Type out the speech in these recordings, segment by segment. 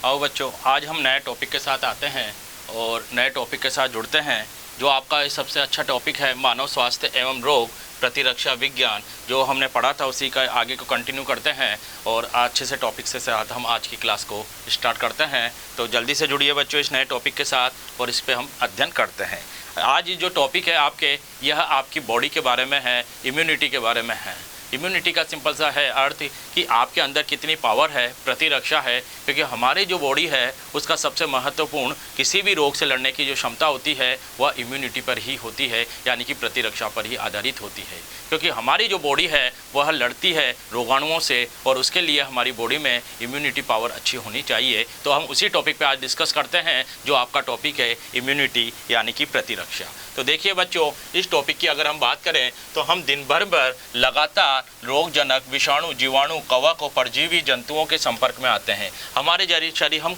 आओ बच्चों, आज हम नए टॉपिक के साथ आते हैं और नए टॉपिक के साथ जुड़ते हैं जो आपका सबसे अच्छा टॉपिक है मानव स्वास्थ्य एवं रोग प्रतिरक्षा विज्ञान। जो हमने पढ़ा था उसी का आगे को कंटिन्यू करते हैं और अच्छे से टॉपिक से साथ हम आज की क्लास को स्टार्ट करते हैं। तो जल्दी से जुड़िए बच्चों इस नए टॉपिक के साथ और इस पे हम अध्ययन करते हैं। आज जो टॉपिक है आपके, यह आपकी बॉडी के बारे में है, इम्यूनिटी के बारे में है। इम्यूनिटी का सिंपल सा है अर्थ कि आपके अंदर कितनी पावर है, प्रतिरक्षा है, क्योंकि हमारी जो बॉडी है उसका सबसे महत्वपूर्ण किसी भी रोग से लड़ने की जो क्षमता होती है वह इम्यूनिटी पर ही होती है, यानी कि प्रतिरक्षा पर ही आधारित होती है। क्योंकि हमारी जो बॉडी है वह लड़ती है रोगाणुओं से और उसके लिए हमारी बॉडी में इम्यूनिटी पावर अच्छी होनी चाहिए। तो हम उसी टॉपिक पे आज डिस्कस करते हैं जो आपका टॉपिक है इम्यूनिटी यानी कि प्रतिरक्षा। तो देखिए बच्चों, इस टॉपिक की अगर हम बात करें तो हम दिन भर लगातार रोगजनक विषाणु, जीवाणु, कवक और परजीवी जंतुओं के संपर्क में आते हैं। हमारे शरीर हम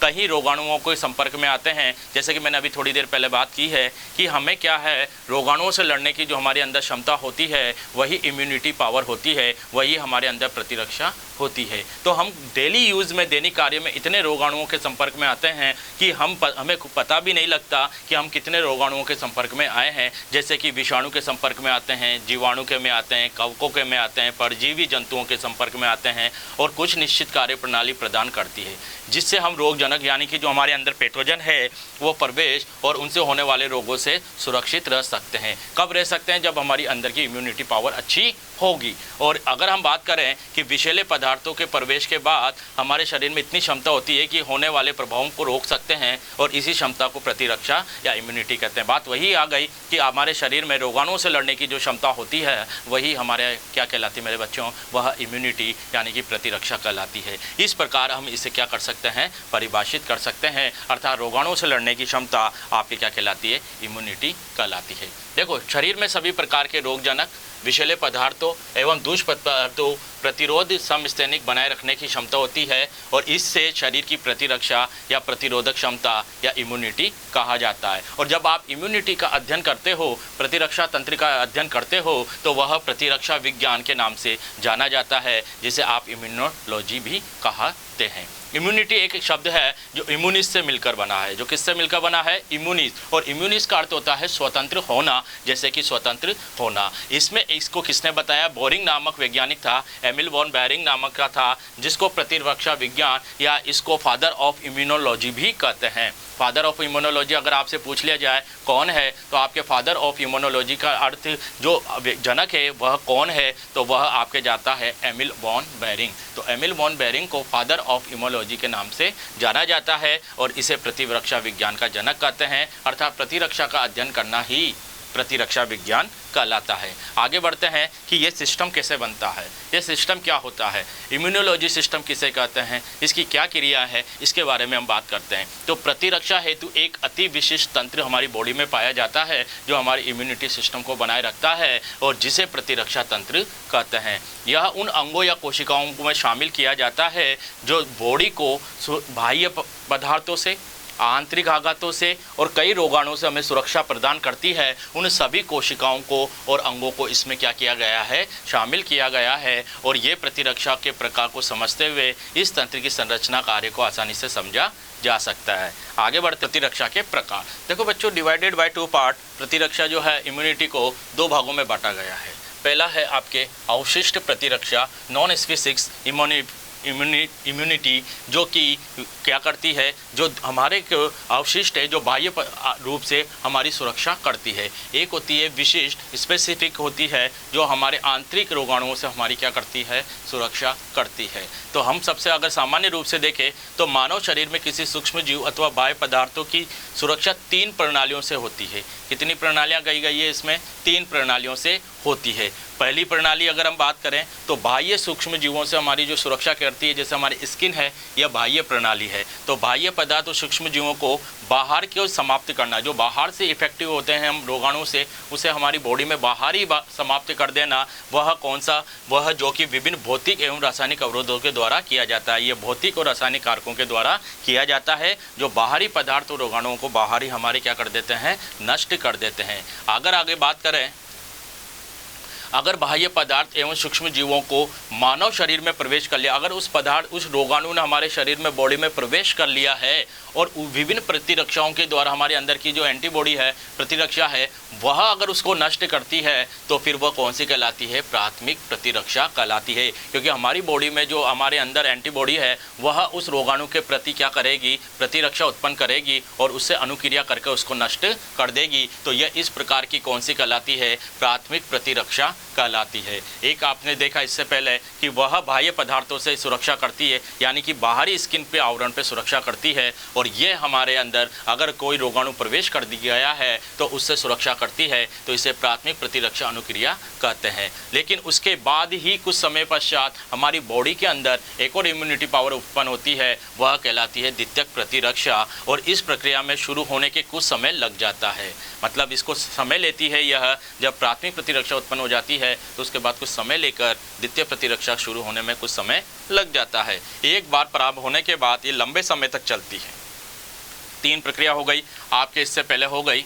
कहीं रोगाणुओं के संपर्क में आते हैं। जैसे कि मैंने अभी थोड़ी देर पहले बात की है कि हमें क्या है, रोगाणुओं से लड़ने की जो हमारे अंदर क्षमता होती है वही इम्यूनिटी पावर होती है, वही हमारे अंदर प्रतिरक्षा होती है। तो हम डेली यूज़ में, दैनिक कार्य में इतने रोगाणुओं के संपर्क में आते हैं कि हमें पता भी नहीं लगता कि हम कितने रोगाणुओं के संपर्क में आए हैं। जैसे कि विषाणु के संपर्क में आते हैं, जीवाणु के में आते हैं, कवकों के में आते हैं, परजीवी जंतुओं के संपर्क में आते हैं और कुछ निश्चित कार्य प्रणाली प्रदान करती है जिससे हम रोगजनक यानी कि जो हमारे अंदर पैथोजन है वो प्रवेश और उनसे होने वाले रोगों से सुरक्षित रह सकते हैं। कब रह सकते हैं? जब हमारी अंदर की इम्यूनिटी पावर अच्छी होगी। और अगर हम बात करें कि विषैले पदार्थों के प्रवेश के बाद हमारे शरीर में इतनी क्षमता होती है कि होने वाले प्रभावों को रोक सकते हैं और इसी क्षमता को प्रतिरक्षा या इम्यूनिटी कहते हैं। बात वही आ गई कि हमारे शरीर में रोगाणुओं से लड़ने की जो क्षमता होती है वही हमारे क्या कहलाती है मेरे बच्चों, वह इम्यूनिटी यानी कि प्रतिरक्षा कहलाती है। इस प्रकार हम इसे क्या कर सकते हैं, परिभाषित कर सकते हैं। अर्थात रोगाणुओं से लड़ने की क्षमता आपकी क्या कहलाती है, इम्यूनिटी कहलाती है। देखो, शरीर में सभी प्रकार के रोगजनक विषैले पदार्थों एवं दुष्पदार्थों प्रतिरोध समस्थैनिक बनाए रखने की क्षमता होती है और इससे शरीर की प्रतिरक्षा या प्रतिरोधक क्षमता या इम्यूनिटी कहा जाता है। और जब आप इम्यूनिटी का अध्ययन करते हो, प्रतिरक्षा तंत्र का अध्ययन करते हो, तो वह प्रतिरक्षा विज्ञान के नाम से जाना जाता है, जिसे आप इम्यूनोलॉजी भी कहते हैं। इम्यूनिटी एक शब्द है जो इम्यूनिस से मिलकर बना है। जो किससे मिलकर बना है? इम्यूनिस। और इम्यूनिस का अर्थ होता है स्वतंत्र होना, जैसे कि स्वतंत्र होना। इसमें इसको किसने बताया? बोरिंग नामक वैज्ञानिक था, एमिल वॉन बेरिंग नामक का था, जिसको प्रतिरक्षा विज्ञान या इसको फादर ऑफ इम्यूनोलॉजी भी कहते हैं। फादर ऑफ इम्यूनोलॉजी अगर आपसे पूछ लिया जाए कौन है, तो आपके फादर ऑफ इम्यूनोलॉजी का अर्थ जो जनक है वह कौन है, तो वह आपके जाता है एमिल वॉन बेरिंग। तो एमिल वॉन बेरिंग को फादर ऑफ इम्यूनोलॉजी के नाम से जाना जाता है और इसे प्रतिरक्षा विज्ञान का जनक कहते हैं। अर्थात प्रतिरक्षा का अध्ययन करना ही प्रतिरक्षा विज्ञान कहलाता है। आगे बढ़ते हैं कि ये सिस्टम कैसे बनता है, ये सिस्टम क्या होता है, इम्यूनोलॉजी सिस्टम किसे कहते हैं, इसकी क्या क्रिया है, इसके बारे में हम बात करते हैं। तो प्रतिरक्षा हेतु एक अति विशिष्ट तंत्र हमारी बॉडी में पाया जाता है जो हमारी इम्यूनिटी सिस्टम को बनाए रखता है और जिसे प्रतिरक्षा तंत्र कहते हैं। यह उन अंगों या कोशिकाओं में शामिल किया जाता है जो बॉडी को बाह्य पदार्थों से, आंतरिक आघातों से और कई रोगाणुओं से हमें सुरक्षा प्रदान करती है। उन सभी कोशिकाओं को और अंगों को इसमें क्या किया गया है, शामिल किया गया है। और ये प्रतिरक्षा के प्रकार को समझते हुए इस तंत्र की संरचना कार्य को आसानी से समझा जा सकता है। आगे बढ़ते प्रतिरक्षा के प्रकार। देखो बच्चों, डिवाइडेड बाय 2 पार्ट प्रतिरक्षा जो है इम्यूनिटी को 2 भागों में बांटा गया है। पहला है आपके अवशिष्ट प्रतिरक्षा, नॉन स्पेसिफिक इम्यूनिटी, जो कि क्या करती है, जो हमारे अवशिष्ट है, जो बाह्य रूप से हमारी सुरक्षा करती है। एक होती है विशिष्ट, स्पेसिफिक होती है, जो हमारे आंतरिक रोगाणुओं से हमारी क्या करती है, सुरक्षा करती है। तो हम सबसे अगर सामान्य रूप से देखें तो मानव शरीर में किसी सूक्ष्म जीव अथवा बाह्य पदार्थों की सुरक्षा 3 प्रणालियों से होती है। कितनी प्रणालियाँ कही गई है इसमें? 3 प्रणालियों से होती है। पहली प्रणाली अगर हम बात करें तो बाह्य सूक्ष्म जीवों से हमारी जो सुरक्षा करती है, जैसे हमारी स्किन है, यह बाह्य प्रणाली है। तो बाह्य पदार्थ और सूक्ष्म जीवों को बाहर की ओर समाप्त करना, जो बाहर से इफेक्टिव होते हैं हम रोगाणु से, उसे हमारी बॉडी में बाहर ही समाप्त कर देना, वह कौन सा? वह जो कि विभिन्न भौतिक एवं रासायनिक अवरोधों के द्वारा किया जाता है। ये भौतिक और रासायनिक कारकों के द्वारा किया जाता है, जो बाहरी पदार्थ और रोगाणुओं को बाहर ही हमारे क्या कर देते हैं, नष्ट कर देते हैं। अगर आगे बात करें अगर बाह्य पदार्थ एवं सूक्ष्म जीवों को मानव शरीर में प्रवेश कर लिया, अगर उस पदार्थ उस रोगाणु ने हमारे शरीर में बॉडी में प्रवेश कर लिया है और विभिन्न प्रतिरक्षाओं के द्वारा हमारे अंदर की जो एंटीबॉडी है, प्रतिरक्षा है, वह अगर उसको नष्ट करती है तो फिर वह कौन सी कहलाती है? प्राथमिक प्रतिरक्षा कहलाती है। क्योंकि हमारी बॉडी में जो हमारे अंदर एंटीबॉडी है वह उस रोगाणु के प्रति क्या करेगी? प्रतिरक्षा उत्पन्न करेगी और उससे अनुक्रिया करके उसको नष्ट कर देगी। तो यह इस प्रकार की कौन सी कहलाती है? प्राथमिक प्रतिरक्षा कहलाती है। एक आपने देखा इससे पहले कि वह बाह्य पदार्थों से सुरक्षा करती है, यानी कि बाहरी स्किन पे आवरण पे सुरक्षा करती है, और ये हमारे अंदर अगर कोई रोगाणु प्रवेश कर गया है तो उससे सुरक्षा करती है। तो इसे प्राथमिक प्रतिरक्षा अनुक्रिया कहते हैं। लेकिन उसके बाद ही कुछ समय पश्चात हमारी बॉडी के अंदर एक और इम्यूनिटी पावर उत्पन्न होती है, वह कहलाती है द्वितीयक प्रतिरक्षा। और इस प्रक्रिया में शुरू होने के कुछ समय लग जाता है, मतलब इसको समय लेती है। यह जब प्राथमिक प्रतिरक्षा उत्पन्न हो जाती है तो उसके बाद कुछ समय लेकर द्वितीय प्रतिरक्षा शुरू होने में कुछ समय लग जाता है। एक बार प्रारंभ होने के बाद ये लंबे समय तक चलती है। 3 प्रक्रिया हो गई आपके, इससे पहले हो गई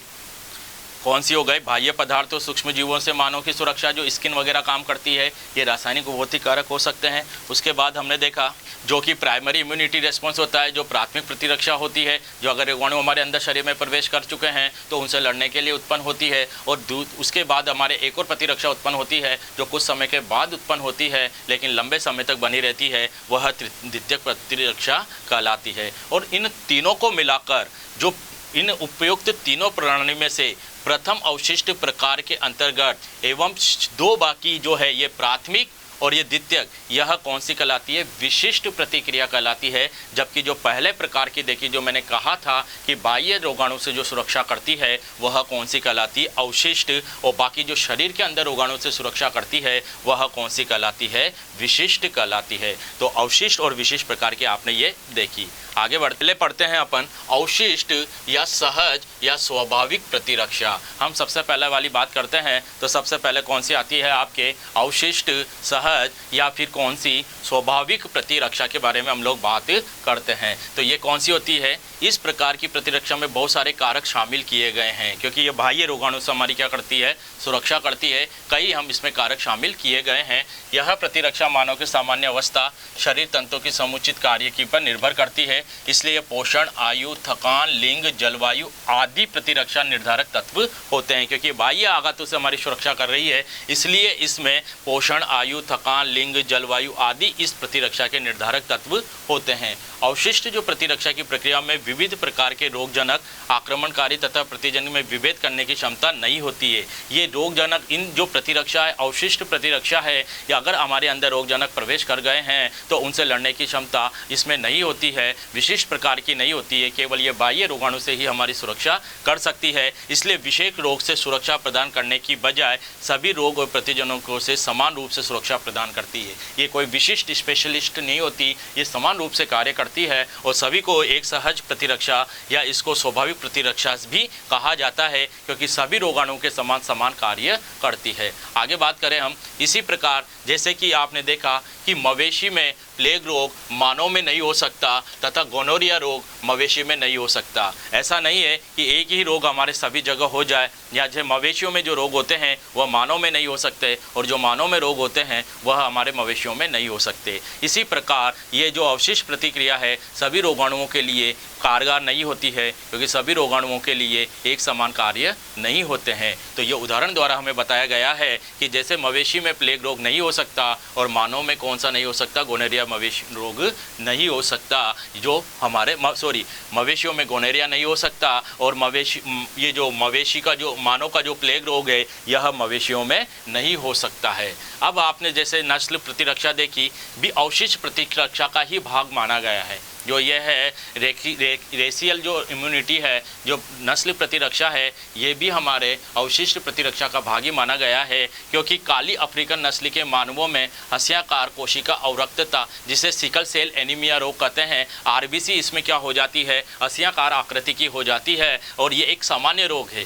कौन सी हो गई? बाह्य पदार्थों सूक्ष्म जीवों से मानव की सुरक्षा, जो स्किन वगैरह काम करती है, ये रासायनिक भौतिक कारक हो सकते हैं। उसके बाद हमने देखा जो कि प्राइमरी इम्यूनिटी रेस्पॉन्स होता है, जो प्राथमिक प्रतिरक्षा होती है, जो अगर रोगाणु हमारे अंदर शरीर में प्रवेश कर चुके हैं तो उनसे लड़ने के लिए उत्पन्न होती है। और उसके बाद हमारे एक और प्रतिरक्षा उत्पन्न होती है जो कुछ समय के बाद उत्पन्न होती है लेकिन लंबे समय तक बनी रहती है, वह द्वितीयक प्रतिरक्षा कहलाती है। और इन तीनों को मिलाकर जो इन उपयुक्त तीनों प्रणाली में से प्रथम अवशिष्ट प्रकार के अंतर्गत एवं 2 बाकी जो है ये प्राथमिक और ये द्वितीयक, यह कौन सी कहलाती है? विशिष्ट प्रतिक्रिया कहलाती है। जबकि जो पहले प्रकार की देखी, जो मैंने कहा था कि बाह्य रोगाणु से जो सुरक्षा करती है वह कौन सी कहलाती है? अवशिष्ट। और बाकी जो शरीर के अंदर रोगाणु से सुरक्षा करती है वह कौन सी कहलाती है? विशिष्ट कहलाती है। तो अवशिष्ट और विशिष्ट प्रकार की आपने ये देखी। आगे बढ़ते पढ़ते हैं अपन अवशिष्ट या सहज या स्वाभाविक प्रतिरक्षा। हम सबसे पहले वाली बात करते हैं तो सबसे पहले कौन सी आती है आपके? अवशिष्ट, सहज या फिर कौन सी? स्वाभाविक प्रतिरक्षा के बारे में हम लोग बात करते हैं। तो ये कौन सी होती है? इस प्रकार की प्रतिरक्षा में बहुत सारे कारक शामिल किए गए हैं, क्योंकि ये बाह्य रोगाणु से हमारी क्या करती है? सुरक्षा करती है। कई हम इसमें कारक शामिल किए गए हैं। यह प्रतिरक्षा मानव की सामान्य अवस्था, शरीर तंत्रों की समुचित कार्य की पर निर्भर करती है। इसलिए पोषण, आयु, थकान, लिंग, जलवायु आदि प्रतिरक्षा निर्धारक तत्व होते हैं। क्योंकि बाह्य आघातों से हमारी सुरक्षा कर रही है, इसलिए इसमें पोषण, आयु, थकान, लिंग, जलवायु आदि इस प्रतिरक्षा के निर्धारक तत्व होते हैं। अवशिष्ट जो प्रतिरक्षा की प्रक्रिया में विविध प्रकार के रोगजनक, आक्रमणकारी तथा प्रतिजन में विभेद करने की क्षमता नहीं होती है। ये रोगजनक, इन जो प्रतिरक्षा है, अवशिष्ट प्रतिरक्षा है, या अगर हमारे अंदर रोगजनक प्रवेश कर गए हैं तो उनसे लड़ने की क्षमता इसमें नहीं होती है, विशिष्ट प्रकार की नहीं होती है। केवल ये बाह्य रोगाणु से ही हमारी सुरक्षा कर सकती है। इसलिए विशेष रोग से सुरक्षा प्रदान करने की बजाय सभी रोग और प्रतिजनों को से समान रूप से सुरक्षा प्रदान करती है। ये कोई विशिष्ट स्पेशलिस्ट नहीं होती, ये समान रूप से कार्य करती है और सभी को एक सहज प्रतिरक्षा या इसको स्वाभाविक प्रतिरक्षा भी कहा जाता है, क्योंकि सभी रोगाणुओं के समान समान कार्य करती है। आगे बात करें हम, इसी प्रकार जैसे कि आपने देखा कि मवेशी में प्लेग रोग मानव में नहीं हो सकता तथा गोनोरिया रोग मवेशी में नहीं हो सकता। ऐसा नहीं है कि एक ही रोग हमारे सभी जगह हो जाए, या जो मवेशियों में जो रोग होते हैं वह मानव में नहीं हो सकते और जो मानव में रोग होते हैं वह हमारे मवेशियों में नहीं हो सकते। इसी प्रकार ये जो अवशिष्ट प्रतिक्रिया है सभी रोगाणुओं के लिए कारगर नहीं होती है, क्योंकि सभी रोगाणुओं के लिए एक समान कार्य नहीं होते हैं। तो ये उदाहरण द्वारा हमें बताया गया है कि जैसे मवेशी में प्लेग रोग नहीं हो सकता और मानव में कौन सा नहीं हो सकता? गोनेरिया मवेशी रोग नहीं हो सकता। जो हमारे मवेशियों में गोनेरिया नहीं हो सकता और ये जो मवेशी का जो मानव का जो प्लेग रोग है यह मवेशियों में नहीं हो सकता है। अब आपने जैसे नस्ल प्रतिरक्षा देखी, भी अवशिष्ट प्रतिरक्षा का ही भाग माना गया है। जो ये है रेशियल जो इम्यूनिटी है, जो नस्ल प्रतिरक्षा है, ये भी हमारे अवशिष्ट प्रतिरक्षा का भाग ही माना गया है। क्योंकि काली अफ्रीकन नस्ल के मानवों में हंसियाकार कोशिका अवरक्तता, जिसे सिकल सेल एनीमिया रोग कहते हैं, आरबीसी इसमें क्या हो जाती है? हंसियाकार आकृति की हो जाती है और ये एक सामान्य रोग है।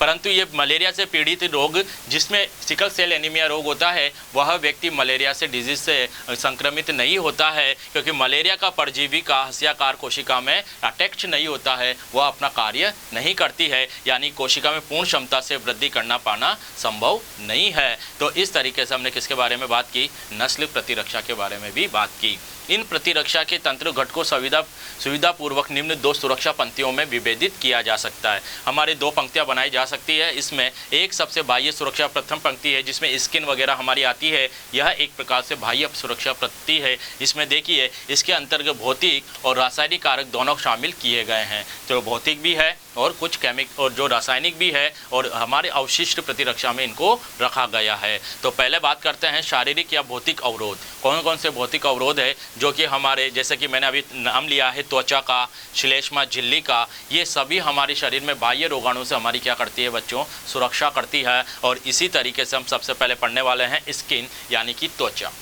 परंतु ये मलेरिया से पीड़ित रोग, जिसमें सिकल सेल एनीमिया रोग होता है, वह व्यक्ति मलेरिया से डिजीज से संक्रमित नहीं होता है, क्योंकि मलेरिया का परजीवी का हस्याकार कोशिका में अटैच नहीं होता है, वह अपना कार्य नहीं करती है, यानी कोशिका में पूर्ण क्षमता से वृद्धि करना पाना संभव नहीं है। तो इस तरीके से हमने किसके बारे में बात की, नस्ल प्रतिरक्षा के बारे में भी बात की। इन प्रतिरक्षा के तंत्र घटकों को सुविधापूर्वक निम्न 2 सुरक्षा पंक्तियों में विभेदित किया जा सकता है। हमारी 2 पंक्तियां बनाई जा सकती है। इसमें एक सबसे बाह्य सुरक्षा प्रथम पंक्ति है, जिसमें स्किन वगैरह हमारी आती है। यह एक प्रकार से बाह्य सुरक्षा पंक्ति है। इसमें देखिए, इसके अंतर्गत भौतिक और रासायनिक कारक दोनों शामिल किए गए हैं। तो भौतिक भी है और कुछ और जो रासायनिक भी है, और हमारे अवशिष्ट प्रतिरक्षा में इनको रखा गया है। तो पहले बात करते हैं शारीरिक या भौतिक अवरोध। कौन कौन से भौतिक अवरोध है जो कि हमारे, जैसे कि मैंने अभी नाम लिया है, त्वचा का, श्लेष्मा झिल्ली का, ये सभी हमारे शरीर में बाह्य रोगाणु से हमारी क्या करती है बच्चों, सुरक्षा करती है। और इसी तरीके से हम सबसे पहले पढ़ने वाले हैं स्किन यानी कि त्वचा।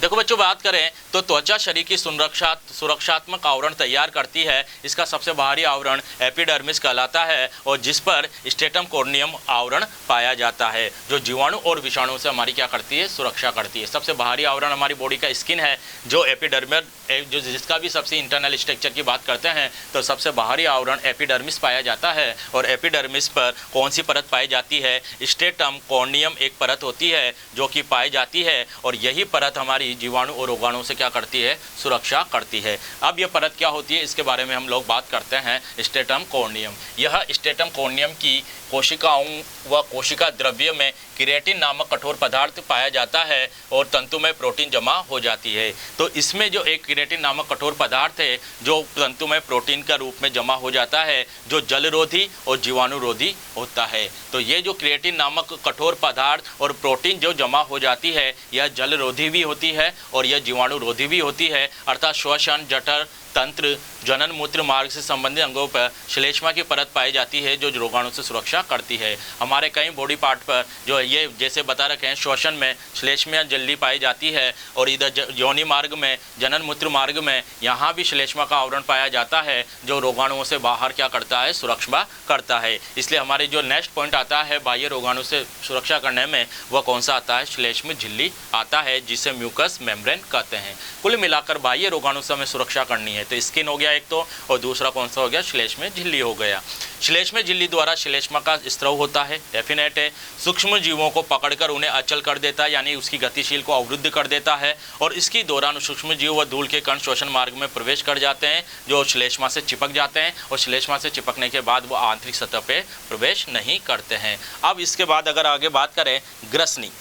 देखो बच्चों, बात करें तो त्वचा शरीर की सुरक्षात्मक आवरण तैयार करती है। इसका सबसे बाहरी आवरण एपिडर्मिस कहलाता है, और जिस पर स्ट्रेटम कोर्नियम आवरण पाया जाता है, जो जीवाणु और विषाणु से हमारी क्या करती है, सुरक्षा करती है। सबसे बाहरी आवरण हमारी बॉडी का स्किन है, जो एपिडर्मिस, जो जिसका भी सबसे इंटरनल स्ट्रक्चर की बात करते हैं तो सबसे बाहरी आवरण एपिडर्मिस पाया जाता है। और एपिडर्मिस पर कौन सी परत पाई जाती है, स्ट्रेटम कोर्नियम एक परत होती है जो कि पाई जाती है, और यही परत हमारी जीवाणु और रोगाणु से क्या करती है, सुरक्षा करती है। अब यह परत क्या होती है, इसके बारे में हम लोग बात करते हैं। स्ट्रेटम कोर्नियम, यह स्ट्रेटम कोर्नियम की कोशिकाओं व कोशिका द्रव्य में केराटिन नामक कठोर पदार्थ पाया जाता है और तंतु में प्रोटीन जमा हो जाती है। तो इसमें जो एक केराटिन नामक कठोर पदार्थ है, जो तंतु में प्रोटीन का रूप में जमा हो जाता है, जो जलरोधी और जीवाणुरोधी होता है। तो ये जो केराटिन नामक कठोर पदार्थ और प्रोटीन जो जमा हो जाती है, यह जलरोधी भी होती है और यह जीवाणुरोधी भी होती है। अर्थात श्वसन, जठर तंत्र, जनन मूत्र मार्ग से संबंधित अंगों पर श्लेष्मा की परत पाई जाती है, जो रोगाणु से सुरक्षा करती है। हमारे कई बॉडी पार्ट पर जो ये जैसे बता रखे हैं, श्वसन में श्लेष्मा झिल्ली पाई जाती है, और इधर योनि मार्ग में, जनन मूत्र मार्ग में, यहाँ भी श्लेष्मा का आवरण पाया जाता है, जो रोगाणुओं से बाहर क्या करता है, सुरक्षा करता है। इसलिए हमारे जो नेक्स्ट पॉइंट आता है बाह्य रोगाणु से सुरक्षा करने में, वह कौन सा आता है, श्लेष्म झिल्ली आता है, जिसे म्यूकस मेम्ब्रेन कहते हैं। कुल मिलाकर बाह्य रोगाणु से हमें सुरक्षा करनी है। तो स्किन हो गया एक तो, और दूसरा कौन सा हो गया, श्लेष्म झिल्ली हो गया। श्लेष्म झिल्ली द्वारा श्लेष्मा का स्राव होता है, डेफिनेट है। सूक्ष्म जीवों को पकड़कर उन्हें अचल कर देता है, यानी उसकी गतिशील को अवरुद्ध कर देता है, और इसके दौरान सूक्ष्म जीव व धूल के कण श्वसन मार्ग में प्रवेश कर जाते हैं, जो श्लेष्मा से चिपक जाते हैं, और श्लेष्मा से चिपकने के बाद वो आंतरिक सतह पे प्रवेश नहीं करते हैं। अब इसके बाद अगर आगे बात करें ग्रसनी,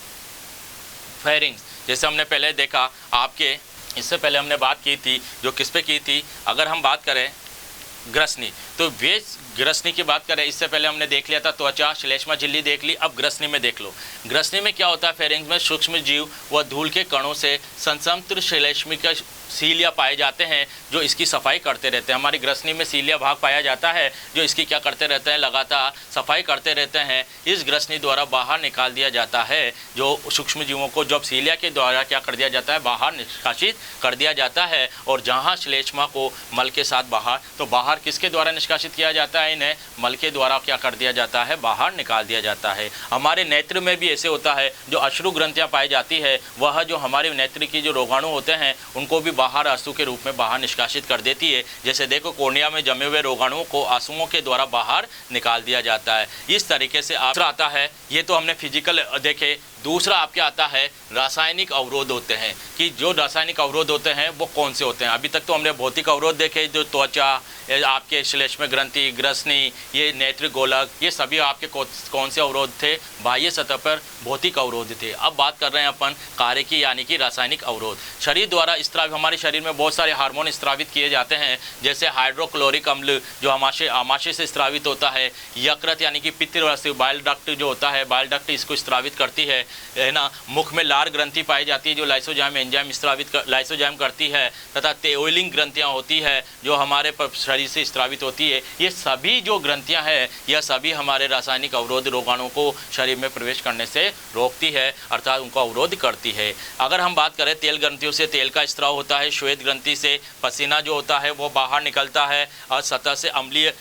फेरिंग्स, जैसे हमने पहले देखा, आपके इससे पहले हमने बात की थी, जो किस पे की थी, अगर हम बात करें ग्रसनी, तो वे ग्रसनी की बात करें, इससे पहले हमने देख लिया था त्वचा, श्लेष्मा झिल्ली देख ली। अब ग्रसनी में देख लो। ग्रसनी में क्या होता है, फेरिंग्स में सूक्ष्म जीव व धूल के कणों से संसंत्र श्लेष्मिका सीलिया पाए जाते हैं, जो इसकी सफाई करते रहते हैं। हमारी ग्रसनी में सीलिया भाग पाया जाता है, जो इसकी क्या करते रहते हैं, लगातार सफाई करते रहते हैं। इस ग्रसनी द्वारा बाहर निकाल दिया जाता है, जो सूक्ष्म जीवों को जब सीलिया के द्वारा क्या कर दिया जाता है, बाहर निष्कासित कर दिया जाता है। और जहाँ श्लेष्मा को मल के साथ बाहर, तो बाहर किसके द्वारा निष्कासित किया जाता है, इन्हें मल के द्वारा क्या कर दिया जाता है, बाहर निकाल दिया जाता है। हमारे नेत्र में भी ऐसे होता है, जो अश्रु ग्रंथियाँ पाई जाती है, वह जो हमारे नेत्र की जो रोगाणु होते हैं, उनको भी बाहर आंसू के रूप में बाहर निष्कासित कर देती है। जैसे देखो, कोर्निया में जमे हुए रोगाणुओं को आंसुओं के द्वारा बाहर निकाल दिया जाता है। इस तरीके से आता है। ये तो हमने फिजिकल देखे। दूसरा आपके आता है रासायनिक अवरोध होते हैं, कि जो रासायनिक अवरोध होते हैं वो कौन से होते हैं। अभी तक तो हमने भौतिक अवरोध देखे, जो त्वचा, आपके श्लेष्म ग्रंथि, ग्रसनी, ये नेत्र गोलक, ये सभी आपके कौन से अवरोध थे, बाह्य सतह पर भौतिक अवरोध थे। अब बात कर रहे हैं अपन कार्य की, यानी कि रासायनिक अवरोध। शरीर द्वारा स्त्राव, हमारे शरीर में बहुत सारे हार्मोन स्त्रावित किए जाते हैं, जैसे हाइड्रोक्लोरिक अम्ल जो आमाशय से स्त्रावित होता है, यकृत यानी कि पित्त रस, बाइल डक्ट जो होता है, बाइल डक्ट इसको स्त्रावित करती है ना। मुख में लार ग्रंथि पाई जाती है, जो लाइसोजाइम एंजाइम लाइसोजाइम करती है, तथा तेओलिंग ग्रंथियाँ होती है, जो हमारे शरीर से स्त्रावित होती है। ये सभी जो ग्रंथियाँ हैं, यह सभी हमारे रासायनिक अवरोध रोगाणुओं को शरीर में प्रवेश करने से रोकती है, अर्थात उनको अवरोध करती है। अगर हम बात करें तेल ग्रंथियों से तेल का स्त्राव होता है, श्वेत ग्रंथि से पसीना जो होता है वो बाहर निकलता है, और सतह से अम्लीय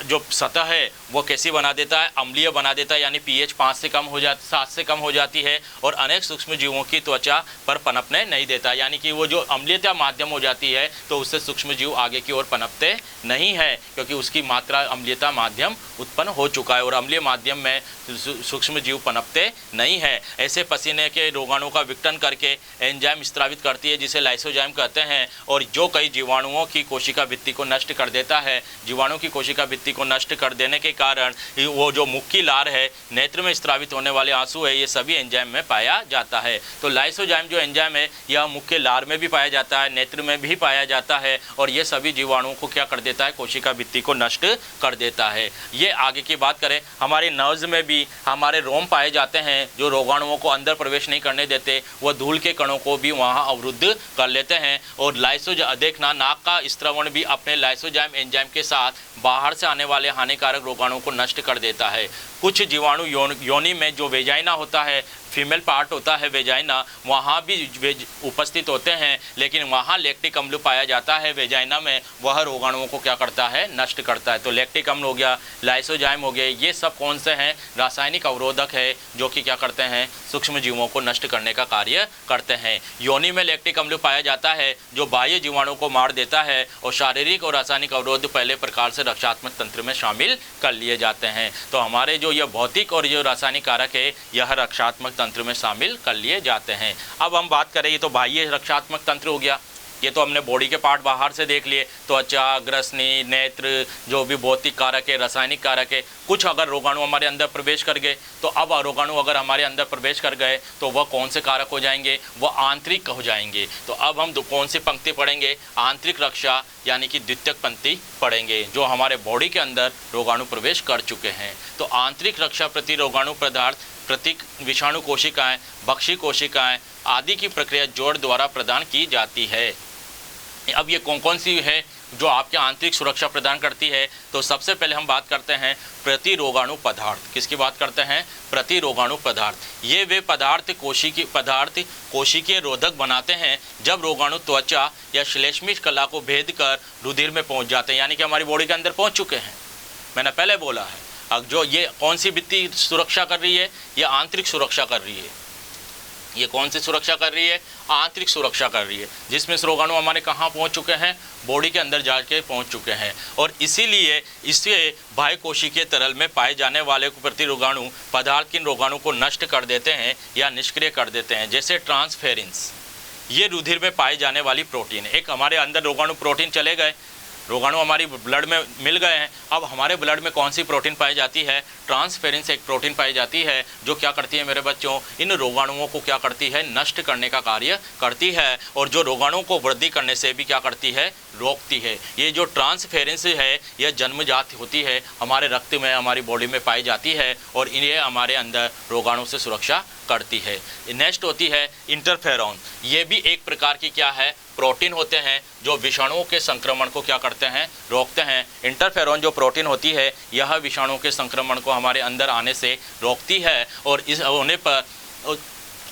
जो सतह है वो कैसी बना देता है, अम्लीय बना देता है, यानी पीएच 5 से कम हो जाती 7 से कम हो जाती है, और अनेक सूक्ष्म जीवों की त्वचा पर पनपने नहीं देता, यानी कि वो जो अम्लीयता माध्यम हो जाती है तो उससे सूक्ष्म जीव आगे की ओर पनपते नहीं है, क्योंकि उसकी मात्रा अम्लीयता माध्यम उत्पन्न हो चुका है और अम्लीय माध्यम में सूक्ष्म जीव पनपते नहीं है। ऐसे पसीने के रोगाणु का विघटन करके एंजाइम स्त्रावित करती है जिसे लाइसोजाइम कहते हैं, और जो कई जीवाणुओं की कोशिका भित्ति को नष्ट कर देता है। जीवाणु की कोशिका भित्ति को नष्ट कर देने के कारण वो जो मुख की लार है, नेत्र में स्त्रावित होने वाले आंसू है, ये सभी एंजाइम में पाया जाता है। तो लाइसोजाइम जो एंजाइम है यह मुख के लार में भी पाया जाता है, नेत्र में भी पाया जाता है, और ये सभी जीवाणुओं को क्या कर देता है, कोशिका भित्ति को नष्ट कर देता है। ये आगे की बात करें, हमारे नर्व्स में भी हमारे रोम पाए जाते हैं जो रोगाणुओं को अंदर प्रवेश नहीं करने देते, वह धूल के कणों को भी वहाँ अवरुद्ध कर लेते हैं। और देखना, नाक का स्त्रवण भी अपने लाइसोजाइम एंजाइम के साथ बाहर से आने वाले हानिकारक रोगाणुओं को नष्ट कर देता है। कुछ जीवाणु योनि में जो वेजाइना होता है, फीमेल पार्ट होता है वेजाइना, वहाँ भी उपस्थित होते हैं, लेकिन वहाँ लैक्टिक अम्ल पाया जाता है वेजाइना में, वह रोगाणुओं को क्या करता है, नष्ट करता है। तो लैक्टिक अम्ल हो गया, लाइसोजाइम हो गए, ये सब कौन से हैं, रासायनिक अवरोधक है जो कि क्या करते हैं, सूक्ष्म जीवों को नष्ट करने का कार्य करते हैं। योनि में लैक्टिक अम्ल पाया जाता है जो बाह्य जीवाणुओं को मार देता है, और शारीरिक और रासायनिक अवरोध पहले प्रकार से रक्षात्मक तंत्र में शामिल कर लिए जाते हैं। तो हमारे जो यह भौतिक और जो रासायनिक कारक है यह रक्षात्मक तंत्र में शामिल कर लिए जाते हैं। अब हम बात करें, ये तो बाह्य रक्षात्मक तंत्र हो गया, ये तो हमने बॉडी के पार्ट बाहर से देख लिए, त्वचा, ग्रसनी, नेत्र, जो भी भौतिक कारक है, रासायनिक कारक है। कुछ अगर रोगाणु हमारे अंदर प्रवेश कर गए, तो अब रोगाणु अगर हमारे अंदर प्रवेश कर गए तो वह कौन से कारक हो जाएंगे, वह आंतरिक हो जाएंगे। तो अब हम कौन सी पंक्ति पढ़ेंगे, आंतरिक रक्षा यानी कि द्वितीयक पंक्ति पढ़ेंगे, जो हमारे बॉडी के अंदर रोगाणु प्रवेश कर चुके हैं। तो आंतरिक रक्षा प्रति रोगाणु पदार्थ, प्रति विषाणु कोशिकाएं, भक्षी कोशिकाएं आदि की प्रक्रिया जोड़ द्वारा प्रदान की जाती है। अब ये कौन कौन सी है जो आपके आंतरिक सुरक्षा प्रदान करती है, तो सबसे पहले हम बात करते हैं प्रतिरोगाणु पदार्थ। किसकी बात करते हैं, प्रतिरोगाणु पदार्थ। ये वे पदार्थ कोशिकीय रोधक बनाते हैं जब रोगाणु त्वचा या श्लेष्मिक कला को भेद कर रुधिर में पहुंच जाते हैं, यानी कि हमारी बॉडी के अंदर पहुंच चुके हैं। मैंने पहले बोला है, अब जो ये कौन सी भित्ति सुरक्षा कर रही है, ये आंतरिक सुरक्षा कर रही है। ये कौन सी सुरक्षा कर रही है, आंतरिक सुरक्षा कर रही है, जिसमें से रोगाणु हमारे कहाँ पहुँच चुके हैं, बॉडी के अंदर जाके पहुँच चुके हैं। और इसीलिए इससे बाह्य कोशिकीय तरल में पाए जाने वाले प्रतिरोगाणु पदार्थ किन रोगाणु को नष्ट कर देते हैं या निष्क्रिय कर देते हैं। जैसे ट्रांसफेरेंस, ये रुधिर में पाई जाने वाली प्रोटीन, एक हमारे अंदर रोगाणु प्रोटीन चले गए, रोगाणु हमारी ब्लड में मिल गए हैं, अब हमारे ब्लड में कौन सी प्रोटीन पाई जाती है, ट्रांसफेरेंस एक प्रोटीन पाई जाती है जो क्या करती है मेरे बच्चों, इन रोगाणुओं को क्या करती है, नष्ट करने का कार्य करती है, और जो रोगाणुओं को वृद्धि करने से भी क्या करती है, रोकती है। ये जो ट्रांसफेरेंस है यह जन्मजात होती है, हमारे रक्त में, हमारी बॉडी में पाई जाती है, और इन्हें हमारे अंदर रोगाणु से सुरक्षा करती है। नेक्स्ट होती है इंटरफेरॉन, ये भी एक प्रकार की क्या है, प्रोटीन होते हैं जो विषाणुओं के संक्रमण को क्या करते हैं, रोकते हैं। इंटरफेरॉन जो प्रोटीन होती है यह विषाणुओं के संक्रमण को हमारे अंदर आने से रोकती है, और इस होने पर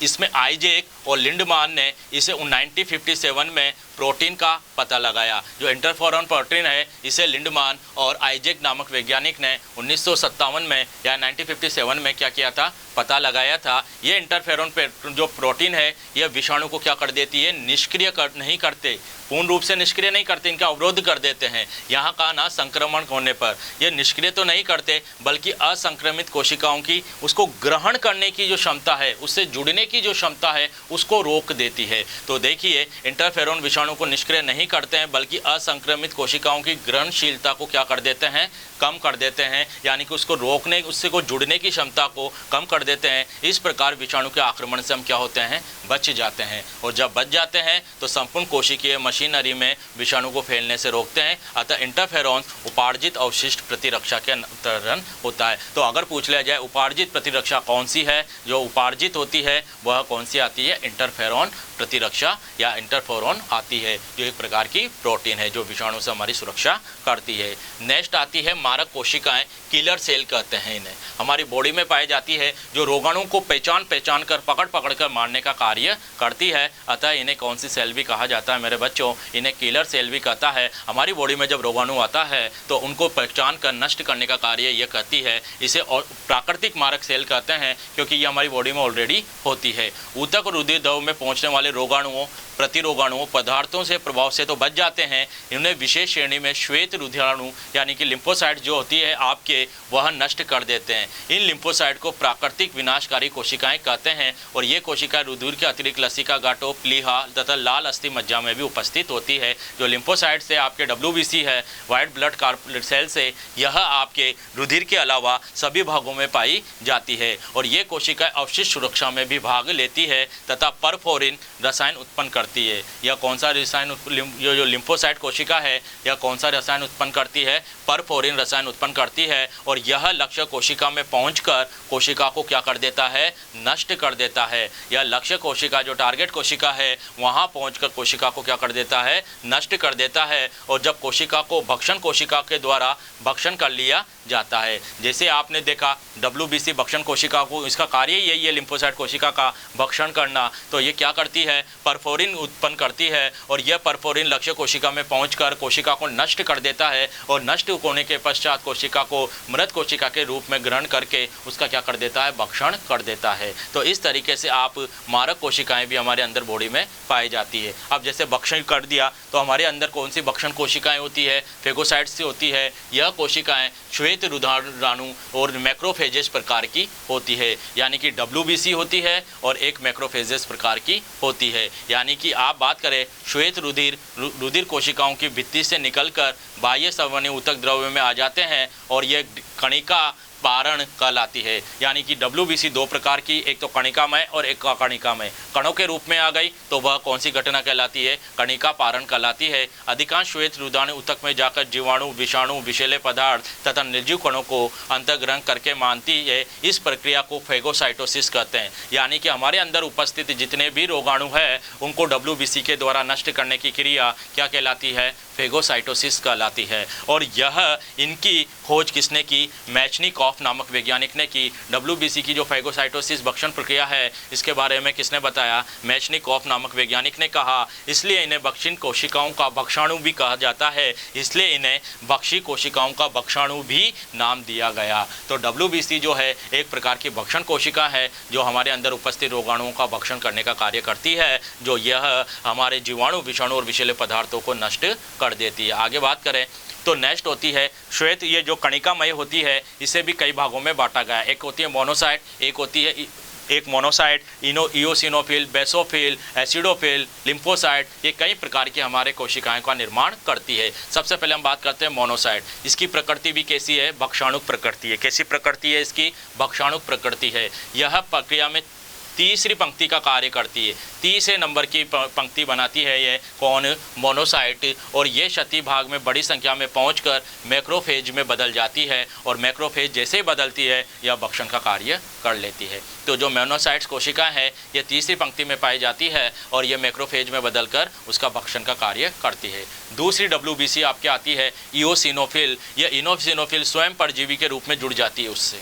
इसमें आइजैक और लिंडमान ने इसे 1957 में प्रोटीन का पता लगाया। जो इंटरफेरॉन प्रोटीन है इसे लिंडमान और आइजैक नामक वैज्ञानिक ने 1957 में या 1957 में क्या किया था, पता लगाया था। ये इंटरफेरॉन जो प्रोटीन है यह विषाणु को क्या कर देती है, निष्क्रिय नहीं करते, पूर्ण रूप से निष्क्रिय नहीं करते, इनका अवरोध कर देते हैं। यहाँ का ना संक्रमण होने पर ये निष्क्रिय तो नहीं करते, बल्कि असंक्रमित कोशिकाओं की उसको ग्रहण करने की जो क्षमता है, उससे जुड़ने की जो क्षमता है, उसको रोक देती है। तो देखिए इंटरफेरॉन विषाणु को निष्क्रिय नहीं करते हैं, बल्कि असंक्रमित कोशिकाओं की ग्रहणशीलता को क्या कर देते हैं, कम कर देते हैं, यानी कि उसको रोकने, उससे को जुड़ने की क्षमता को कम कर देते हैं। इस प्रकार विषाणु के आक्रमण से हम क्या होते हैं, बच जाते हैं, और जब बच जाते हैं तो संपूर्ण कोशिकीय मशीनरी में विषाणु को फैलने से रोकते हैं। अतः इंटरफेरॉन उपार्जित अवशिष्ट प्रतिरक्षा के अंतर्गत होता है। तो अगर पूछ लिया जाए उपार्जित प्रतिरक्षा कौन सी है, जो उपार्जित होती है वह कौन सी आती है, इंटरफेरॉन प्रतिरक्षा या इंटरफेरॉन आती है, जो एक प्रकार की प्रोटीन है जो विषाणु से हमारी सुरक्षा करती है। नेक्स्ट आती है मारक कोशिकाएं, किलर सेल कहते हैं इन्हें, हमारी बॉडी में पाई जाती है, जो रोगाणु को पहचान कर पकड़ कर मारने का कार्य करती है। अतः इन्हें कौन सी सेल भी कहा जाता है मेरे बच्चों, इन्हें किलर सेल भी कहता है। हमारी बॉडी में जब रोगाणु आता है तो उनको पहचान कर नष्ट करने का कार्य ये करती है। इसे और प्राकृतिक मारक सेल कहते हैं क्योंकि ये हमारी बॉडी में ऑलरेडी होती है। ऊतक और रुधिर द्रव में पहुंचने वाले रोगाणुओं, प्रतिरोगाणुओं, पदार्थों से प्रभाव से तो बच जाते हैं, इन्हें विशेष श्रेणी में श्वेत रुधिराणु यानी कि लिम्फोसाइट जो होती है आपके, वह नष्ट कर देते हैं। इन लिम्फोसाइट को प्राकृतिक विनाशकारी कोशिकाएं कहते हैं और ये कोशिकाएं रुधिर के अतिरिक्त लसिका गांठों, प्लीहा तथा लाल अस्थि मज्जा में भी उपस्थित होती है। जो लिम्फोसाइट से आपके WBC है, व्हाइट ब्लड कार्पलेट सेल से, यह आपके रुधिर के अलावा सभी भागों में पाई जाती है और ये कोशिकाएं अवशिष्ट सुरक्षा में भी भाग लेती है तथा परफोरिन रसायन उत्पन्न करती है। यह कौन सा रसायन, जो लिम्फोसाइट कोशिका है, यह कौन सा रसायन उत्पन्न करती है, परफोरिन रसायन उत्पन्न करती है और यह लक्ष्य कोशिका में पहुंचकर कोशिका को क्या कर देता है, नष्ट कर देता है। यह लक्ष्य कोशिका जो टारगेट कोशिका है वहां पहुंचकर कोशिका को क्या कर देता है, नष्ट कर देता है। और जब कोशिका को भक्षण कोशिका के द्वारा भक्षण कर लिया जाता है, जैसे आपने देखा WBC भक्षण कोशिका को, इसका कार्य यही है लिम्फोसाइट कोशिका का भक्षण करना, तो ये क्या करती है, परफोरिन उत्पन्न करती है और यह परफोरिन लक्ष्य कोशिका में पहुंचकर कोशिका को नष्ट कर देता है और नष्ट होने के पश्चात कोशिका को मृत कोशिका के रूप में ग्रहण करके उसका क्या कर देता है, भक्षण कर देता है। तो इस तरीके से आप मारक कोशिकाएं भी हमारे अंदर बॉडी में पाई जाती है। अब जैसे भक्षण कर दिया तो हमारे अंदर कौन सी भक्षण कोशिकाएं होती है, फेगोसाइट्स से होती है। यह कोशिकाएं श्वेत रुधिराणु और मैक्रोफेजेस प्रकार की होती है, यानी कि WBC होती है और एक मैक्रोफेजेस प्रकार की होती है। यानी कि आप बात करें श्वेत रुधिर कोशिकाओं की भित्ति से निकलकर बाह्य संवहनी ऊतक द्रव्य में आ जाते हैं और ये कणिका पारण कहलाती है। यानी कि WBC दो प्रकार की, एक तो कणिकामय और एक अकणिकामय। कणों के रूप में आ गई तो वह कौन सी घटना कहलाती है, कणिका पारण कहलाती है। अधिकांश श्वेत रुधिराणु ऊतक में जाकर जीवाणु, विषाणु, विषैले पदार्थ तथा निर्जीव कणों को अंतर्ग्रहण करके मानती है। इस प्रक्रिया को फेगोसाइटोसिस कहते हैं। यानी कि हमारे अंदर उपस्थित जितने भी रोगाणु है उनको WBC के द्वारा नष्ट करने की क्रिया क्या कहलाती है, फेगोसाइटोसिस कहलाती है। और यह इनकी खोज किसने की, मैचनिकॉफ नामक वैज्ञानिक ने की। WBC की जो फेगोसाइटोसिस भक्षण प्रक्रिया है इसके बारे में किसने बताया, मैचनिकॉफ नामक वैज्ञानिक ने कहा। इसलिए इन्हें भक्षण कोशिकाओं का भक्षाणु भी कहा जाता है, इसलिए इन्हें भक्षी कोशिकाओं का भक्षाणु भी नाम दिया गया। तो WBC जो है एक प्रकार की भक्षण कोशिका है जो हमारे अंदर उपस्थित रोगाणुओं का भक्षण करने का कार्य करती है, जो यह हमारे जीवाणु, विषाणु और विषैले पदार्थों को नष्ट कर देती है। आगे बात करें तो नेक्स्ट होती है श्वेत, ये जो कणिकामय होती है इसे भी कई भागों में बांटा गया है। एक होती है मोनोसाइट, एक होती है monocyte, eosinophil, basophil, acidophil, lymphocyte, ये कई प्रकार की हमारे कोशिकाएं का निर्माण करती है। सबसे पहले हम बात करते हैं मोनोसाइट। इसकी प्रकृति भी कैसी है, भक्षाणुक प्रकृति है। कैसी प्रकृति है इसकी, भक्षाणुक प्रकृति है। यह प्रक्रिया में तीसरी पंक्ति का कार्य करती है, तीसरे नंबर की पंक्ति बनाती है ये कौन, मोनोसाइट। और ये क्षति भाग में बड़ी संख्या में पहुंचकर मैक्रोफेज में बदल जाती है और मैक्रोफेज जैसे ही बदलती है यह भक्षण का कार्य कर लेती है। तो जो मोनोसाइट्स कोशिका है ये तीसरी पंक्ति में पाई जाती है और ये मैक्रोफेज में बदलकर उसका भक्षण का कार्य करती है। दूसरी WBC आपके आती है इओसिनोफिल। यह इओसिनोफिल स्वयं परजीवी के रूप में जुड़ जाती है उससे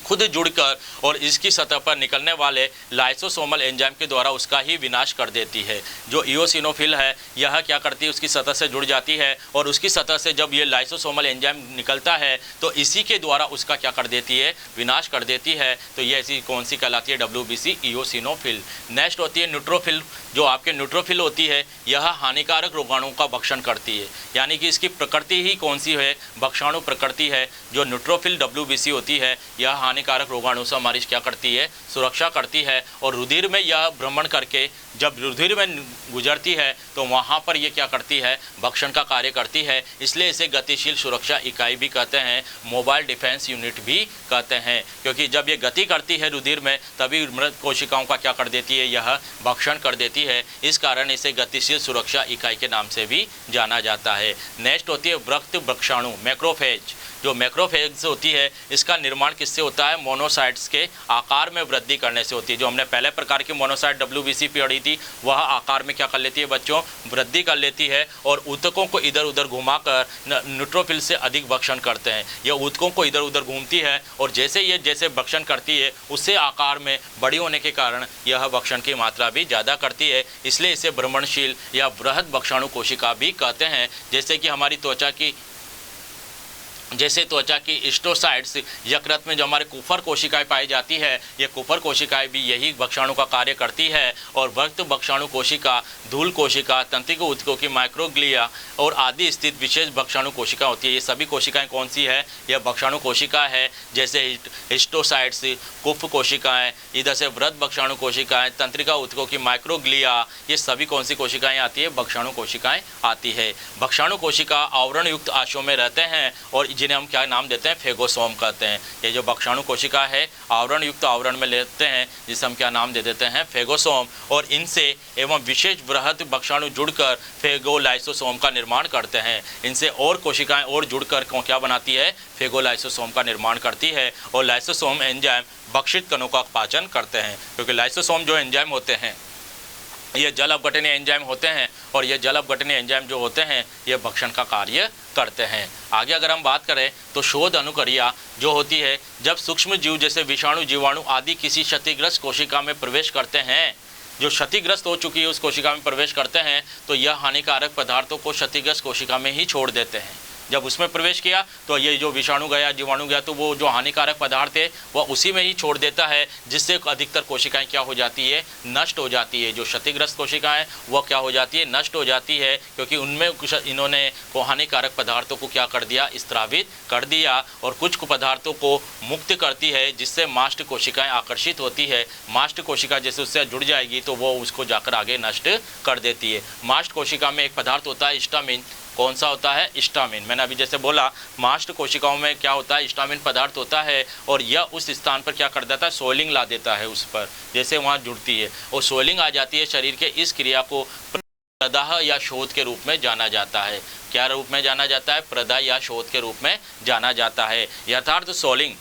खुद जुड़कर और इसकी सतह पर निकलने वाले लाइसोसोमल एंजाइम के द्वारा उसका ही विनाश कर देती है। जो इओसिनोफिल है यह क्या करती है, उसकी सतह से जुड़ जाती है और उसकी सतह से जब ये लाइसोसोमल एंजाइम निकलता है तो इसी के द्वारा उसका क्या कर देती है, विनाश कर देती है। तो ये ऐसी कौन सी कहलाती है, WBC इओसिनोफिल। नेक्स्ट होती है न्यूट्रोफिल। जो आपके न्यूट्रोफिल होती है यह हानिकारक रोगाणुओं का भक्षण करती है, यानी कि इसकी प्रकृति ही कौन सी है, भक्षाणु प्रकृति है। जो न्यूट्रोफिल WBC होती है यह हानिकारक रोगाणु से हमारी क्या करती है, सुरक्षा करती है। और रुधिर में यह भ्रमण करके जब रुधिर में गुजरती है तो वहाँ पर यह क्या करती है, भक्षण का कार्य करती है। इसलिए इसे गतिशील सुरक्षा इकाई भी कहते हैं, मोबाइल डिफेंस यूनिट भी कहते हैं, क्योंकि जब ये गति करती है रुधिर में तभी मृत कोशिकाओं का क्या कर देती है, यह भक्षण कर देती है। इस कारण इसे गतिशील सुरक्षा इकाई के नाम से भी जाना जाता है। नेक्स्ट होती है रक्त भक्षाणु, मैक्रोफेज। जो मैक्रोफेज होती है इसका निर्माण किससे होता है? मोनोसाइट्स के आकार में वृद्धि करने से होती है। जो हमने पहले प्रकार की मोनोसाइट WBC पढ़ी थी वह आकार में क्या कर लेती है बच्चों? वृद्धि कर लेती है और ऊतकों को इधर उधर घुमाकर न्यूट्रोफिल से अधिक भक्षण करते हैं। यह ऊतकों को इधर उधर घूमती है और जैसे भक्षण करती है उससे आकार में बड़ी होने के कारण यह भक्षण की मात्रा भी ज़्यादा करती है, इसलिए इसे भ्रमणशील या बृहद भक्षाणु कोशिका भी कहते हैं। जैसे कि हमारी त्वचा की हिस्टोसाइट्स यकृत में जो हमारे कुफर कोशिकाएं पाई जाती है, ये कुफर कोशिकाएं भी यही भक्षाणु का कार्य करती है। और रक्त भक्षाणु कोशिका, धूल कोशिका, तंत्रिका ऊतकों की माइक्रोग्लिया और आदि स्थित विशेष भक्षाणु कोशिका होती है। ये सभी कोशिकाएं कौन सी है? यह भक्षाणु कोशिका है। जैसे हिस्टोसाइट्स, कुफ कोशिकाएं, इधर से वृहद भक्षाणु कोशिकाएं, तंत्रिका ऊतकों की माइक्रोग्लिया, ये सभी कौन सी कोशिकाएं आती है? भक्षाणु कोशिकाएं आती है। भक्षाणु कोशिका आवरण युक्त आशयों में रहते हैं और जिन्हें हम क्या नाम देते हैं? फेगोसोम कहते हैं। ये जो भक्षाणु कोशिका है आवरण युक्त आवरण में लेते हैं जिसे हम क्या नाम दे देते हैं? फेगोसोम। और इनसे एवं विशेष बृहद भक्षाणु जुड़कर फेगोलाइसोसोम का निर्माण करते हैं। इनसे और कोशिकाएं और जुड़कर क्या बनाती है? फेगोलाइसोसोम का निर्माण करती है। और लाइसोसोम एंजाइम भक्षित कणों का पाचन करते हैं, क्योंकि लाइसोसोम जो एंजाइम होते हैं ये जल अपघटनीय एंजाइम होते हैं और ये जल अपघटनीय एंजाइम जो होते हैं ये भक्षण का कार्य करते हैं। आगे अगर हम बात करें तो शोध अनुक्रिया जो होती है, जब सूक्ष्म जीव जैसे विषाणु, जीवाणु आदि किसी क्षतिग्रस्त कोशिका में प्रवेश करते हैं, जो क्षतिग्रस्त हो चुकी है उस कोशिका में प्रवेश करते हैं, तो यह हानिकारक पदार्थों को क्षतिग्रस्त कोशिका में ही छोड़ देते हैं। जब उसमें प्रवेश किया तो ये जो विषाणु गया, जीवाणु गया, तो वो जो हानिकारक पदार्थ है वह उसी में ही छोड़ देता है, जिससे अधिकतर कोशिकाएं क्या हो जाती है? नष्ट हो जाती है। जो क्षतिग्रस्त कोशिकाएं वह क्या हो जाती है? नष्ट हो जाती है, क्योंकि उनमें इन्होंने हानिकारक पदार्थों को क्या कर दिया? स्त्रावित कर दिया। और कुछ पदार्थों को मुक्त करती है, जिससे मास्ट कोशिकाएं आकर्षित होती है। मास्ट कोशिका जैसे उससे जुड़ जाएगी तो वो उसको जाकर आगे नष्ट कर देती है। मास्ट कोशिका में एक पदार्थ होता है हिस्टामिन। कौन सा होता है? हिस्टामिन। मैंने अभी जैसे बोला मास्ट कोशिकाओं में क्या होता है? हिस्टामिन पदार्थ होता है और यह उस स्थान पर क्या कर देता है? सोलिंग ला देता है उस पर, जैसे वहाँ जुड़ती है और सोलिंग आ जाती है शरीर के। इस क्रिया को प्रदाह या शोथ के रूप में जाना जाता है। क्या रूप में जाना जाता है? प्रदाह या शोथ के रूप में जाना जाता है। यथार्थ सोलिंग,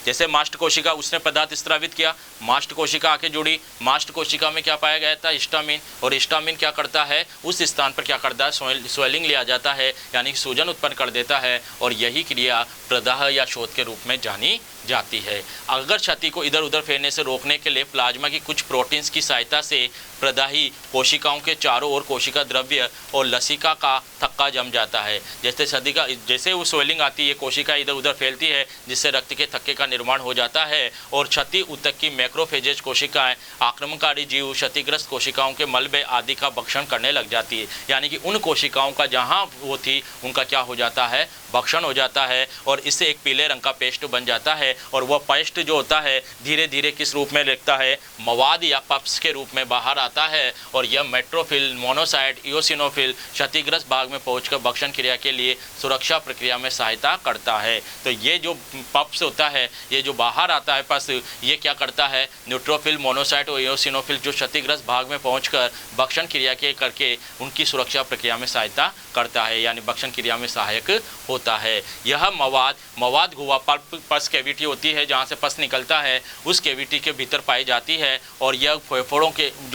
जैसे मास्ट कोशिका उसने पदार्थ स्त्रावित किया, मास्ट कोशिका आके जुड़ी, मास्ट कोशिका में क्या पाया गया था? हिस्टामिन। और हिस्टामिन क्या करता है? उस स्थान पर क्या करता है? स्वेलिंग लिया जाता है, यानी कि सूजन उत्पन्न कर देता है और यही क्रिया प्रदाह या शोथ के रूप में जानी जाती है। अगर क्षति को इधर उधर फैलने से रोकने के लिए प्लाज्मा की कुछ प्रोटीन्स की सहायता से प्रदाही कोशिकाओं के चारों ओर कोशिका द्रव्य और लसिका का थक्का जम जाता है। जैसे वो स्वेलिंग आती है, कोशिका इधर उधर फैलती है, जिससे रक्त के थक्के का निर्माण हो जाता है और क्षति ऊतक की मैक्रोफेजेज कोशिकाएं आक्रमणकारी जीव क्षतिग्रस्त कोशिकाओं के मलबे आदि का भक्षण करने लग जाती है। यानी कि उन कोशिकाओं का जहां वो थी उनका क्या हो जाता है? भक्षण हो जाता है और इससे एक पीले रंग का पेस्ट बन जाता है। और वह पेस्ट जो होता है धीरे धीरे किस रूप में लिखता है? मवाद या पप्स के रूप में बाहर आता है और यह मेट्रोफिल, मोनोसाइट, इओसिनोफिल क्षतिग्रस्त भाग में पहुंचकर भक्षण क्रिया के लिए सुरक्षा प्रक्रिया में सहायता करता है। तो ये जो पप्स होता है, ये जो बाहर आता है पस, ये क्या करता है? न्यूट्रोफिल, मोनोसाइट और इओसिनोफिल जो क्षतिग्रस्त भाग में पहुंचकर भक्षण क्रिया के करके उनकी सुरक्षा प्रक्रिया में सहायता करता है, यानी भक्षण क्रिया में सहायक होता है। यह मवाद गुहा पस कैविटी होती है, जहाँ से पस निकलता है उस कैविटी के भीतर पाई जाती है और यह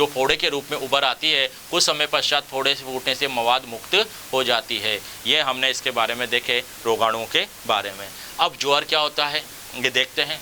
फोड़े के रूप में उभर आती है। कुछ समय पश्चात फोड़े से फूटने से मवाद मुक्त हो जाती है। ये हमने इसके बारे में देखे रोगाणुओं के बारे में। अब ज्वर क्या होता है ये देखते हैं।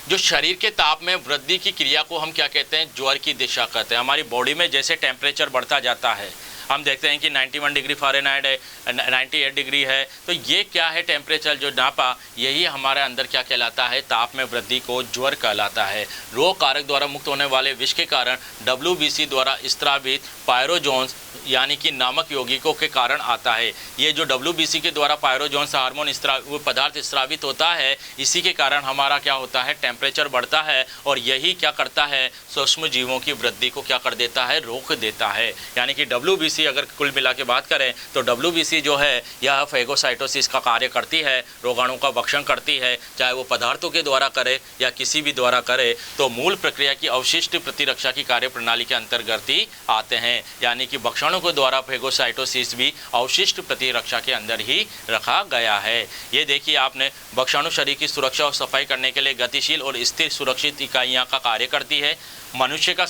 जो शरीर के ताप में वृद्धि की क्रिया को हम क्या कहते हैं? ज्वर की दिशा कहते हैं। हमारी बॉडी में जैसे टेम्परेचर बढ़ता जाता है, हम देखते हैं कि 91 डिग्री फ़ारेनहाइट है, 98 डिग्री है, तो ये क्या है? टेम्परेचर जो नापा, यही हमारे अंदर क्या कहलाता है? ताप में वृद्धि को ज्वर कहलाता है। रोग कारक द्वारा मुक्त होने वाले विष के कारण WBC द्वारा स्त्रावित पायरोजोन्स यानी कि नामक यौगिकों के कारण आता है। ये जो WBC के द्वारा पायरोजोन्स हार्मोन वो पदार्थ स्त्रावित होता है, इसी के कारण हमारा क्या होता है? टेम्परेचर बढ़ता है और यही क्या करता है? सूक्ष्म जीवों की वृद्धि को क्या कर देता है? रोक देता है। यानी कि WBC अगर कुल मिला के बात करें तो WBC जो है यह फेगोसाइटोसिस का कार्य करती है, रोगाणु का भक्षण करती है, चाहे वो पदार्थों के द्वारा करे या किसी भी द्वारा करे। तो मूल प्रक्रिया की अवशिष्ट प्रतिरक्षा की कार्य प्रणाली के अंतर्गत ही आते हैं, यानी कि भक्षण भक्षणों के द्वारा फेगोसाइटोसिस भी अवशिष्ट प्रतिरक्षा के अंदर ही रखा गया है। ये देखिए आपने, भक्षणु शरीर की सुरक्षा और सफाई करने के लिए गतिशील और स्थिर सुरक्षित इकाइयाँ का कार्य करती है। मनुष्य का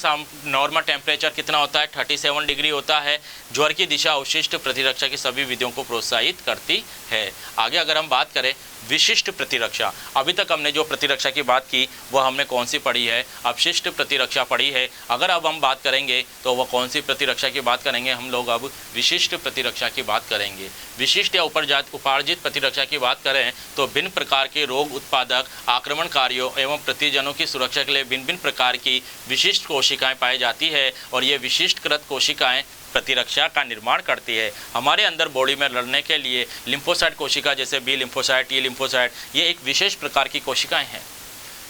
नॉर्मल टेम्परेचर कितना होता है? 37 डिग्री होता है। ज्वर की दिशा अवशिष्ट प्रतिरक्षा की सभी विधियों को प्रोत्साहित करती है। आगे अगर हम बात करें विशिष्ट प्रतिरक्षा, अभी तक हमने जो प्रतिरक्षा की बात की वह हमने कौन सी पढ़ी है? अवशिष्ट प्रतिरक्षा पढ़ी है। अगर अब हम बात करेंगे तो वह कौन सी प्रतिरक्षा की बात करेंगे? हम लोग अब विशिष्ट प्रतिरक्षा की बात करेंगे। विशिष्ट या उपार्जित प्रतिरक्षा की बात करें तो भिन्न प्रकार के रोग उत्पादक आक्रमणकारियों एवं प्रतिजनों की सुरक्षा के लिए भिन्न भिन्न प्रकार की विशिष्ट कोशिकाएं पाई जाती है और ये विशिष्टकृत कोशिकाएं प्रतिरक्षा का निर्माण करती है। हमारे अंदर बॉडी में लड़ने के लिए लिम्फोसाइट कोशिका जैसे बी लिम्फोसाइट, टी लिम्फोसाइट, ये एक विशेष प्रकार की कोशिकाएं हैं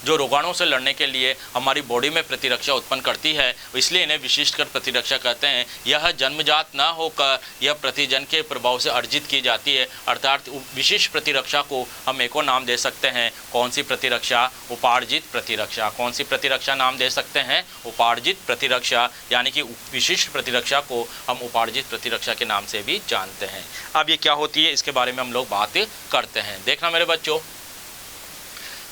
जो रोगाणुओं से लड़ने के लिए हमारी बॉडी में प्रतिरक्षा उत्पन्न करती है, इसलिए इन्हें विशिष्टकर प्रतिरक्षा कहते हैं। यह जन्मजात न होकर यह प्रतिजन के प्रभाव से अर्जित की जाती है, अर्थात विशिष्ट प्रतिरक्षा को हम एक और नाम दे सकते हैं। कौन सी प्रतिरक्षा? उपार्जित प्रतिरक्षा। कौन सी प्रतिरक्षा नाम दे सकते हैं? उपार्जित प्रतिरक्षा, यानी कि विशिष्ट प्रतिरक्षा को हम उपार्जित प्रतिरक्षा के नाम से भी जानते हैं। अब ये क्या होती है, इसके बारे में हम लोग बात करते हैं। देखना मेरे बच्चों,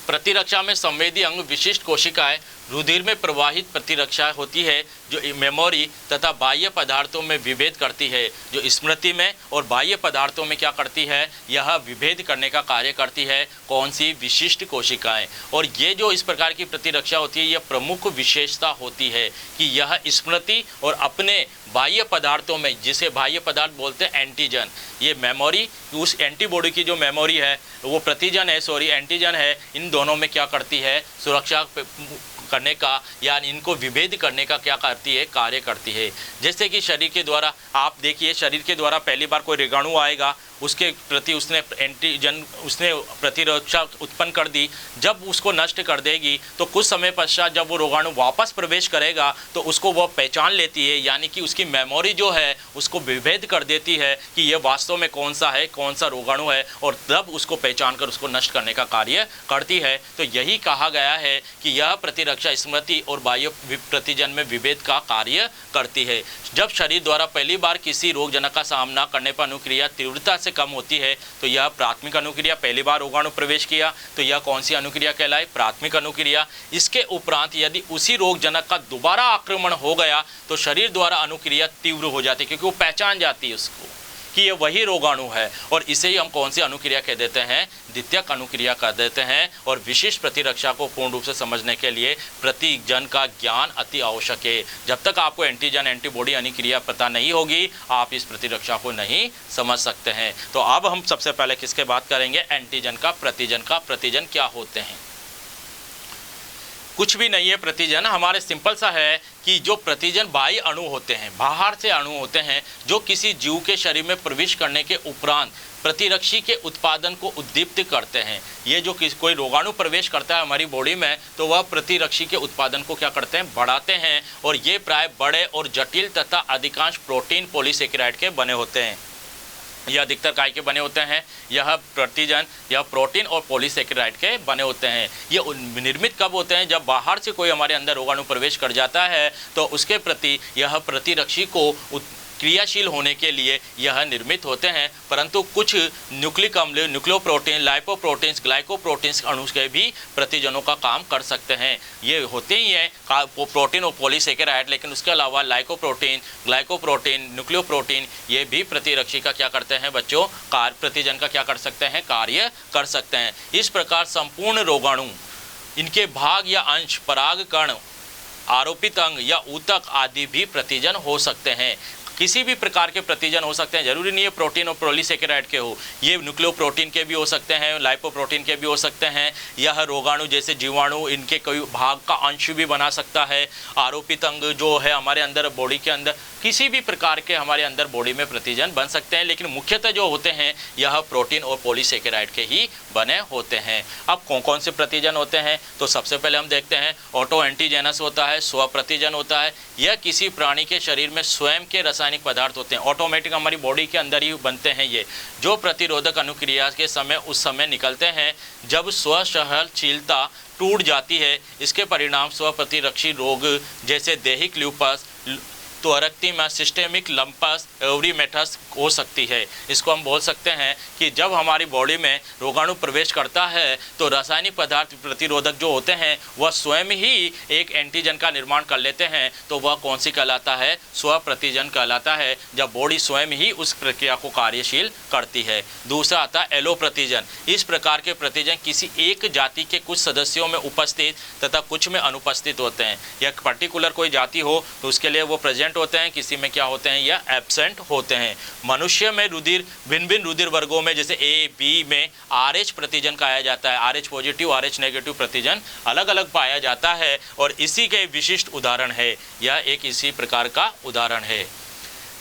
प्रतिरक्षा में संवेदी अंग विशिष्ट कोशिकाएं रुधिर में प्रवाहित प्रतिरक्षा होती है जो मेमोरी तथा बाह्य पदार्थों में विभेद करती है, जो स्मृति में और बाह्य पदार्थों में क्या करती है? यह विभेद करने का कार्य करती है। कौन सी? विशिष्ट कोशिकाएं। और ये जो इस प्रकार की प्रतिरक्षा होती है, यह प्रमुख विशेषता होती है कि यह स्मृति और अपने बाह्य पदार्थों में, जिसे बाह्य पदार्थ बोलते हैं एंटीजन, ये मेमोरी, उस एंटीबॉडी की जो मेमोरी है वो प्रतिजन है, एंटीजन है, इन दोनों में क्या करती है? सुरक्षा करने का या इनको विभेद करने का क्या करती है? कार्य करती है। जैसे कि शरीर के द्वारा, आप देखिए शरीर के द्वारा पहली बार कोई रोगाणु आएगा, उसके प्रति उसने एंटीजन, उसने प्रतिरक्षा उत्पन्न कर दी, जब उसको नष्ट कर देगी तो कुछ समय पश्चात जब वो रोगाणु वापस प्रवेश करेगा तो उसको वह पहचान लेती है, यानी कि उसकी मेमोरी जो है उसको विभेद कर देती है कि ये वास्तव में कौन सा है, कौन सा रोगाणु है, और तब उसको पहचान कर उसको नष्ट करने का कार्य करती है। तो यही कहा गया है कि यह प्रतिरक्षा स्मृति और बाह्य प्रतिजन में विभेद का कार्य करती है। जब शरीर द्वारा पहली बार किसी रोगजनक का सामना करने पर अनुक्रिया तीव्रता से कम होती है तो यह प्राथमिक अनुक्रिया, पहली बार रोगाणु प्रवेश किया तो यह कौन सी अनुक्रिया कहलाए? प्राथमिक अनुक्रिया। इसके उपरांत यदि उसी रोगजनक का दोबारा आक्रमण हो गया तो शरीर द्वारा अनुक्रिया तीव्र हो जाती है, क्योंकि वो पहचान जाती है उसको कि ये वही रोगाणु है, और इसे ही हम कौन सी अनुक्रिया कह देते हैं? द्वितीयक अनुक्रिया कह देते हैं। और विशिष्ट प्रतिरक्षा को पूर्ण रूप से समझने के लिए प्रतिजन का ज्ञान अति आवश्यक है। जब तक आपको एंटीजन एंटीबॉडी अनुक्रिया पता नहीं होगी, आप इस प्रतिरक्षा को नहीं समझ सकते हैं। तो अब हम सबसे पहले किसके बात करेंगे? एंटीजन का, प्रतिजन का। प्रतिजन क्या होते हैं? कुछ भी नहीं है प्रतिजन, हमारे सिंपल सा है कि जो प्रतिजन बाह्य अणु होते हैं, बाहर से अणु होते हैं जो किसी जीव के शरीर में प्रवेश करने के उपरांत प्रतिरक्षी के उत्पादन को उद्दीप्त करते हैं। ये जो कोई रोगाणु प्रवेश करता है हमारी बॉडी में तो वह प्रतिरक्षी के उत्पादन को क्या करते हैं? बढ़ाते हैं। और ये प्राय बड़े और जटिल तथा अधिकांश प्रोटीन पॉलीसेकेराइड के बने होते हैं। यह अधिकतर काय के बने होते हैं? यह प्रतिजन यह प्रोटीन और पॉलीसेकेराइड के बने होते हैं। ये निर्मित कब होते हैं? जब बाहर से कोई हमारे अंदर रोगाणु प्रवेश कर जाता है तो उसके प्रति यह प्रतिरक्षी को क्रियाशील होने के लिए यह निर्मित होते हैं। परंतु कुछ न्यूक्लिक अम्ल, न्यूक्लियोप्रोटीन, लाइपोप्रोटीन्स, ग्लाइकोप्रोटीन्स अणु के भी प्रतिजनों का काम कर सकते हैं। ये होते ही हैं प्रोटीन और पॉलीसेकेराइड, लेकिन उसके अलावा लाइकोप्रोटीन, ग्लाइकोप्रोटीन, न्यूक्लियोप्रोटीन ये भी प्रतिरक्षी का क्या करते हैं बच्चों? प्रतिजन का क्या कर सकते हैं? कार्य कर सकते हैं। इस प्रकार संपूर्ण रोगाणु, इनके भाग या अंश, परागकण, आरोपित अंग या ऊतक आदि भी प्रतिजन हो सकते हैं। किसी भी प्रकार के प्रतिजन हो सकते हैं, जरूरी नहीं है प्रोटीन और पॉलीसेकेराइड के हो। ये न्यूक्लियोप्रोटीन के भी हो सकते हैं, लाइपोप्रोटीन के भी हो सकते हैं। यह रोगाणु जैसे जीवाणु, इनके कोई भाग का अंश भी बना सकता है। आरोपित अंग जो है हमारे अंदर बॉडी के अंदर, किसी भी प्रकार के हमारे अंदर बॉडी में प्रतिजन बन सकते हैं, लेकिन मुख्यतः जो होते हैं यह प्रोटीन और पॉलीसेकेराइड के ही बने होते हैं। अब कौन कौन से प्रतिजन होते हैं? तो सबसे पहले हम देखते हैं ऑटो एंटीजेनस होता है, स्व प्रतिजन होता है। यह किसी प्राणी के शरीर में स्वयं के रासायनिक पदार्थ होते हैं, ऑटोमेटिक हमारी बॉडी के अंदर ही बनते हैं ये, जो प्रतिरोधक अनुक्रिया के समय उस समय निकलते हैं जब स्वसहनशीलता टूट जाती है। इसके परिणाम स्व प्रतिरक्षी रोग जैसे दैहिक ल्यूपस, त्वरक्तिमा सिस्टेमिक लंपस एवरीमेटस हो सकती है। इसको हम बोल सकते हैं कि जब हमारी बॉडी में रोगाणु प्रवेश करता है तो रासायनिक पदार्थ प्रतिरोधक जो होते हैं वह स्वयं ही एक एंटीजन का निर्माण कर लेते हैं। तो वह कौन सी कहलाता है? स्वप्रतिजन कहलाता है, जब बॉडी स्वयं ही उस प्रक्रिया को कार्यशील करती है। दूसरा आता है एलोप्रतिजन। इस प्रकार के प्रतिजन किसी एक जाति के कुछ सदस्यों में उपस्थित तथा कुछ में अनुपस्थित होते हैं। या पर्टिकुलर कोई जाति हो तो उसके लिए वो प्रेजेंट होते हैं, किसी में क्या होते हैं या एब्सेंट होते हैं। मनुष्य में रुधिर भिन्न भिन्न रुधिर वर्गों में जैसे ए बी में RH प्रतिजन पाया जाता है। RH पॉजिटिव RH नेगेटिव प्रतिजन अलग अलग पाया जाता है और इसी के विशिष्ट उदाहरण है। यह एक इसी प्रकार का उदाहरण है।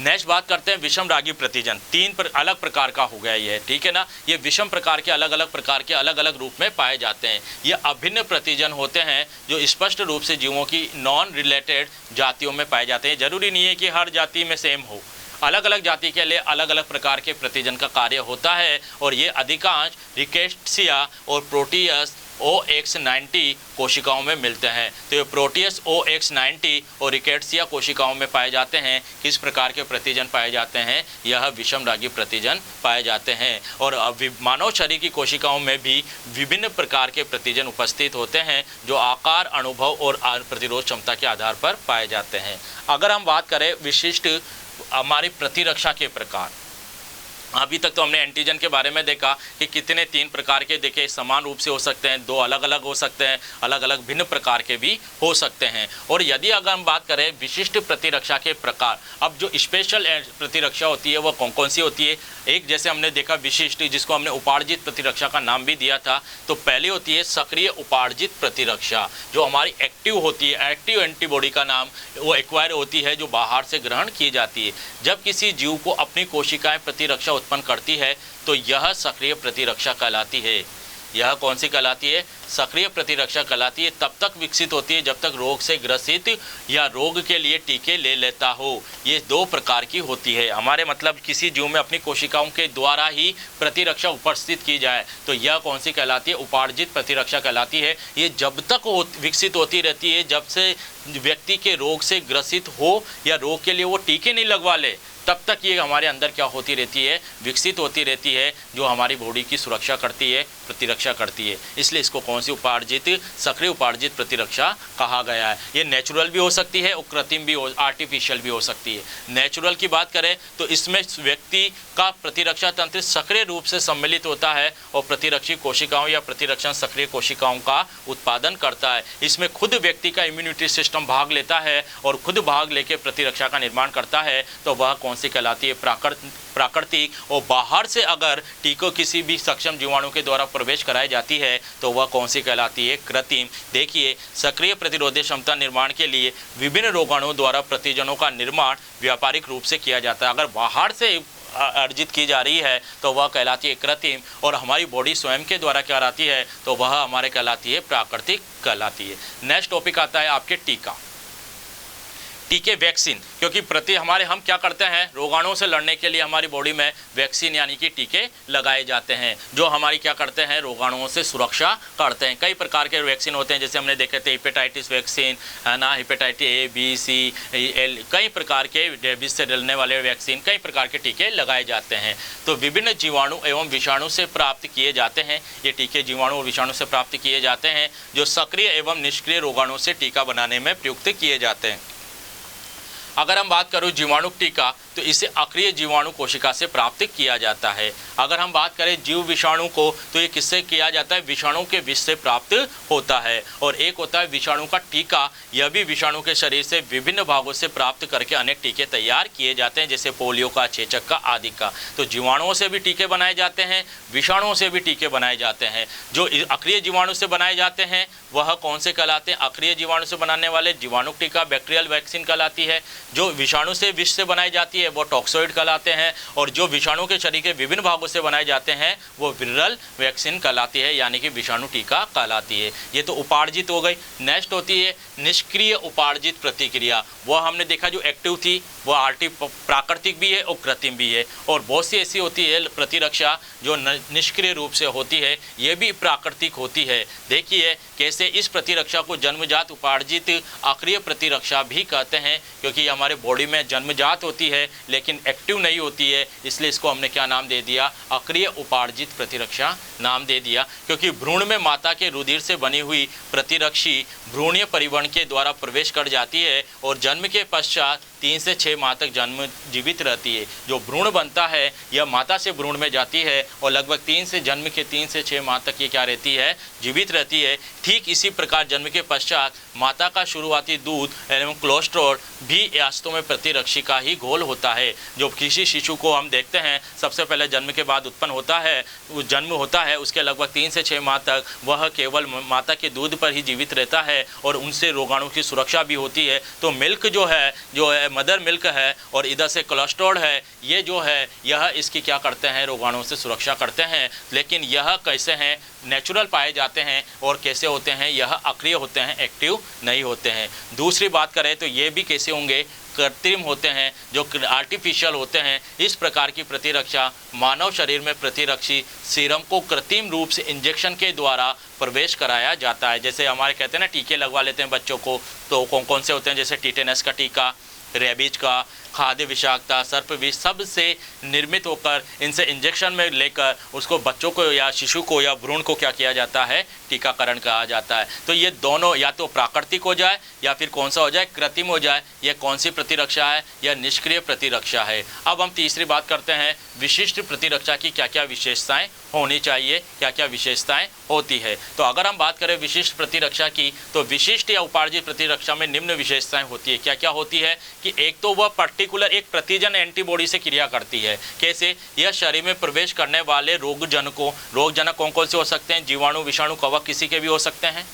नेक्स्ट बात करते हैं विषम रागी प्रतिजन। अलग प्रकार का हो गया ये, ठीक है ना। ये विषम प्रकार के अलग अलग रूप में पाए जाते हैं। ये अभिन्न प्रतिजन होते हैं जो स्पष्ट रूप से जीवों की नॉन रिलेटेड जातियों में पाए जाते हैं। जरूरी नहीं है कि हर जाति में सेम हो, अलग अलग जाति के लिए अलग अलग प्रकार के प्रतिजन का कार्य होता है। और ये अधिकांश रिकेट्सिया और प्रोटियस OX90 कोशिकाओं में मिलते हैं। तो ये प्रोटियस OX90 और रिकेट्सिया कोशिकाओं में पाए जाते हैं। किस प्रकार के प्रतिजन पाए जाते हैं? यह विषम रागी प्रतिजन पाए जाते हैं। और मानव शरीर की कोशिकाओं में भी विभिन्न प्रकार के प्रतिजन उपस्थित होते हैं जो आकार, अनुभव और प्रतिरोध क्षमता के आधार पर पाए जाते हैं। अगर हम बात करें विशिष्ट हमारी प्रतिरक्षा के प्रकार, अभी तक तो हमने एंटीजन के बारे में देखा कि कितने 3 प्रकार के देखे समान रूप से हो सकते हैं, 2 अलग अलग हो सकते हैं, अलग अलग भिन्न प्रकार के भी हो सकते हैं। और यदि अगर हम बात करें विशिष्ट प्रतिरक्षा के प्रकार, अब जो स्पेशल प्रतिरक्षा होती है वह कौन कौन सी होती है? एक जैसे हमने देखा विशिष्ट, जिसको हमने उपार्जित प्रतिरक्षा का नाम भी दिया था। तो पहली होती है सक्रिय उपार्जित प्रतिरक्षा, जो हमारी एक्टिव होती है। एक्टिव एंटीबॉडी का नाम वो एक्वायर होती है, जो बाहर से ग्रहण की जाती है। जब किसी जीव को अपनी कोशिकाएं प्रतिरक्षा उत्पन्न करती है तो यह सक्रिय प्रतिरक्षा कहलाती है। यह कौन सी कहलाती है? सक्रिय प्रतिरक्षा कहलाती है। तब तक विकसित होती है जब तक रोग से ग्रसित या रोग के लिए टीके ले लेता हो। ये 2 प्रकार की होती है। हमारे मतलब किसी जीव में अपनी कोशिकाओं के द्वारा ही प्रतिरक्षा उपस्थित की जाए तो यह कौन सी कहलाती है? उपार्जित प्रतिरक्षा कहलाती है। ये जब तक विकसित होती रहती है जब से व्यक्ति के रोग से ग्रसित हो या रोग के लिए वो टीके नहीं लगवा ले, तब तक ये हमारे अंदर क्या होती रहती है? विकसित होती रहती है, जो हमारी बॉडी की सुरक्षा करती है, प्रतिरक्षा करती है। इसलिए इसको कौन सी उपार्जित, सक्रिय उपार्जित प्रतिरक्षा कहा गया है। ये नेचुरल भी हो सकती है और कृत्रिम भी आर्टिफिशियल भी हो सकती है। नेचुरल की बात करें तो इसमें व्यक्ति का प्रतिरक्षा तंत्र सक्रिय रूप से सम्मिलित होता है और प्रतिरक्षी कोशिकाओं या प्रतिरक्षण सक्रिय कोशिकाओं का उत्पादन करता है। इसमें खुद व्यक्ति का इम्यूनिटी सिस्टम भाग लेता है और खुद भाग लेके प्रतिरक्षा का निर्माण करता है। तो वह कौन सी कहलाती है? प्राकृतिक। और बाहर से अगर टीकों किसी भी सक्षम जीवाणु के द्वारा प्रवेश कराई जाती है तो वह कौन सी कहलाती है? कृत्रिम। देखिए, सक्रिय प्रतिरोधी क्षमता निर्माण के लिए विभिन्न रोगाणुओं द्वारा प्रतिजनों का निर्माण व्यापारिक रूप से किया जाता है। अगर बाहर से अर्जित की जा रही है तो वह कहलाती है कृत्रिम, और हमारी बॉडी स्वयं के द्वारा क्या कहलाती है तो वह हमारे कहलाती है प्राकृतिक कहलाती है। नेक्स्ट टॉपिक आता है आपके टीका, टीके, वैक्सीन। क्योंकि हम क्या करते हैं, रोगाणुओं से लड़ने के लिए हमारी बॉडी में वैक्सीन यानी कि टीके लगाए जाते हैं, जो हमारी क्या करते हैं, रोगाणुओं से सुरक्षा करते हैं। कई प्रकार के वैक्सीन होते हैं, जैसे हमने देखे थे हेपेटाइटिस वैक्सीन, है ना, hepatitis A, B, C, L, कई प्रकार के रेबीज से लड़ने वाले वैक्सीन, कई प्रकार के टीके लगाए जाते हैं। तो विभिन्न जीवाणु एवं विषाणु से प्राप्त किए जाते हैं। ये टीके जीवाणु और विषाणु से प्राप्त किए जाते हैं, जो सक्रिय एवं निष्क्रिय रोगाणुओं से टीका बनाने में प्रयुक्त किए जाते हैं। अगर हम बात करूं जीवाणु टीका तो इसे अक्रिय जीवाणु कोशिका से प्राप्त किया जाता है। अगर हम बात करें जीव विषाणु को तो ये किससे किया जाता है? विषाणु के विष से प्राप्त होता है। और एक होता है विषाणु का टीका, यह भी विषाणु के शरीर से विभिन्न भागों से प्राप्त करके अनेक टीके तैयार किए जाते हैं, जैसे पोलियो का, चेचक का आदि का। तो जीवाणुओं से भी टीके बनाए जाते हैं, विषाणुओं से भी टीके बनाए जाते हैं। जो अक्रिय जीवाणु से बनाए जाते हैं वह कौन से कहलाते हैं? अक्रिय जीवाणु से बनाने वाले जीवाणु टीका बैक्टीरियल वैक्सीन कहलाती है। जो विषाणु से विष से बनाई जाती है वो टॉक्सोइड कहलाते हैं, और जो विषाणु के शरीर के विभिन्न भागों से बनाए जाते हैं वो विरल वैक्सीन कहलाती है, यानी कि विषाणु टीका कहलाती है। ये तो उपार्जित हो गई। नेक्स्ट होती है निष्क्रिय उपार्जित प्रतिक्रिया। वो हमने देखा जो एक्टिव थी वो प्राकृतिक भी है और कृत्रिम भी है, और बहुत सी ऐसी होती है प्रतिरक्षा जो निष्क्रिय रूप से होती है, ये भी प्राकृतिक होती है। देखिए कैसे इस प्रतिरक्षा को जन्मजात उपार्जित अक्रिय प्रतिरक्षा भी कहते हैं, क्योंकि हमारे बॉडी में जन्मजात होती है लेकिन एक्टिव नहीं होती है, इसलिए इसको हमने क्या नाम दे दिया, अक्रिय उपार्जित प्रतिरक्षा नाम दे दिया। क्योंकि भ्रूण में माता के रुधिर से बनी हुई प्रतिरक्षी भ्रूणीय परिवहन के द्वारा प्रवेश कर जाती है और जन्म के पश्चात 3 से 6 माह तक जन्म जीवित रहती है। जो भ्रूण बनता है यह माता से भ्रूण में जाती है और लगभग 3 से 6 माह तक ये क्या रहती है, जीवित रहती है। ठीक इसी प्रकार जन्म के पश्चात माता का शुरुआती दूध एवं कोलेस्ट्रॉल भी वास्तव में प्रतिरक्षी का ही घोल होता है। जो किसी शिशु को हम देखते हैं सबसे पहले जन्म के बाद उत्पन्न होता है, जन्म होता है, उसके लगभग 3 से 6 माह तक वह केवल माता के दूध पर ही जीवित रहता है और उनसे रोगाणु की सुरक्षा भी होती है। तो मिल्क जो है मदर मिल्क है और इधर से कोलेस्ट्रॉल है, ये जो है यह इसकी क्या करते हैं, रोगाणुओं से सुरक्षा करते हैं। लेकिन यह कैसे हैं, नेचुरल पाए जाते हैं और कैसे होते हैं, यह अक्रिय होते हैं, एक्टिव नहीं होते हैं। दूसरी बात करें तो ये भी कैसे होंगे, कृत्रिम होते हैं, जो आर्टिफिशियल होते हैं। इस प्रकार की प्रतिरक्षा मानव शरीर में प्रतिरक्षी सीरम को कृत्रिम रूप से इंजेक्शन के द्वारा प्रवेश कराया जाता है। जैसे हमारे कहते हैं ना टीके लगवा लेते हैं बच्चों को, तो कौन कौन से होते हैं, जैसे टिटेनस का टीका, रेबीज का, खाद्य विषाक्तता, सर्प विष, सब से निर्मित होकर इनसे इंजेक्शन में लेकर उसको बच्चों को या शिशु को या भ्रूण को क्या किया जाता है, टीकाकरण कहा जाता है। तो ये दोनों या तो प्राकृतिक हो जाए या फिर कौन सा हो जाए, कृत्रिम हो जाए। यह कौन सी प्रतिरक्षा है, यह निष्क्रिय प्रतिरक्षा है। अब हम तीसरी बात करते हैं, विशिष्ट प्रतिरक्षा की क्या क्या विशेषताएं होनी चाहिए, क्या क्या विशेषताएं होती है। तो अगर हम बात करें विशिष्ट प्रतिरक्षा की, तो विशिष्ट या उपार्जित प्रतिरक्षा में निम्न विशेषताएं होती है। क्या क्या होती है कि एक तो वह पर्टिकुलर एक प्रतिजन एंटीबॉडी से क्रिया करती है। कैसे, यह शरीर में प्रवेश करने वाले रोगजनक कौन कौन से हो सकते हैं, जीवाणु, विषाणु, कवक, किसी के भी हो सकते हैं।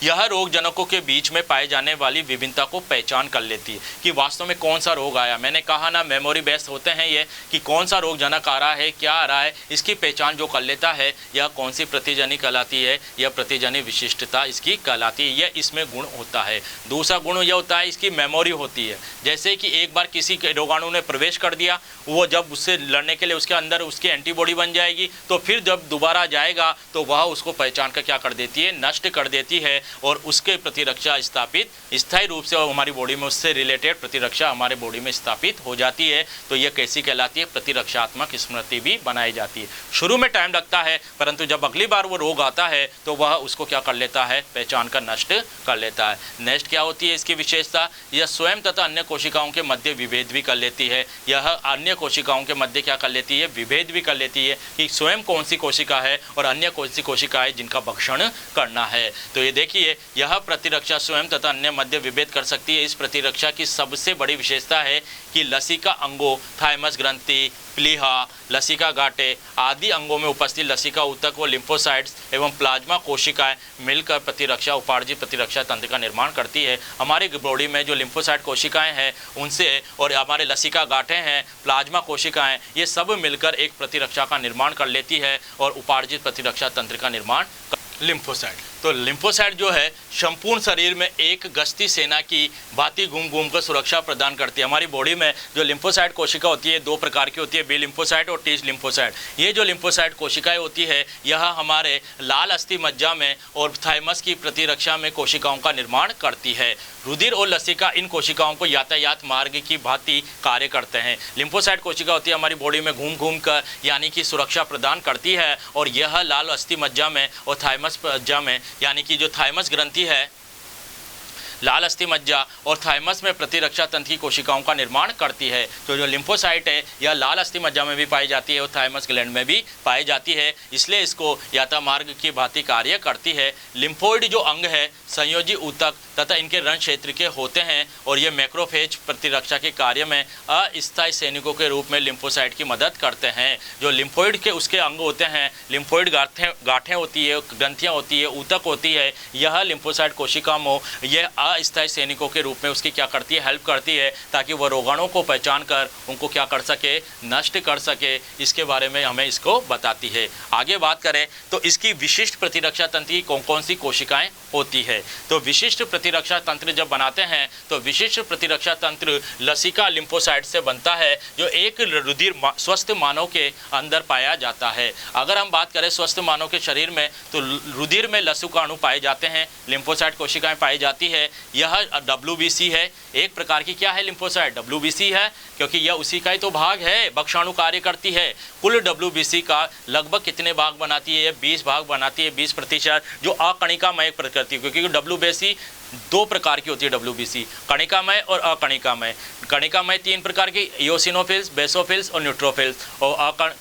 यह रोगजनकों के बीच में पाए जाने वाली विभिन्नता को पहचान कर लेती है कि वास्तव में कौन सा रोग आया। मैंने कहा ना, मेमोरी बेस्ड होते हैं ये, कि कौन सा रोगजनक आ रहा है, क्या आ रहा है, इसकी पहचान जो कर लेता है, यह कौन सी प्रतिजनी कहलाती है, यह प्रतिजनी विशिष्टता इसकी कहलाती है। यह इसमें गुण होता है। दूसरा गुण यह होता है, इसकी मेमोरी होती है। जैसे कि एक बार किसी के रोगाणु ने प्रवेश कर दिया, वो जब उससे लड़ने के लिए उसके अंदर उसकी एंटीबॉडी बन जाएगी, तो फिर जब दोबारा जाएगा तो वह उसको पहचान कर क्या कर देती है, नष्ट कर देती है, और उसके प्रतिरक्षा स्थापित स्थायी रूप से हमारी बॉडी में उससे रिलेटेड प्रतिरक्षा हमारे बॉडी में स्थापित हो जाती है। तो यह कैसी कहलाती है, प्रतिरक्षात्मक स्मृति भी बनाई जाती है। शुरू में टाइम लगता है, परंतु जब अगली बार वो रोग आता है तो वह उसको क्या कर लेता है, पहचान कर नष्ट कर लेता है। नेक्स्ट क्या होती है इसकी विशेषता, यह स्वयं तथा अन्य कोशिकाओं के मध्य विभेद भी कर लेती है। यह अन्य कोशिकाओं के मध्य क्या कर लेती है, विभेद भी कर लेती है कि स्वयं कौन सी कोशिका है और अन्य कौन सी कोशिका है जिनका भक्षण करना है। तो ये देखिए, यह प्रतिरक्षा स्वयं तथा अन्य मध्य विभेद कर सकती है। इस प्रतिरक्षा की सबसे बड़ी विशेषता है कि लसिका अंगों, थाइमस ग्रंथि, प्लीहा, लसिका गांठें आदि अंगों में उपस्थित लसिका ऊतक व लिम्फोसाइट्स एवं प्लाज्मा कोशिकाएं मिलकर प्रतिरक्षा उपार्जित प्रतिरक्षा तंत्र का निर्माण करती है। हमारे बॉडी में जो लिम्फोसाइट कोशिकाएं हैं उनसे, और हमारे लसिका गांठें हैं, प्लाज्मा कोशिकाएं, ये सब मिलकर एक प्रतिरक्षा का निर्माण कर लेती है और उपार्जित प्रतिरक्षा तंत्र का निर्माण लिम्फोसाइट। तो लिम्फोसाइट जो है संपूर्ण शरीर में एक गश्ती सेना की भांति घूम घूम कर सुरक्षा प्रदान करती है। हमारी बॉडी में जो लिम्फोसाइट कोशिका होती है, दो प्रकार की होती है, बी लिम्फोसाइट और टी लिम्फोसाइट। ये जो लिम्फोसाइट कोशिकाएं होती है, यह हमारे लाल अस्थि मज्जा में और थाइमस की प्रतिरक्षा में कोशिकाओं का निर्माण करती है। रुधिर और लसिका इन कोशिकाओं को यातायात मार्ग की भांति कार्य करते हैं। लिम्फोसाइट कोशिका होती है हमारी बॉडी में घूम घूम कर यानी कि सुरक्षा प्रदान करती है, और यह लाल अस्थि मज्जा में और थाइमस मज्जा में, यानी कि जो थाइमस ग्रंथि है, लाल अस्थि मज्जा और थाइमस में प्रतिरक्षा तंत्र की कोशिकाओं का निर्माण करती है। तो जो लिम्फोसाइट है यह लाल अस्थि मज्जा में भी पाई जाती है और थाइमस ग्लैंड में भी पाई जाती है, इसलिए इसको यातायात मार्ग की भांति कार्य करती है। लिम्फोइड जो अंग है संयोजी ऊतक तथा इनके रंग क्षेत्र के होते हैं, और ये मैक्रोफेज प्रतिरक्षा के कार्य में अस्थायी सैनिकों के रूप में लिम्फोसाइट की मदद करते हैं। जो लिम्फोइड के उसके अंग होते हैं, लिम्फोइड गांठें होती है, ग्रंथियाँ होती है, ऊतक होती है, यह लिम्फोसाइट कोशिका में यह अस्थायी सैनिकों के रूप में उसकी क्या करती है, हेल्प करती है, ताकि वह रोगाणुओं को पहचान कर उनको क्या कर सके, नष्ट कर सके। इसके बारे में हमें इसको बताती है। आगे बात करें तो इसकी विशिष्ट प्रतिरक्षा तंत्र की कौन कौन सी कोशिकाएं होती है। तो विशिष्ट प्रतिरक्षा तंत्र जब बनाते हैं तो विशिष्ट प्रतिरक्षा तंत्र लसिका लिम्फोसाइट से बनता है, जो एक रुधिर स्वस्थ मानव के अंदर पाया जाता है। अगर हम बात करें स्वस्थ मानव के शरीर में तो रुधिर में लसिका अणु पाए जाते हैं, लिम्फोसाइट कोशिकाएं पाई जाती है। यह WBC है, एक प्रकार की क्या है लिम्फोसाइट, WBC है, क्योंकि यह उसी का ही तो भाग है, भक्षाणु कार्य करती है। कुल WBC का लगभग कितने भाग बनाती है, 20 भाग बनाती है, 20%, जो अकणिकामय प्रकृति, क्योंकि WBC दो प्रकार की होती है WBC, कणिकामय और अकणिकामय। कणिकामय 3 प्रकार की, इओसिनोफिल्स, बेसोफिल्स और न्यूट्रोफिल्स, और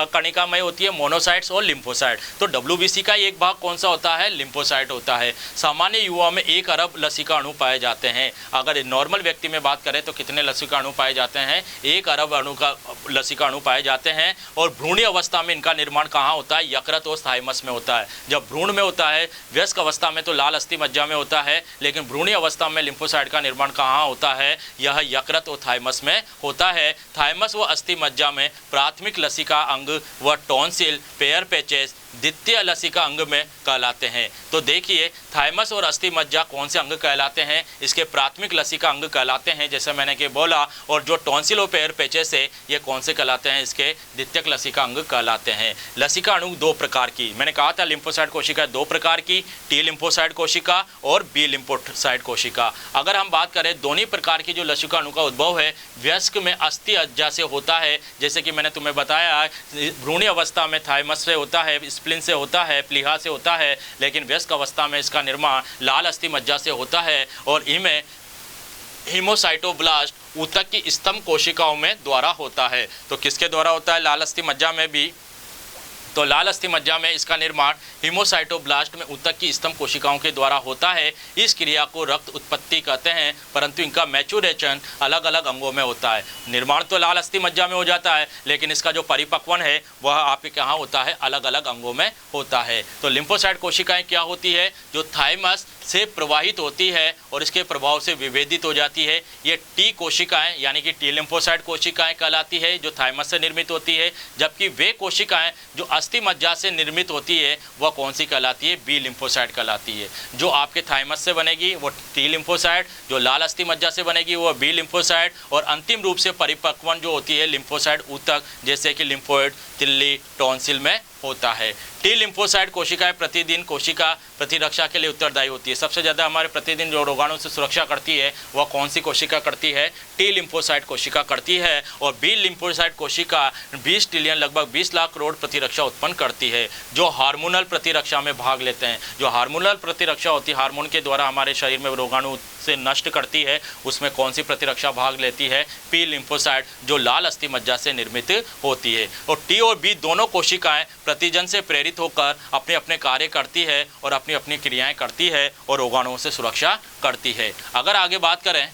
कणिकामय होती है मोनोसाइट्स और लिम्फोसाइट। तो WBC का एक भाग कौन सा होता है, लिम्फोसाइट होता है। सामान्य युवा में 1 अरब लसिका अणु पाए जाते हैं। अगर नॉर्मल व्यक्ति में बात करें तो कितने लसिका अणु पाए जाते हैं, 1 अरब अणु का लसिका अणु पाए जाते हैं। और भ्रूणीय अवस्था में इनका निर्माण कहाँ होता है, यकृत और थाइमस में होता है। जब भ्रूण में होता है, वयस्क अवस्था में तो लाल अस्थि मज्जा में होता है, लेकिन भ्रूणीय अवस्था में लिम्फोसाइट का निर्माण कहाँ होता है, यह यकृत और थाइमस में होता है। थाइमस व अस्थि मज्जा में प्राथमिक लसिका अंग व टॉन्सिल, पेयर पैचेस द्वितीय लसिका अंग में कहलाते हैं। तो देखिए थाइमस और अस्थि मज्जा कौन से अंग कहलाते हैं, इसके प्राथमिक लसिका अंग कहलाते हैं, जैसे मैंने कि बोला। और जो टॉन्सिल और पेयर पैचेस है ये कौन से कहलाते हैं, इसके द्वितीयक लसिका अंग कहलाते हैं। लसिका अणु 2 प्रकार की, मैंने कहा था लिम्फोसाइट कोशिका 2 प्रकार की, टी लिम्फोसाइट कोशिका और बी लिम्फोसाइट कोशिका। अगर हम बात करें दोनों प्रकार की जो लसिका अणु का उद्भव है वयस्क में अस्थि मज्जा से होता है, जैसे कि मैंने तुम्हें बताया भ्रूणीय अवस्था में थाइमस से होता है, स्प्लिन से होता है, प्लीहा से होता है, लेकिन वयस्क अवस्था में इसका निर्माण लाल अस्थि मज्जा से होता है। और इनमें हीमोसाइटोब्लास्ट ऊतक की स्तंभ कोशिकाओं में द्वारा होता है। तो किसके द्वारा होता है, लाल अस्थि मज्जा में भी, तो लाल अस्थि मज्जा में इसका निर्माण हीमोसाइटोब्लास्ट में ऊतक की स्तंभ कोशिकाओं के द्वारा होता है। इस क्रिया को रक्त उत्पत्ति कहते हैं, परंतु इनका मैचुरेशन अलग अलग अंगों में होता है। निर्माण तो लाल अस्थि मज्जा में हो जाता है, लेकिन इसका जो परिपक्वन है वह आपके कहाँ होता है, अलग अलग अंगों में होता है। तो लिम्फोसाइट कोशिकाएं क्या होती है, जो थाइमस से प्रवाहित होती है और इसके प्रभाव से विभेदित हो जाती है। ये टी कोशिकाएं यानी कि टी लिम्फोसाइट कोशिकाएं कहलाती है, जो थाइमस से निर्मित होती है। जबकि वे कोशिकाएं जो अस्थि मज्जा से निर्मित होती है वह कौन सी कहलाती है, बी लिम्फोसाइट कहलाती है। जो आपके थाइमस से बनेगी वो टी लिम्फोसाइट, जो लाल अस्थि मज्जा से बनेगी वो बी लिम्फोसाइट, और अंतिम रूप से परिपक्वन जो होती है लिम्फोसाइट ऊतक, जैसे कि लिम्फोइड, तिल्ली, टॉन्सिल में होता है। टी लिम्फोसाइट कोशिकाएं प्रतिदिन कोशिका प्रतिरक्षा के लिए उत्तरदायी होती है। सबसे ज़्यादा हमारे प्रतिदिन जो रोगाणु से सुरक्षा करती है वह कौन सी कोशिका करती है, टी लिम्फोसाइट कोशिका करती है। और बी लिम्फोसाइट कोशिका 20 ट्रिलियन लगभग 20 लाख करोड़ प्रतिरक्षा उत्पन्न करती है, जो हार्मोनल प्रतिरक्षा में भाग लेते हैं। जो हार्मोनल प्रतिरक्षा होती है, हार्मोन के द्वारा हमारे शरीर में रोगाणु से नष्ट करती है, उसमें कौन सी प्रतिरक्षा भाग लेती है, पी लिम्फोसाइट, जो लाल अस्थि मज्जा से निर्मित होती है। और टी और बी दोनों कोशिकाएं प्रतिजन से प्रेरित होकर अपने अपने कार्य करती है और अपनी अपनी क्रियाएं करती है और रोगाणुओं से सुरक्षा करती है। अगर आगे बात करें